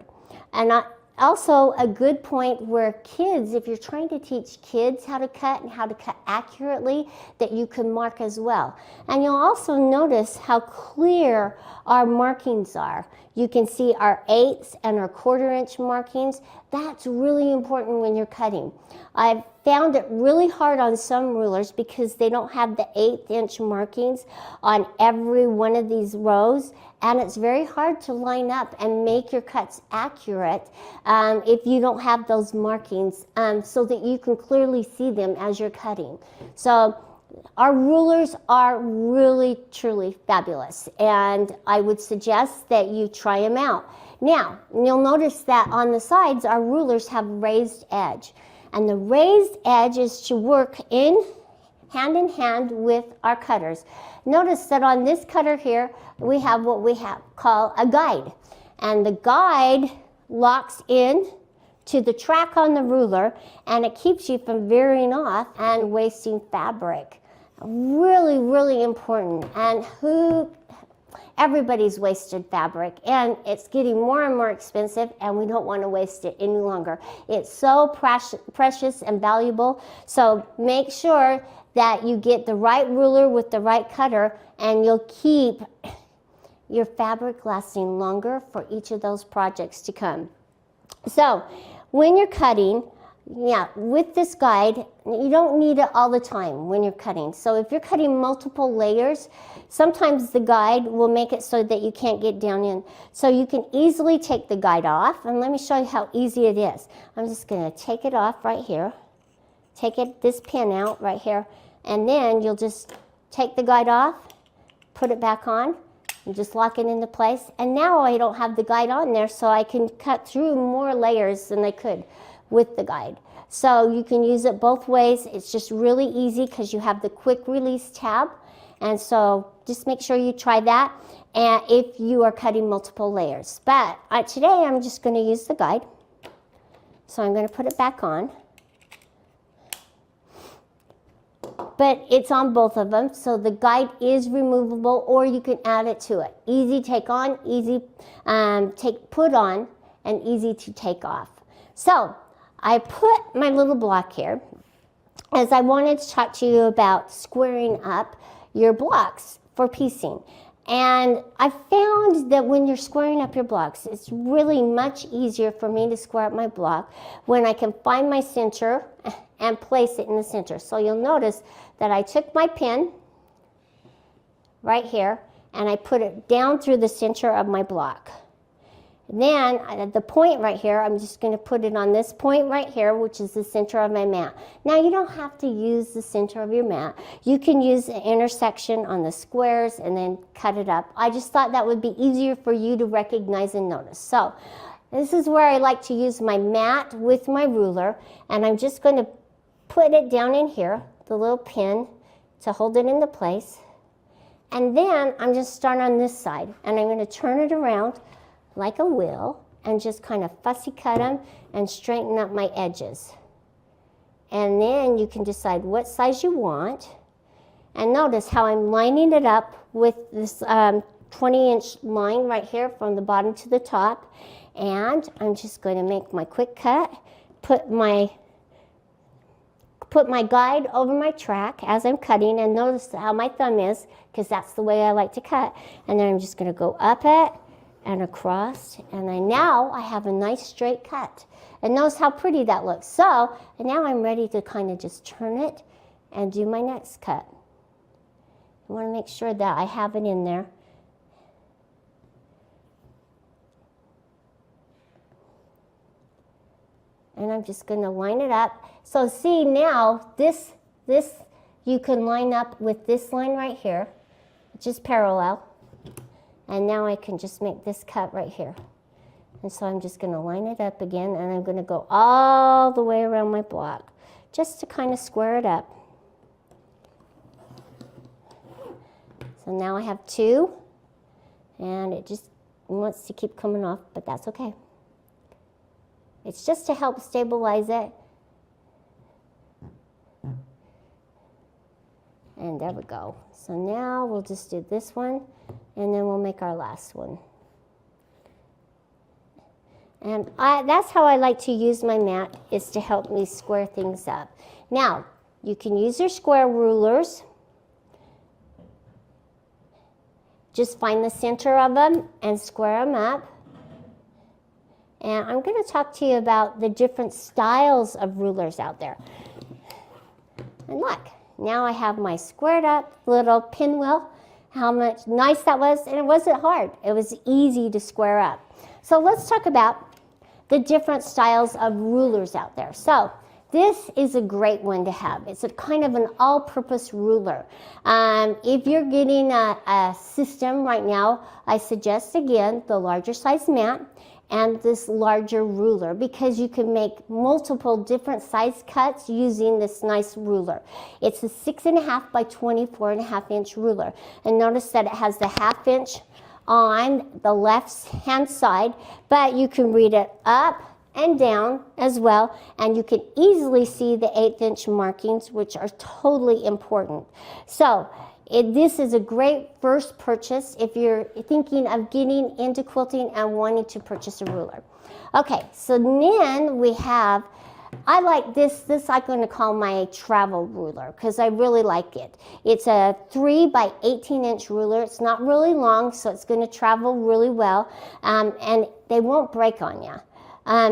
And also a good point where kids, if you're trying to teach kids how to cut and how to cut accurately, that you can mark as well. And you'll also notice how clear our markings are. You can see our 1/8 and our 1/4 inch markings. That's really important when you're cutting. I've found it really hard on some rulers because they don't have the 1/8 inch markings on every one of these rows, and it's very hard to line up and make your cuts accurate if you don't have those markings so that you can clearly see them as you're cutting. So our rulers are really, truly fabulous, and I would suggest that you try them out. Now, you'll notice that on the sides, our rulers have raised edge, and the raised edge is to work hand in hand with our cutters. Notice that on this cutter here, we have what we call a guide, and the guide locks in to the track on the ruler, and it keeps you from veering off and wasting fabric. Really, really important. And everybody's wasted fabric, and it's getting more and more expensive, and we don't want to waste it any longer. It's so precious and valuable. So make sure that you get the right ruler with the right cutter, and you'll keep your fabric lasting longer for each of those projects to come. So when you're cutting, with this guide, you don't need it all the time when you're cutting. So if you're cutting multiple layers, sometimes the guide will make it so that you can't get down in. So you can easily take the guide off, and let me show you how easy it is. I'm just going to take it off right here, this pin out right here, and then you'll just take the guide off, put it back on, and just lock it into place. And now I don't have the guide on there, so I can cut through more layers than I could with the guide. So you can use it both ways. It's just really easy because you have the quick release tab. And so just make sure you try that, and if you are cutting multiple layers. But today I'm just going to use the guide. So I'm going to put it back on. But it's on both of them, so the guide is removable, or you can add it to it. Easy take on, easy put on, and easy to take off. So I put my little block here as I wanted to talk to you about squaring up your blocks for piecing. And I found that when you're squaring up your blocks, it's really much easier for me to square up my block when I can find my center and place it in the center. So you'll notice that I took my pin right here and I put it down through the center of my block. And then at the point right here, I'm just going to put it on this point right here, which is the center of my mat. Now you don't have to use the center of your mat. You can use the intersection on the squares and then cut it up. I just thought that would be easier for you to recognize and notice. So this is where I like to use my mat with my ruler, and I'm just going to put it down in here, the little pin to hold it into place. And then I'm just starting on this side, and I'm going to turn it around like a wheel and just kind of fussy cut them and straighten up my edges. And then you can decide what size you want. And notice how I'm lining it up with this 20-inch line right here from the bottom to the top. And I'm just going to make my quick cut, put my guide over my track as I'm cutting, and notice how my thumb is, because that's the way I like to cut. And then I'm just going to go up it and across, and now I have a nice straight cut. And notice how pretty that looks. So, and now I'm ready to kind of just turn it and do my next cut. I want to make sure that I have it in there. And I'm just going to line it up. So see now, this you can line up with this line right here, just parallel. And now I can just make this cut right here. And so I'm just going to line it up again, and I'm going to go all the way around my block just to kind of square it up. So now I have two, and it just wants to keep coming off, but that's okay. It's just to help stabilize it. And there we go. So now we'll just do this one, and then we'll make our last one. And that's how I like to use my mat, is to help me square things up. Now, you can use your square rulers. Just find the center of them and square them up. And I'm going to talk to you about the different styles of rulers out there. And look, now I have my squared up little pinwheel. How much nice that was, and it wasn't hard. It was easy to square up. So let's talk about the different styles of rulers out there. So this is a great one to have. It's a kind of an all-purpose ruler. If you're getting a system right now, I suggest again the larger size mat and this larger ruler, because you can make multiple different size cuts using this nice ruler. It's a 6.5 by 24.5 inch ruler. And notice that it has the 1/2 inch on the left hand side, but you can read it up and down as well, and you can easily see the 1/8 inch markings, which are totally important. So this is a great first purchase if you're thinking of getting into quilting and wanting to purchase a ruler. Okay, so then we have, I like this I'm going to call my travel ruler because I really like it. It's a 3 by 18 inch ruler. It's not really long, so it's going to travel really well, and they won't break on you.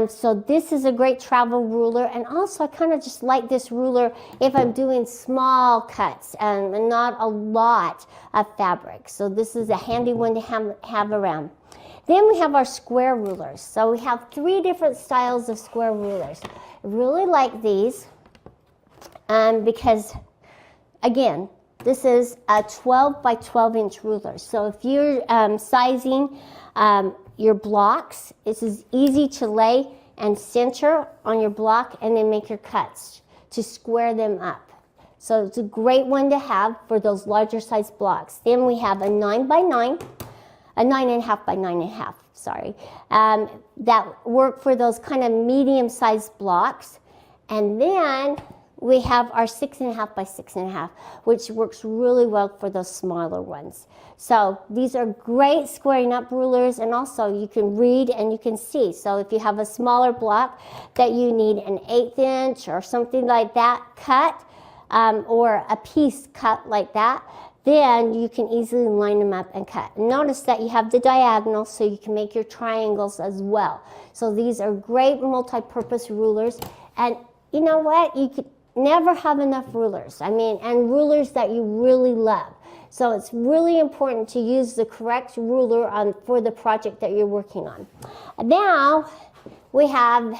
So this is a great travel ruler, and also I kind of just like this ruler if I'm doing small cuts and not a lot of fabric. So this is a handy one to have around. Then we have our square rulers. So we have 3 different styles of square rulers. I really like these because, again, this is a 12 by 12 inch ruler. So if you're sizing your blocks, this is easy to lay and center on your block and then make your cuts to square them up. So it's a great one to have for those larger size blocks. Then we have a 9 by 9, a 9.5 by 9.5, sorry, that work for those kind of medium sized blocks. And then we have our 6.5 by 6.5, which works really well for those smaller ones. So these are great squaring up rulers, and also you can read and you can see. So if you have a smaller block that you need an 1/8 inch or something like that cut, or a piece cut like that, then you can easily line them up and cut. Notice that you have the diagonal so you can make your triangles as well. So these are great multi-purpose rulers, and you know what? You could never have enough rulers. I mean, and rulers that you really love. So it's really important to use the correct ruler for the project that you're working on. Now we have,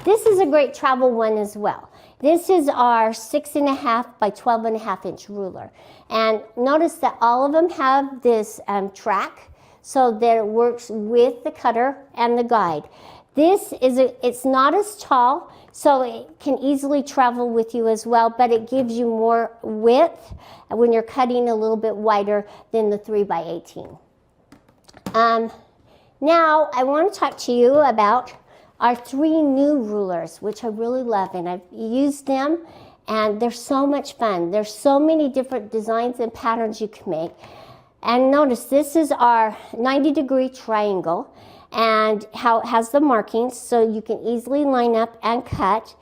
this is a great travel one as well. This is our 6.5 by 12.5 inch ruler. And notice that all of them have this track so that it works with the cutter and the guide. This is it's not as tall, so it can easily travel with you as well, but it gives you more width when you're cutting a little bit wider than the 3 by 18. Now I want to talk to you about our 3 new rulers, which I really love, and I've used them, and they're so much fun. There's so many different designs and patterns you can make. And notice this is our 90-degree triangle, and how it has the markings so you can easily line up and cut,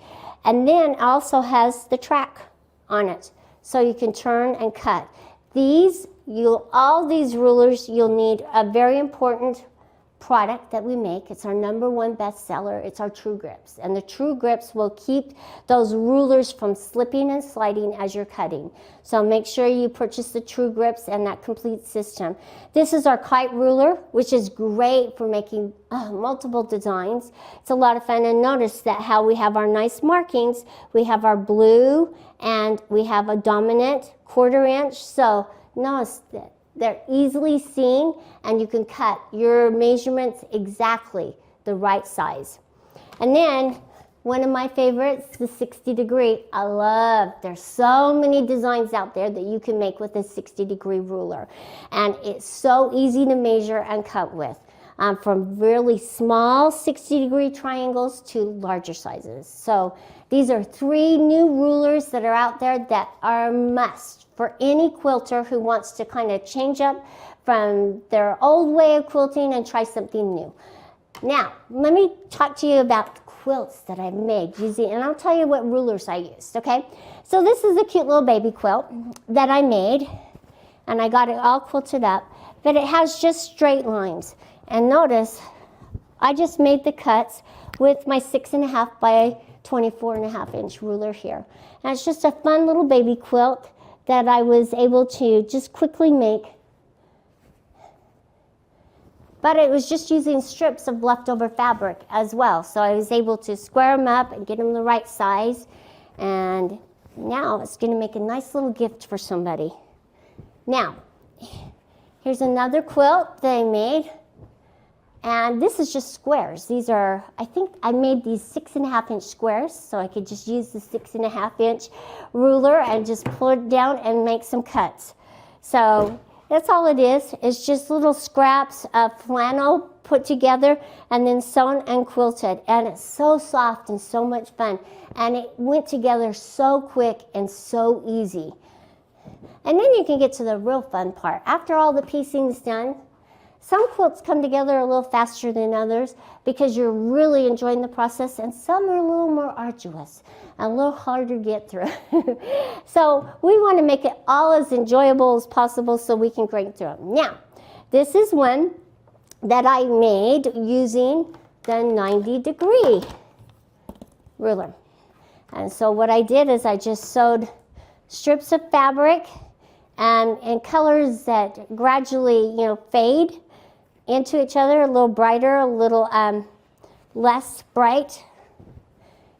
and then also has the track on it so you can turn and cut. All these rulers, you'll need a very important product that we make. It's our #1 bestseller. It's our True Grips, and the True Grips will keep those rulers from slipping and sliding as you're cutting. So make sure you purchase the True Grips and that complete system. This is our kite ruler, which is great for making multiple designs. It's a lot of fun, and notice that how we have our nice markings. We have our blue and we have a dominant 1/4 inch. So notice that they're easily seen, and you can cut your measurements exactly the right size. And then one of my favorites, the 60-degree. I love, there's so many designs out there that you can make with a 60-degree ruler. And it's so easy to measure and cut with, from really small 60-degree triangles to larger sizes. So these are 3 new rulers that are out there that are a must for any quilter who wants to kind of change up from their old way of quilting and try something new. Now, let me talk to you about the quilts that I've made using, and I'll tell you what rulers I used, okay? So this is a cute little baby quilt that I made, and I got it all quilted up, but it has just straight lines. And notice, I just made the cuts with my 6.5 by 24.5 inch ruler here. And it's just a fun little baby quilt that I was able to just quickly make. But it was just using strips of leftover fabric as well. So I was able to square them up and get them the right size. And now it's going to make a nice little gift for somebody. Now, here's another quilt that I made. And this is just squares. These are, I think I made these 6.5 inch squares, so I could just use the 6.5 inch ruler and just pull it down and make some cuts. So That's all it is. It's just little scraps of flannel put together and then sewn and quilted. And it's so soft and so much fun. And it went together so quick and so easy. And then you can get to the real fun part. After all the piecing's done, some quilts come together a little faster than others because you're really enjoying the process, and some are a little more arduous and a little harder to get through. So we want to make it all as enjoyable as possible so we can break through them. Now, this is one that I made using the 90-degree ruler. And so what I did is I just sewed strips of fabric and in colors that gradually, fade into each other, a little brighter, a little less bright.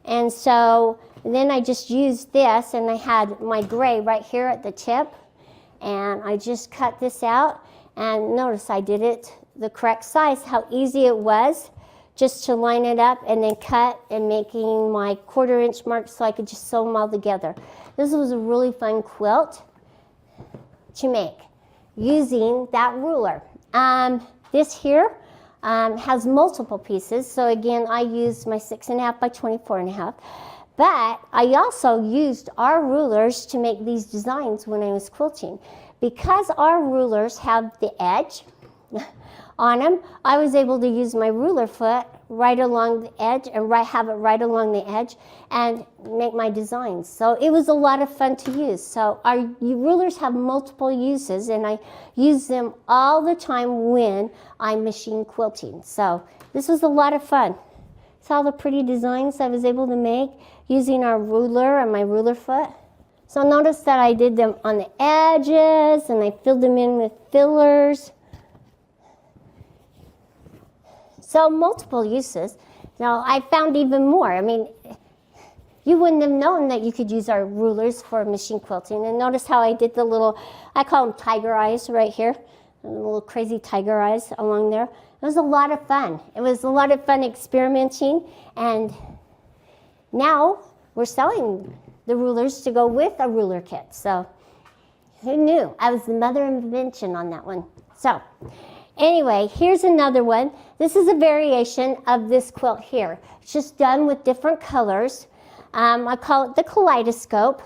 And so then I just used this, and I had my gray right here at the tip, and I just cut this out. And notice I did it the correct size, how easy it was just to line it up and then cut and making my 1/4 inch marks so I could just sew them all together. This was a really fun quilt to make using that ruler. This here has multiple pieces. So again, I used my 6.5 by 24.5. But I also used our rulers to make these designs when I was quilting. Because our rulers have the edge on them, I was able to use my ruler foot right along the edge and have it right along the edge and make my designs. So it was a lot of fun to use. So our rulers have multiple uses, and I use them all the time when I'm machine quilting. So this was a lot of fun. See all the pretty designs I was able to make using our ruler and my ruler foot. So notice that I did them on the edges and I filled them in with fillers. So multiple uses. Now I found even more. I mean, you wouldn't have known that you could use our rulers for machine quilting. And notice how I did the little, I call them tiger eyes right here. The little crazy tiger eyes along there. It was a lot of fun. It was a lot of fun experimenting. And now we're selling the rulers to go with a ruler kit. So who knew? I was the mother of invention on that one. So anyway, here's another one. This is a variation of this quilt here. It's just done with different colors. I call it the kaleidoscope.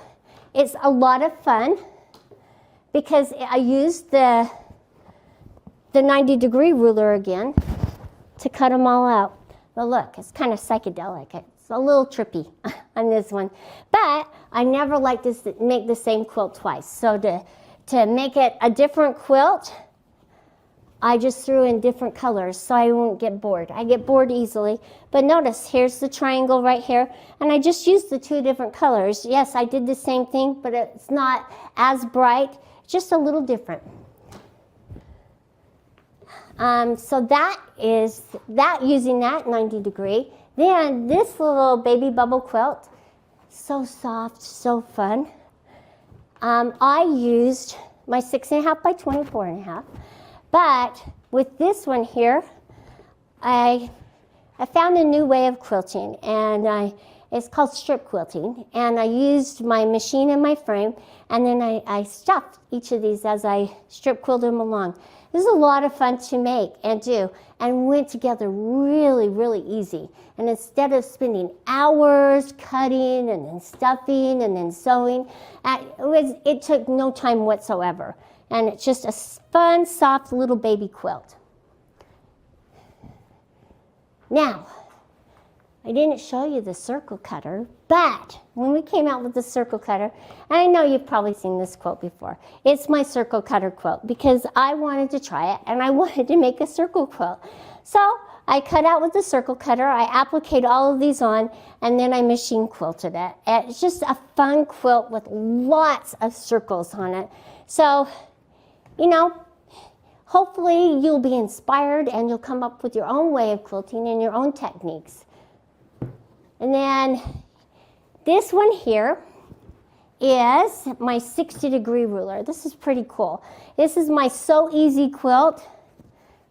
It's a lot of fun because I used the 90-degree ruler again to cut them all out. But look, it's kind of psychedelic. It's a little trippy on this one. But I never like to make the same quilt twice. So to make it a different quilt, I just threw in different colors so I won't get bored. I get bored easily. But notice, here's the triangle right here. And I just used the 2 different colors. Yes, I did the same thing, but it's not as bright, just a little different. So that is that using that 90-degree. Then this little baby bubble quilt, so soft, so fun. I used my 6.5 by 24.5. But with this one here, I found a new way of quilting, and it's called strip quilting. And I used my machine and my frame, and then I stuffed each of these as I strip quilted them along. This is a lot of fun to make and do, and went together really, really easy. And instead of spending hours cutting and then stuffing and then sewing, it took no time whatsoever. And it's just a fun, soft little baby quilt. Now, I didn't show you the circle cutter, but when we came out with the circle cutter, and I know you've probably seen this quilt before, it's my circle cutter quilt because I wanted to try it and I wanted to make a circle quilt. So I cut out with the circle cutter, I appliqued all of these on, and then I machine quilted it. It's just a fun quilt with lots of circles on it. So, hopefully you'll be inspired and you'll come up with your own way of quilting and your own techniques. And then this one here is my 60-degree ruler. This is pretty cool. This is my So Easy quilt.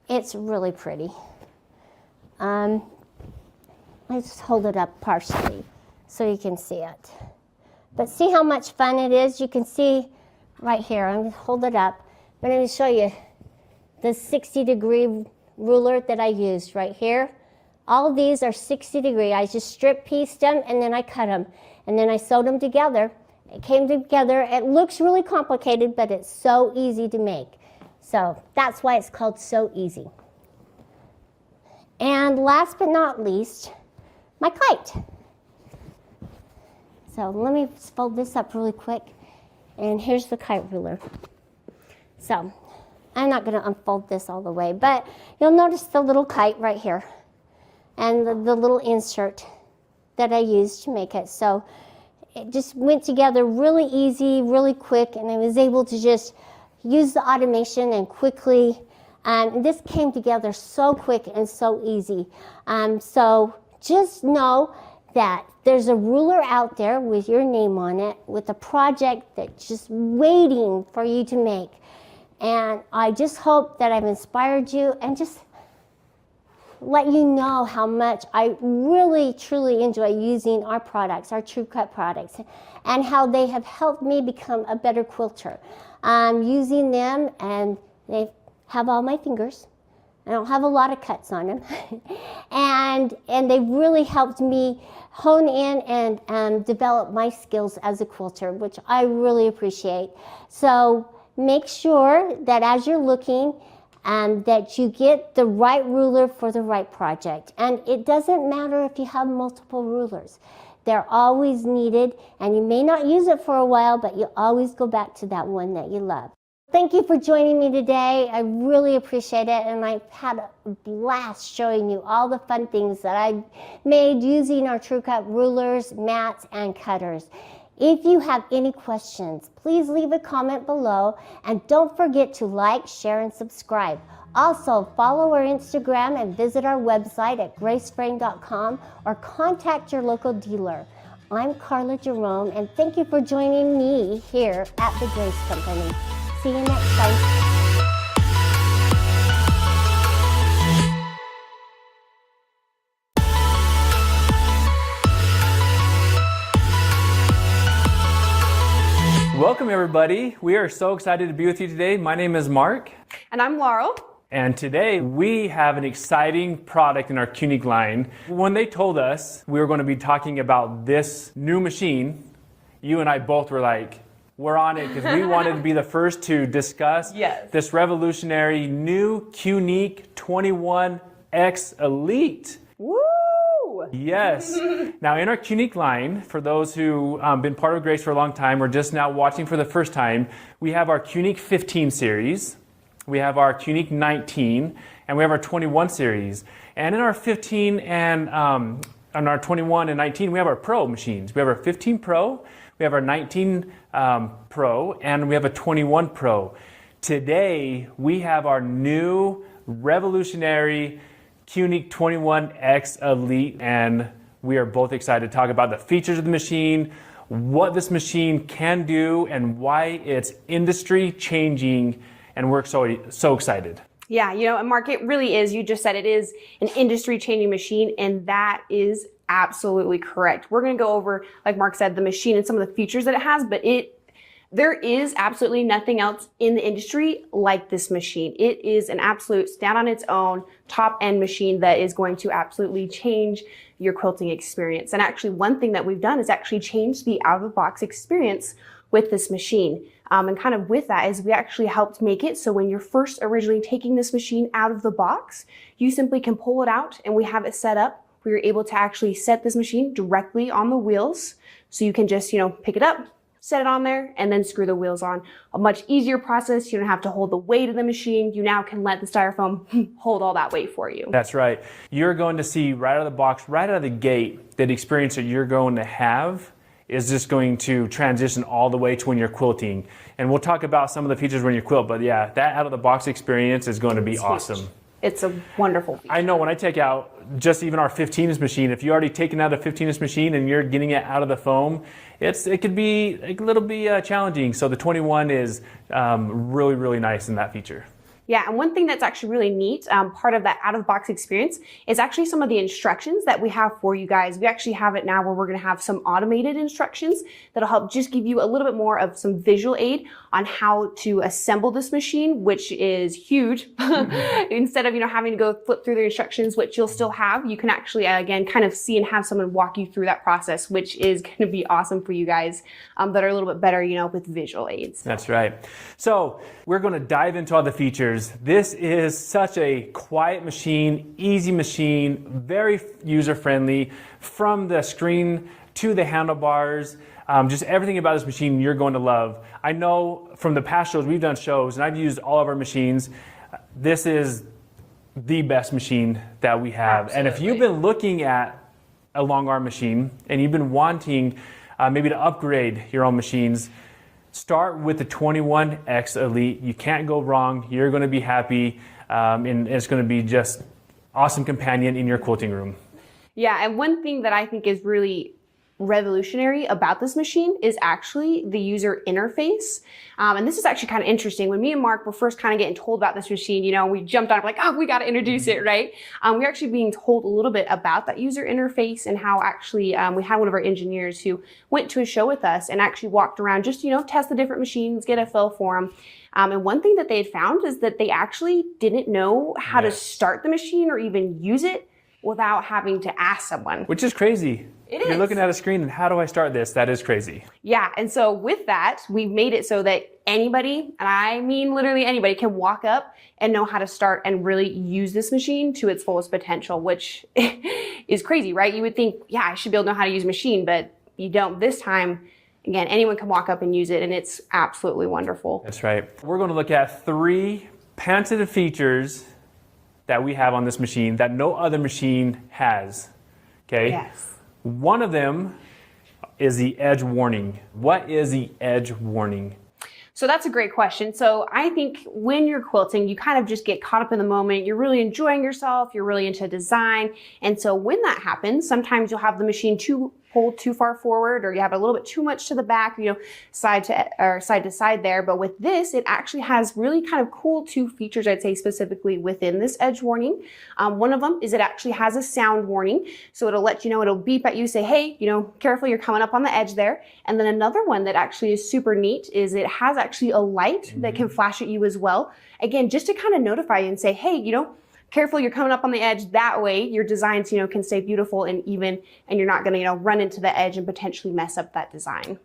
It's really pretty. I just hold it up partially so you can see it. But see how much fun it is? You can see right here. I'm going to hold it up. I'm going to show you the 60-degree ruler that I used right here. All of these are 60 degree. I just strip pieced them and then I cut them. And then I sewed them together. It came together. It looks really complicated, but it's so easy to make. So that's why it's called So Easy. And last but not least, my kite. So let me fold this up really quick. And here's the kite ruler. So I'm not going to unfold this all the way, but you'll notice the little kite right here and the little insert that I used to make it. So it just went together really easy, really quick, and I was able to just use the automation and quickly. This came together so quick and so easy. So just know that there's a ruler out there with your name on it, with a project that's just waiting for you to make. And I just hope that I've inspired you and just let you know how much I really, truly enjoy using our products, our True Cut products, and how they have helped me become a better quilter. I'm using them, and they have all my fingers. I don't have a lot of cuts on them. and they really helped me hone in and develop my skills as a quilter, which I really appreciate. So make sure that as you're looking, that you get the right ruler for the right project. And it doesn't matter if you have multiple rulers. They're always needed, and you may not use it for a while, but you always go back to that one that you love. Thank you for joining me today. I really appreciate it, and I've had a blast showing you all the fun things that I made using our True Cut rulers, mats, and cutters. If you have any questions, please leave a comment below, and don't forget to like, share, and subscribe. Also, follow our Instagram and visit our website at graceframe.com or contact your local dealer. I'm Carla Jerome, and thank you for joining me here at the Grace Company. See you next time. Welcome everybody. We are so excited to be with you today. My name is Mark. And I'm Laurel. And today we have an exciting product in our Quilting line. When they told us we were going to be talking about this new machine, you and I both were like, we're on it, because we wanted to be the first to discuss this revolutionary new Quilting 21X Elite. Woo! Yes. Now in our Quilting line, for those who been part of Grace for a long time or just now watching for the first time, we have our Quilting 15 series, we have our Quilting 19, and we have our 21 series. And in our 15 and our 21 and 19, we have our Pro machines. We have our 15 Pro, we have our 19 Pro, and we have a 21 Pro. Today, we have our new revolutionary Quilting 21X Elite, and we are both excited to talk about the features of the machine, what this machine can do, and why it's industry changing, and we're so excited. Yeah, you know, and Mark, it really is. You just said it is an industry-changing machine, and that is absolutely correct. We're going to go over, like Mark said, the machine and some of the features that it has, but there is absolutely nothing else in the industry like this machine. It is an absolute stand on its own, top-end machine that is going to absolutely change your quilting experience. And actually, one thing that we've done is actually change the out-of-the-box experience with this machine. And kind of with that is we actually helped make it so when you're first originally taking this machine out of the box, you simply can pull it out, and we have it set up where you're able to actually set this machine directly on the wheels. So you can just, pick it up, set it on there, and then screw the wheels on. A much easier process. You don't have to hold the weight of the machine. You now can let the styrofoam hold all that weight for you. That's right. You're going to see right out of the box, right out of the gate, that experience that you're going to have is just going to transition all the way to when you're quilting. And we'll talk about some of the features when you quilt, but yeah, that out of the box experience is going to be awesome. It's a wonderful feature. I know when I take out just even our 15-inch machine, if you already taken out a 15-inch machine and you're getting it out of the foam, it could be a little bit challenging. So the 21 is really, really nice in that feature. Yeah, and one thing that's actually really neat, part of that out-of-box experience is actually some of the instructions that we have for you guys. We actually have it now where we're gonna have some automated instructions that'll help just give you a little bit more of some visual aid on how to assemble this machine, which is huge. Instead of, having to go flip through the instructions, which you'll still have, you can actually, again, kind of see and have someone walk you through that process, which is gonna be awesome for you guys that are a little bit better, with visual aids. That's right. So we're gonna dive into all the features. This is such a quiet machine, easy machine, very user-friendly, from the screen to the handlebars. Just everything about this machine you're going to love. I know from the past shows, we've done shows, and I've used all of our machines. This is the best machine that we have. Absolutely. And if you've been looking at a long arm machine and you've been wanting maybe to upgrade your own machines, start with the 21X Elite. You can't go wrong. You're going to be happy, and it's going to be just awesome companion in your quilting room. Yeah, and one thing that I think is really revolutionary about this machine is actually the user interface. And this is actually kind of interesting. When me and Mark were first kind of getting told about this machine, we jumped on it like, oh, we got to introduce it, right? We're actually being told a little bit about that user interface and how actually we had one of our engineers who went to a show with us and actually walked around just, test the different machines, get a feel for them. And one thing that they had found is that they actually didn't know how to start the machine or even use it without having to ask someone. Which is crazy. You're looking at a screen and how do I start this? That is crazy. Yeah, and so with that, we've made it so that anybody, and I mean literally anybody, can walk up and know how to start and really use this machine to its fullest potential, which is crazy, right? You would think, yeah, I should be able to know how to use a machine, but you don't. This time, again, anyone can walk up and use it, and it's absolutely wonderful. That's right. We're going to look at 3 patented features that we have on this machine that no other machine has. Okay? Yes. One of them is the edge warning. What is the edge warning? So that's a great question. So I think when you're quilting, you kind of just get caught up in the moment. You're really enjoying yourself. You're really into design. And so when that happens, sometimes you'll have the machine pulled too far forward, or you have a little bit too much to the back, side to side there. But with this, it actually has really kind of cool 2 features, I'd say, specifically within this edge warning. One of them is it actually has a sound warning. So it'll let you know, it'll beep at you, say, hey, careful, you're coming up on the edge there. And then another one that actually is super neat is it has actually a light that can flash at you as well. Again, just to kind of notify you and say, hey, careful, you're coming up on the edge. That way your designs, can stay beautiful and even, and you're not going to, run into the edge and potentially mess up that design.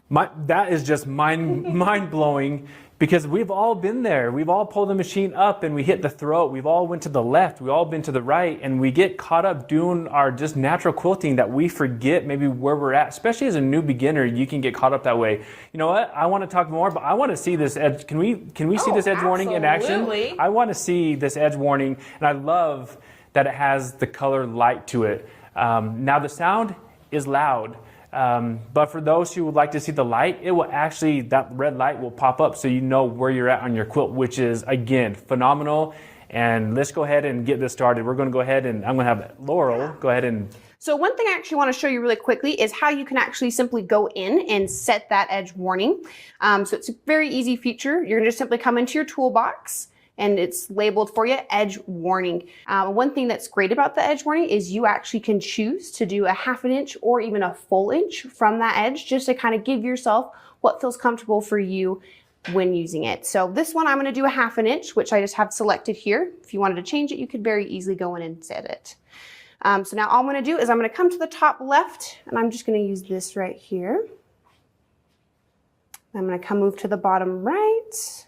That is just mind-blowing, because we've all been there. We've all pulled the machine up and we hit the throat. We've all went to the left. We've all been to the right, and we get caught up doing our just natural quilting that we forget maybe where we're at. Especially as a new beginner, you can get caught up that way. You know what? I want to talk more, but I want to see this edge. Can we see this edge warning in action? I want to see this edge warning, and I love that it has the color light to it. Now the sound is loud. But for those who would like to see the light, it will actually, that red light will pop up so you know where you're at on your quilt, which is, again, phenomenal. And let's go ahead and get this started. We're going to go ahead and I'm going to have Laurel go ahead and... So one thing I actually want to show you really quickly is how you can actually simply go in and set that edge warning. So it's a very easy feature. You're going to just simply come into your toolbox, and it's labeled for you, edge warning. One thing that's great about the edge warning is you actually can choose to do a 1/2 inch or even a full inch from that edge, just to kind of give yourself what feels comfortable for you when using it. So this one, I'm going to do a 1/2 inch, which I just have selected here. If you wanted to change it, you could very easily go in and set it. So now all I'm going to do is I'm going to come to the top left, and I'm just going to use this right here. I'm going to move to the bottom right.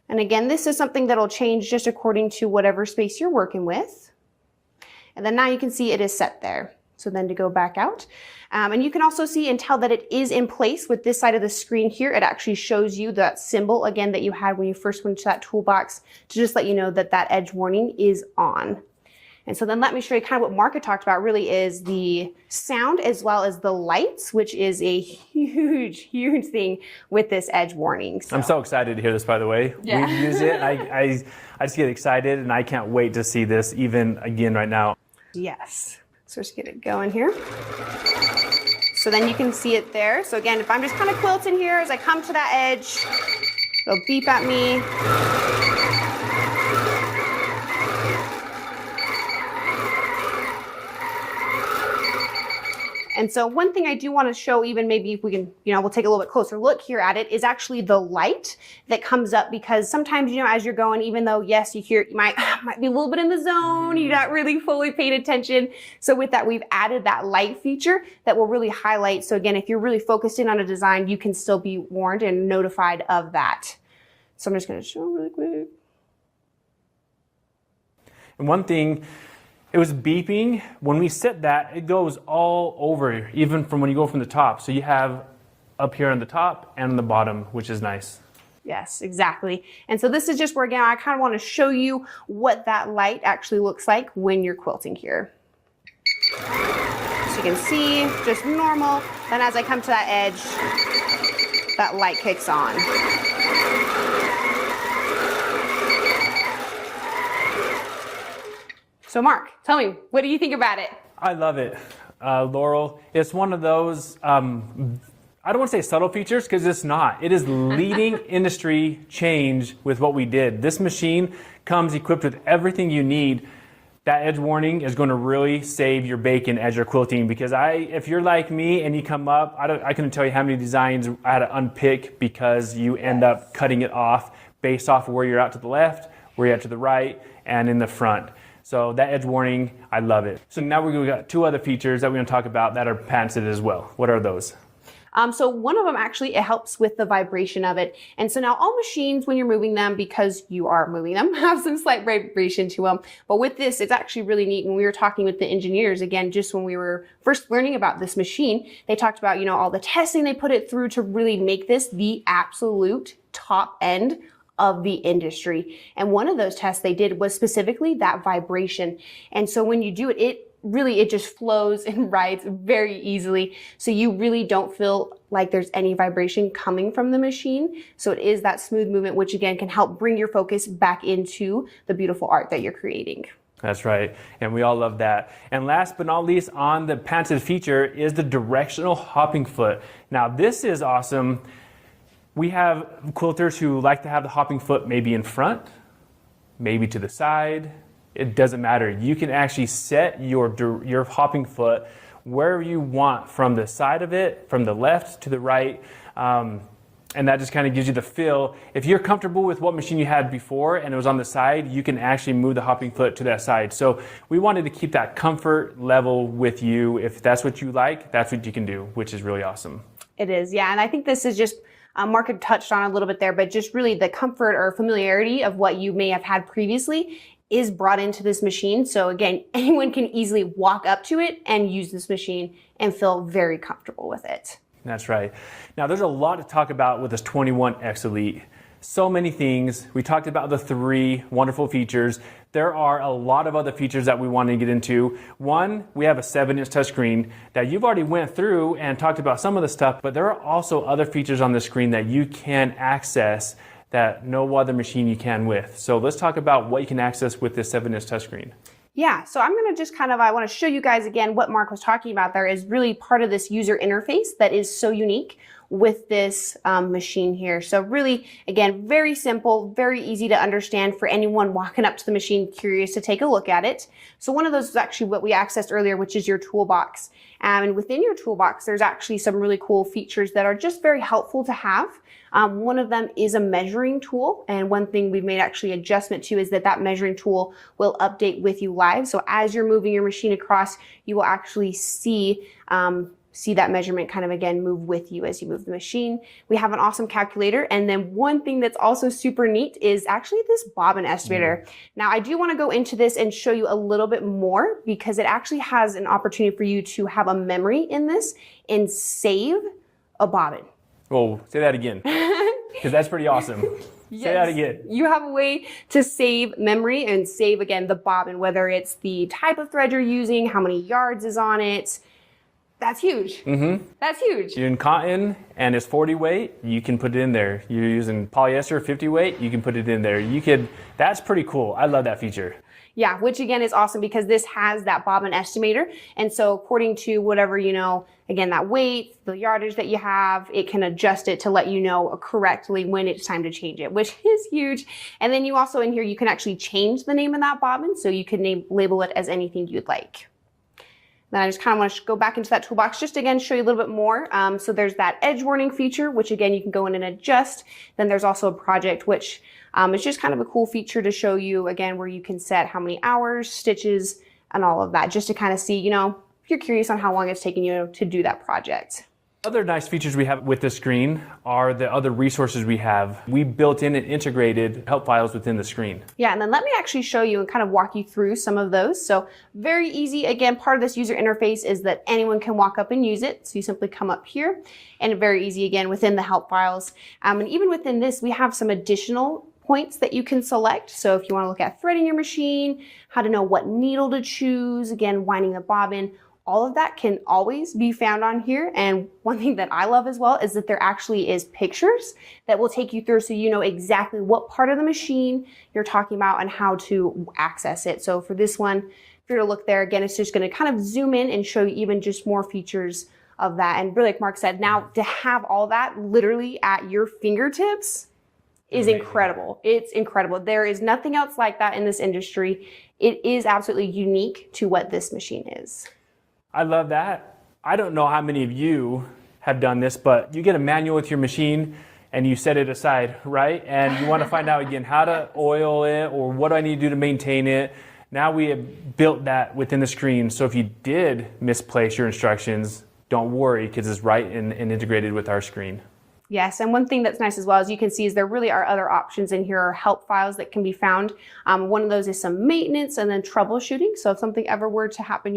And again, this is something that'll change just according to whatever space you're working with. And then now you can see it is set there. So then to go back out. And you can also see and tell that it is in place with this side of the screen here. It actually shows you that symbol again that you had when you first went to that toolbox to just let you know that that edge warning is on. And so then let me show you kind of what Mark had talked about really is the sound as well as the lights, which is a huge, huge thing with this edge warning. I'm so excited to hear this, by the way. Yeah. We use it. I just get excited, and I can't wait to see this even again right now. Yes. So just get it going here. So then you can see it there. So again, if I'm just kind of quilting here, as I come to that edge, it'll beep at me. And so one thing I do want to show, even maybe if we can, we'll take a little bit closer look here at it, is actually the light that comes up, because sometimes, as you're going, even though, yes, you might be a little bit in the zone, you're not really fully paying attention. So with that, we've added that light feature that will really highlight. So again, if you're really focused in on a design, you can still be warned and notified of that. So I'm just going to show really quick. And one thing, it was beeping. When we set that, it goes all over, even from when you go from the top. So you have up here on the top and on the bottom, which is nice. Yes, exactly. And so this is just where, again, I kind of want to show you what that light actually looks like when you're quilting here. So you can see just normal. Then as I come to that edge, that light kicks on. So Mark, tell me, what do you think about it? I love it, Laurel. It's one of those, I don't want to say subtle features, because it's not. It is leading industry change with what we did. This machine comes equipped with everything you need. That edge warning is going to really save your bacon as you're quilting, because if you're like me and you come up, I couldn't tell you how many designs I had to unpick because you end up cutting it off based off of where you're out to the left, where you're out to the right, and in the front. So that edge warning, I love it. So now we've got two other features that we're going to talk about that are patented as well. What are those? So one of them actually, it helps with the vibration of it. And so now all machines, when you're moving them, because you are moving them, have some slight vibration to them. But with this, it's actually really neat. When we were talking with the engineers, again, just when we were first learning about this machine, they talked about, all the testing they put it through to really make this the absolute top end of the industry. And one of those tests they did was specifically that vibration. And so when you do it, it just flows and rides very easily. So you really don't feel like there's any vibration coming from the machine. So it is that smooth movement, which again can help bring your focus back into the beautiful art that you're creating. That's right, and we all love that. And last but not least on the patented feature is the directional hopping foot. Now this is awesome. We have quilters who like to have the hopping foot maybe in front, maybe to the side. It doesn't matter. You can actually set your hopping foot wherever you want, from the side of it, from the left to the right, and that just kind of gives you the feel. If you're comfortable with what machine you had before and it was on the side, you can actually move the hopping foot to that side. So we wanted to keep that comfort level with you. If that's what you like, that's what you can do, which is really awesome. It is, yeah. And I think this is just, Mark had touched on a little bit there, but just really the comfort or familiarity of what you may have had previously is brought into this machine. So again, anyone can easily walk up to it and use this machine and feel very comfortable with it. That's right. Now there's a lot to talk about with this 21X Elite. So many things. We talked about the 3 wonderful features. There are a lot of other features that we want to get into. One, we have a 7-inch touchscreen that you've already went through and talked about some of the stuff, but there are also other features on the screen that you can access that no other machine you can with. So let's talk about what you can access with this 7-inch touchscreen. Yeah, so I'm going to just I want to show you guys again what Mark was talking about there is really part of this user interface that is so unique with this machine here. So really, again, very simple, very easy to understand for anyone walking up to the machine curious to take a look at it. So one of those is actually what we accessed earlier, which is your toolbox. And within your toolbox, there's actually some really cool features that are just very helpful to have. One of them is a measuring tool. And one thing we've made actually adjustment to is that measuring tool will update with you live. So as you're moving your machine across, you will actually see that measurement kind of again move with you as you move the machine. We have an awesome calculator. And then one thing that's also super neat is actually this bobbin estimator. Now I do want to go into this and show you a little bit more because it actually has an opportunity for you to have a memory in this and save a bobbin. Oh, say that again, because that's pretty awesome. Yes. Say that again. You have a way to save memory and save again the bobbin, whether it's the type of thread you're using, how many yards is on it. That's huge. Mm-hmm. That's huge. You're in cotton and it's 40 weight, you can put it in there. You're using polyester 50 weight, you can put it in there. That's pretty cool. I love that feature. Yeah, which again is awesome because this has that bobbin estimator. And so according to whatever, again, that weight, the yardage that you have, it can adjust it to let you know correctly when it's time to change it, which is huge. And then you also in here, you can actually change the name of that bobbin. So you can label it as anything you'd like. Then I just kind of want to go back into that toolbox just again show you a little bit more. So there's that edge warning feature, which again you can go in and adjust. Then there's also a project, which is just kind of a cool feature to show you again where you can set how many hours, stitches, and all of that, just to kind of see, if you're curious on how long it's taking you to do that project. Other nice features we have with this screen are the other resources we have. We built in and integrated help files within the screen. Yeah, and then let me actually show you and kind of walk you through some of those. So very easy. Again, part of this user interface is that anyone can walk up and use it. So you simply come up here and very easy again within the help files. And even within this, we have some additional points that you can select. So if you want to look at threading your machine, how to know what needle to choose, again, winding the bobbin, all of that can always be found on here. And one thing that I love as well is that there actually is pictures that will take you through so you know exactly what part of the machine you're talking about and how to access it. So for this one, if you're to look there, again, it's just going to kind of zoom in and show you even just more features of that. And really, like Mark said, now to have all that literally at your fingertips is incredible. It's incredible. There is nothing else like that in this industry. It is absolutely unique to what this machine is. I love that. I don't know how many of you have done this, but you get a manual with your machine and you set it aside, right? And you want to find out again how to oil it or what do I need to do to maintain it. Now we have built that within the screen. So if you did misplace your instructions, don't worry because it's right and integrated with our screen. Yes, and one thing that's nice as well, as you can see, is there really are other options in here, or help files that can be found. One of those is some maintenance and then troubleshooting. So if something ever were to happen,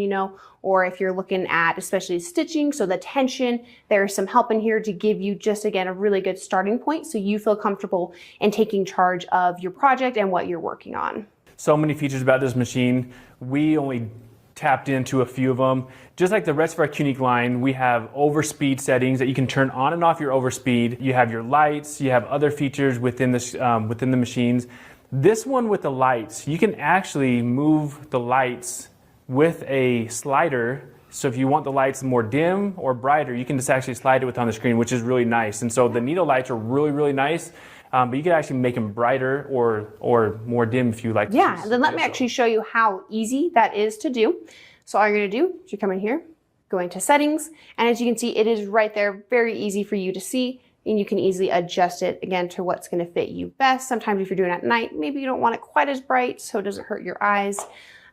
or if you're looking at especially stitching, so the tension, there's some help in here to give you just, again, a really good starting point so you feel comfortable in taking charge of your project and what you're working on. So many features about this machine. We only tapped into a few of them. Just like the rest of our Qnique line, we have overspeed settings that you can turn on and off your overspeed. You have your lights, you have other features within this within the machines. This one with the lights, you can actually move the lights with a slider. So if you want the lights more dim or brighter, you can just actually slide it on the screen, which is really nice. And so the needle lights are really, really nice. But you can actually make them brighter or more dim if you like. Yeah, and then let me actually show you how easy that is to do. So all you're gonna do is you come in here, go into settings, and as you can see, it is right there, very easy for you to see, and you can easily adjust it again to what's gonna fit you best. Sometimes if you're doing it at night, maybe you don't want it quite as bright so it doesn't hurt your eyes.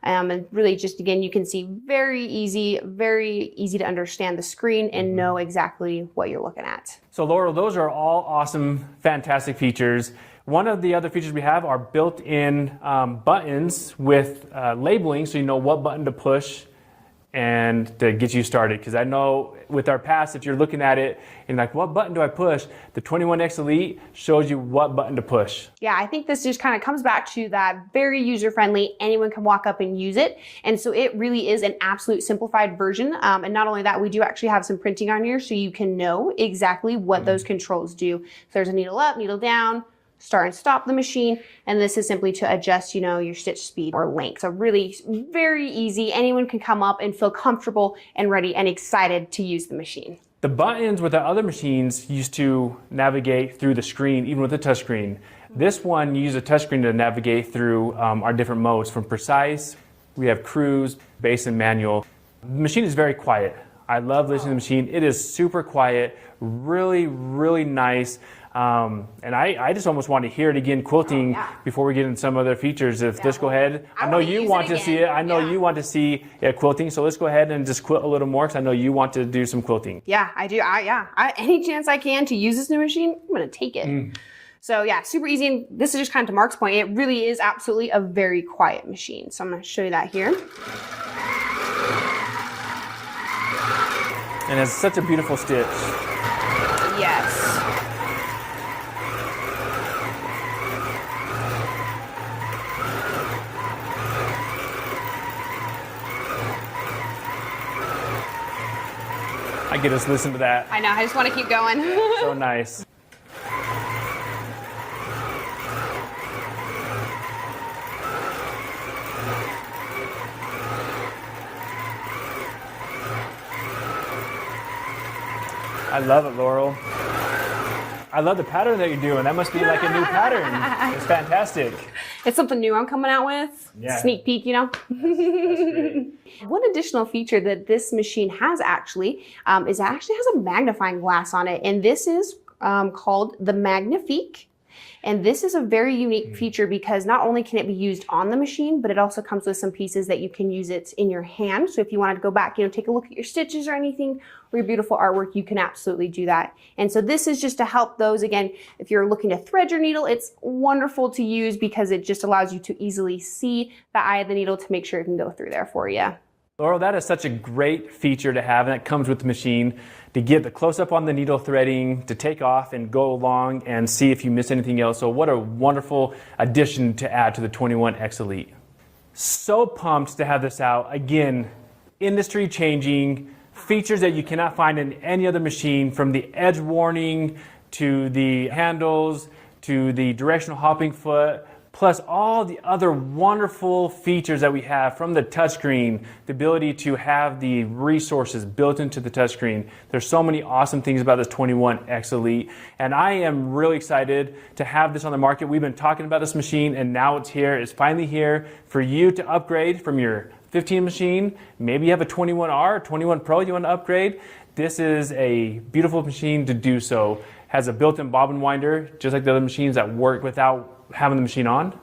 And really just, again, you can see very easy to understand the screen and know exactly what you're looking at. So Laurel, those are all awesome, fantastic features. One of the other features we have are built-in buttons with labeling so you know what button to push and to get you started. Because I know with our pass, if you're looking at it and like, what button do I push? The 21X Elite shows you what button to push. Yeah, I think this just kind of comes back to that very user-friendly, anyone can walk up and use it. And so it really is an absolute simplified version. And not only that, we do actually have some printing on here so you can know exactly what those controls do. So there's a needle up, needle down, start and stop the machine, and this is simply to adjust, your stitch speed or length. So really very easy. Anyone can come up and feel comfortable and ready and excited to use the machine. The buttons with our other machines used to navigate through the screen, even with the touchscreen. This one, you use a touchscreen to navigate through our different modes. From precise, we have cruise, base, and manual. The machine is very quiet. I love listening to the machine. It is super quiet, really, really nice. And I just almost want to hear it again quilting before we get into some other features. Let's go ahead. I know you want to see it. I know you want to see quilting. So let's go ahead and just quilt a little more because I know you want to do some quilting. Yeah, I do. Any chance I can to use this new machine, I'm going to take it. So yeah, super easy. And this is just kind of to Mark's point. It really is absolutely a very quiet machine. So I'm going to show you that here. And it's such a beautiful stitch. Yes. I get us listen to that. I know, I just want to keep going. So nice. I love it, Laurel. I love the pattern that you're doing. That must be like a new pattern. It's fantastic. It's something new I'm coming out with. Yeah. Sneak peek, you know. Great. One additional feature that this machine has actually is it actually has a magnifying glass on it, and this is called the Magnifique. And this is a very unique feature because not only can it be used on the machine, but it also comes with some pieces that you can use it in your hand. So if you wanted to go back, you know, take a look at your stitches or anything, or your beautiful artwork, you can absolutely do that. And so this is just to help those, again, if you're looking to thread your needle, it's wonderful to use because it just allows you to easily see the eye of the needle to make sure it can go through there for you. Laurel, that is such a great feature to have, and that comes with the machine, to get the close-up on the needle threading, to take off and go along and see if you miss anything else. So what a wonderful addition to add to the 21X Elite. So pumped to have this out. Again, industry changing, features that you cannot find in any other machine, from the edge warning to the handles to the directional hopping foot, plus all the other wonderful features that we have, from the touchscreen, the ability to have the resources built into the touchscreen. There's so many awesome things about this 21X Elite, and I am really excited to have this on the market. We've been talking about this machine, and now it's here. It's finally here for you to upgrade from your 15 machine. Maybe you have a 21R or 21 Pro you want to upgrade. This is a beautiful machine to do so. Has a built-in bobbin winder, just like the other machines that work without having the machine on.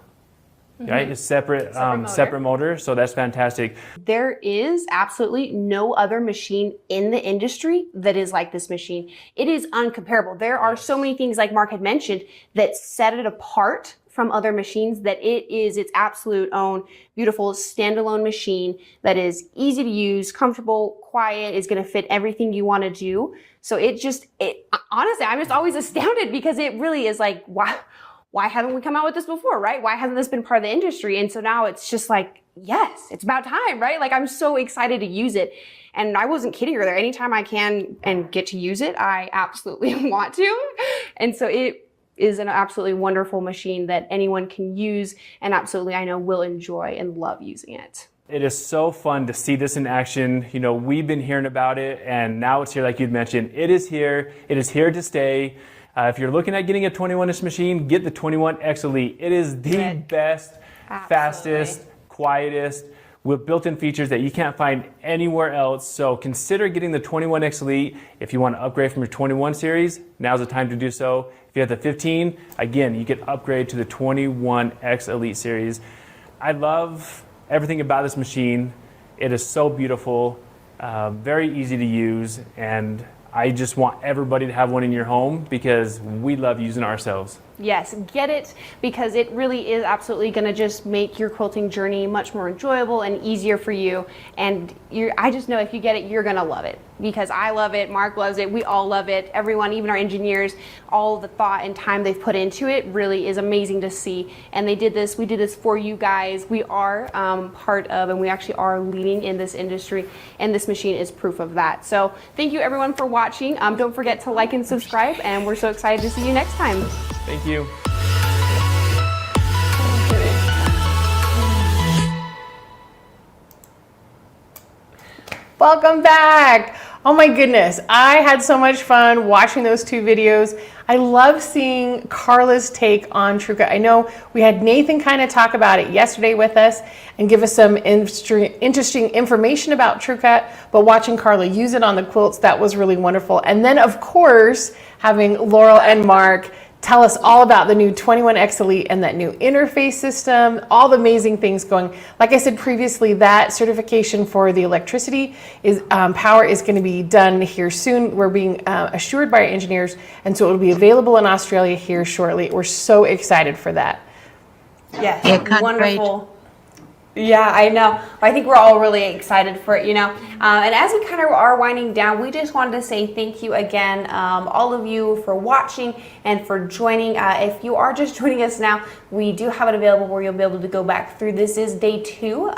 Right? It's separate motor, so that's fantastic. There is absolutely no other machine in the industry that is like this machine. It is uncomparable. There are so many things, like Mark had mentioned, that set it apart from other machines, that it is its absolute own beautiful standalone machine that is easy to use, comfortable, quiet, is going to fit everything you want to do. So honestly, I'm just always astounded because it really is like, wow. Why haven't we come out with this before, right? Why hasn't this been part of the industry? And so now it's just like, yes, it's about time, right? Like, I'm so excited to use it. And I wasn't kidding her there. Anytime I can and get to use it, I absolutely want to. And so it is an absolutely wonderful machine that anyone can use and absolutely, I know, will enjoy and love using it. It is so fun to see this in action. You know, we've been hearing about it, and now it's here, like you'd mentioned. It is here. It is here to stay. If you're looking at getting a 21-inch machine, get the 21X Elite. It is the best, fastest, quietest, with built-in features that you can't find anywhere else. So consider getting the 21X Elite. If you want to upgrade from your 21 series, now's the time to do so. If you have the 15, again, you can upgrade to the 21X Elite series. I love everything about this machine. It is so beautiful, very easy to use, and I just want everybody to have one in your home because we love using it ourselves. Yes, get it, because it really is absolutely going to just make your quilting journey much more enjoyable and easier for you. And I just know if you get it, you're going to love it, because I love it, Mark loves it, we all love it, everyone, even our engineers, all the thought and time they've put into it really is amazing to see. And we did this for you guys. We are part of, and we actually are leading in this industry, and this machine is proof of that. So thank you everyone for watching. Don't forget to like and subscribe, and we're so excited to see you next time. Thank you. Welcome back. Oh my goodness, I had so much fun watching those two videos. I love seeing Carla's take on TrueCut. I know we had Nathan kind of talk about it yesterday with us and give us some interesting information about TrueCut, but watching Carla use it on the quilts, that was really wonderful. And then of course, having Laurel and Mark tell us all about the new 21X Elite and that new interface system, all the amazing things going. Like I said previously, that certification for the electricity power is going to be done here soon. We're being assured by our engineers, and so it will be available in Australia here shortly. We're so excited for that. Yes, Yeah, wonderful. Yeah, I know. I think we're all really excited for it, you know. And as we kind of are winding down, we just wanted to say thank you again, all of you, for watching and for joining. If you are just joining us now, we do have it available where you'll be able to go back through. This is day 2.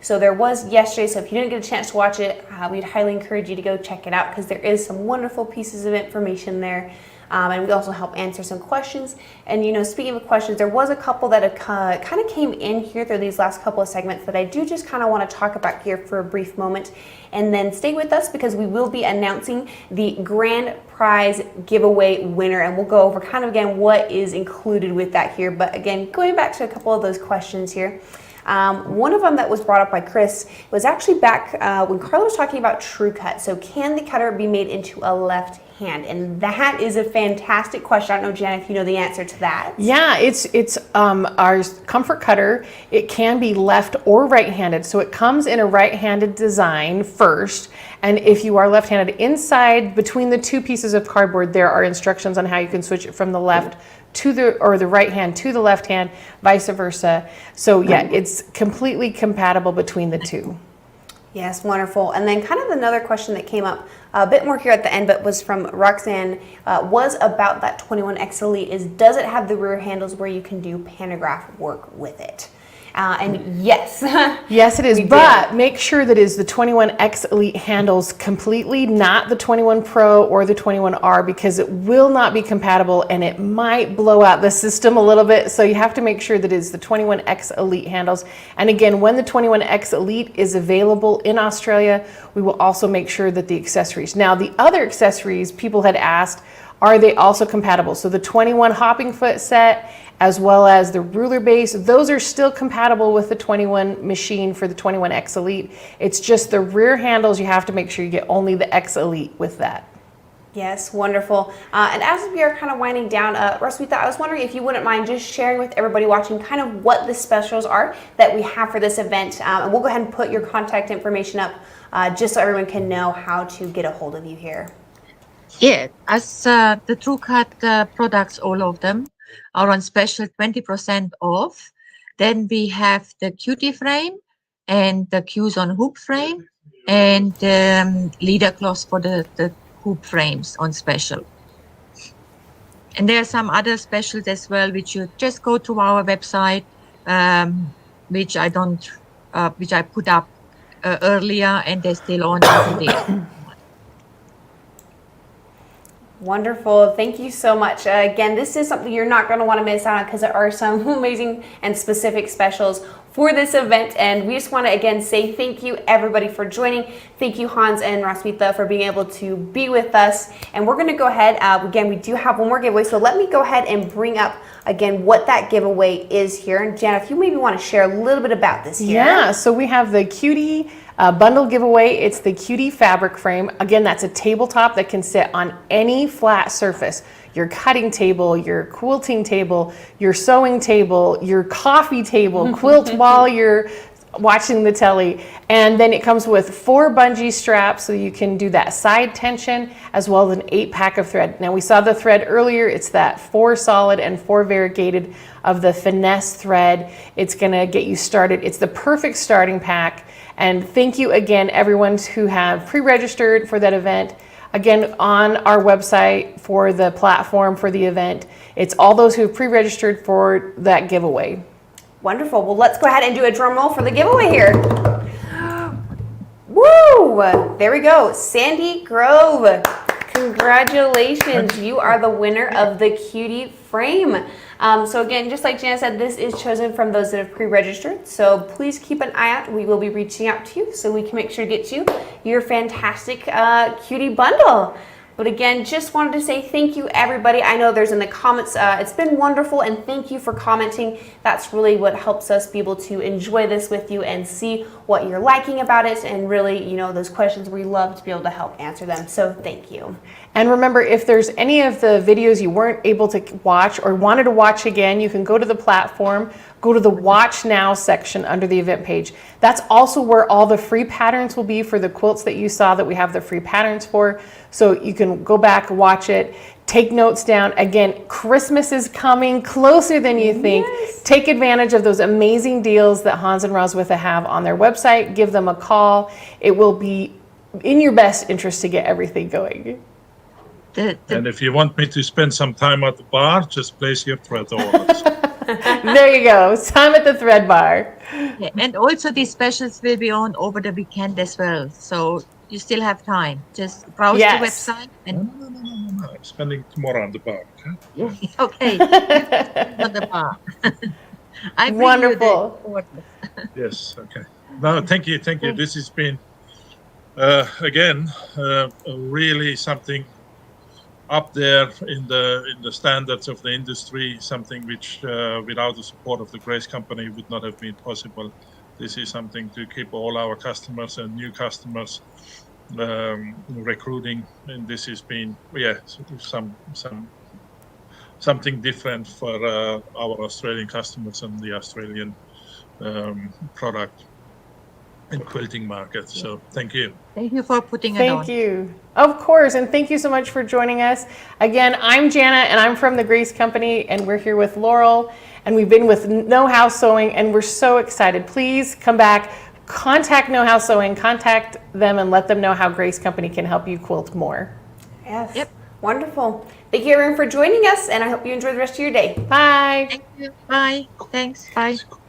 So there was yesterday, so if you didn't get a chance to watch it, we'd highly encourage you to go check it out, because there is some wonderful pieces of information there. and we also help answer some questions. And speaking of questions, there was a couple that have kind of came in here through these last couple of segments that I do just kind of want to talk about here for a brief moment. And then stay with us because we will be announcing the grand prize giveaway winner, and we'll go over kind of again what is included with that here. But again, going back to a couple of those questions here. One of them that was brought up by Chris was actually back when Carla was talking about true cut. So can the cutter be made into a left hand? And that is a fantastic question. I don't know, Jen, if you know the answer to that. Yeah, it's our comfort cutter. It can be left or right-handed. So it comes in a right-handed design first. And if you are left-handed, inside between the two pieces of cardboard, there are instructions on how you can switch it from the left to the right hand to the left hand, vice versa. So yeah, it's completely compatible between the two. Yes, wonderful. And then kind of another question that came up a bit more here at the end, but was from Roxanne, was about that 21X Elite, is does it have the rear handles where you can do pantograph work with it? And yes. Yes, it is, but make sure that it is the 21X Elite handles completely, not the 21 Pro or the 21R, because it will not be compatible and it might blow out the system a little bit. So you have to make sure that it is the 21X Elite handles. And again, when the 21X Elite is available in Australia, we will also make sure that the accessories. Now, the other accessories people had asked, are they also compatible? So the 21 hopping foot set, as well as the ruler base, those are still compatible with the 21 machine for the 21X Elite. It's just the rear handles, you have to make sure you get only the X Elite with that. Yes, wonderful. And as we are kind of winding down, Roswitha, I was wondering if you wouldn't mind just sharing with everybody watching kind of what the specials are that we have for this event. And we'll go ahead and put your contact information up just so everyone can know how to get a hold of you here. Yeah, as the TrueCut products, all of them are on special 20% off. Then we have the cutie frame and the cues on hoop frame and leader cloths for the hoop frames on special. And there are some other specials as well, which you just go to our website, which I put up earlier, and they're still on today. Wonderful. Thank you so much. Again, this is something you're not going to want to miss out on because there are some amazing and specific specials for this event. And we just want to, again, say thank you, everybody, for joining. Thank you, Hans and Roswitha, for being able to be with us. And we're going to go ahead. Again, we do have one more giveaway. So let me go ahead and bring up, again, what that giveaway is here. And Jan, if you maybe want to share a little bit about this here. Yeah, so we have the Cutie bundle giveaway. It's the Cutie fabric frame. Again, that's a tabletop that can sit on any flat surface. Your cutting table, your quilting table, your sewing table, your coffee table, quilt while you're watching the telly. And then it comes with 4 bungee straps so you can do that side tension, as well as an 8-pack of thread. Now, we saw the thread earlier. It's that 4 solid and 4 variegated of the finesse thread. It's gonna get you started. It's the perfect starting pack. And thank you again, everyone who have pre-registered for that event. Again, on our website for the platform for the event, it's all those who have pre-registered for that giveaway. Wonderful. Well, let's go ahead and do a drum roll for the giveaway here. Woo! There we go. Sandy Grove. Congratulations. You are the winner of the Cutie frame. So again, just like Jana said, this is chosen from those that have pre-registered. So please keep an eye out. We will be reaching out to you so we can make sure to get you your fantastic Cutie bundle. But again, just wanted to say thank you, everybody. I know there's in the comments, it's been wonderful, and thank you for commenting. That's really what helps us be able to enjoy this with you and see what you're liking about it, and really, you know, those questions we love to be able to help answer them. So thank you. And remember, if there's any of the videos you weren't able to watch or wanted to watch again, you can go to the platform, go to the Watch Now section under the event page. That's also where all the free patterns will be for the quilts that you saw that we have the free patterns for. So you can go back, watch it, take notes down. Again, Christmas is coming closer than you think. Yes. Take advantage of those amazing deals that Hans and Roswitha have on their website. Give them a call. It will be in your best interest to get everything going. And if you want me to spend some time at the bar, just place your thread orders. There you go. Time at the thread bar. Yeah, and also these specials will be on over the weekend as well. So you still have time. Just browse Yes. the website and No, I'm spending tomorrow on the park. Huh? okay, on the bar. I bring Wonderful. you the orders. Yes. Okay. No, thank you. This has been again really something up there in the standards of the industry. Something which without the support of the Grace Company would not have been possible. This is something to keep all our customers and new customers recruiting, and this has been something different for our Australian customers and the Australian product and quilting market. So thank you. Thank you for putting it on. Thank you. Of course, and thank you so much for joining us. Again, I'm Jana, and I'm from the Grace Company, and we're here with Laurel, and we've been with Know How Sewing, and we're so excited. Please come back, contact Know How Sewing, contact them, and let them know how Grace Company can help you quilt more. Yes. Yep. Wonderful. Thank you everyone for joining us, and I hope you enjoy the rest of your day. Bye. Thank you. Bye. Thanks. Bye.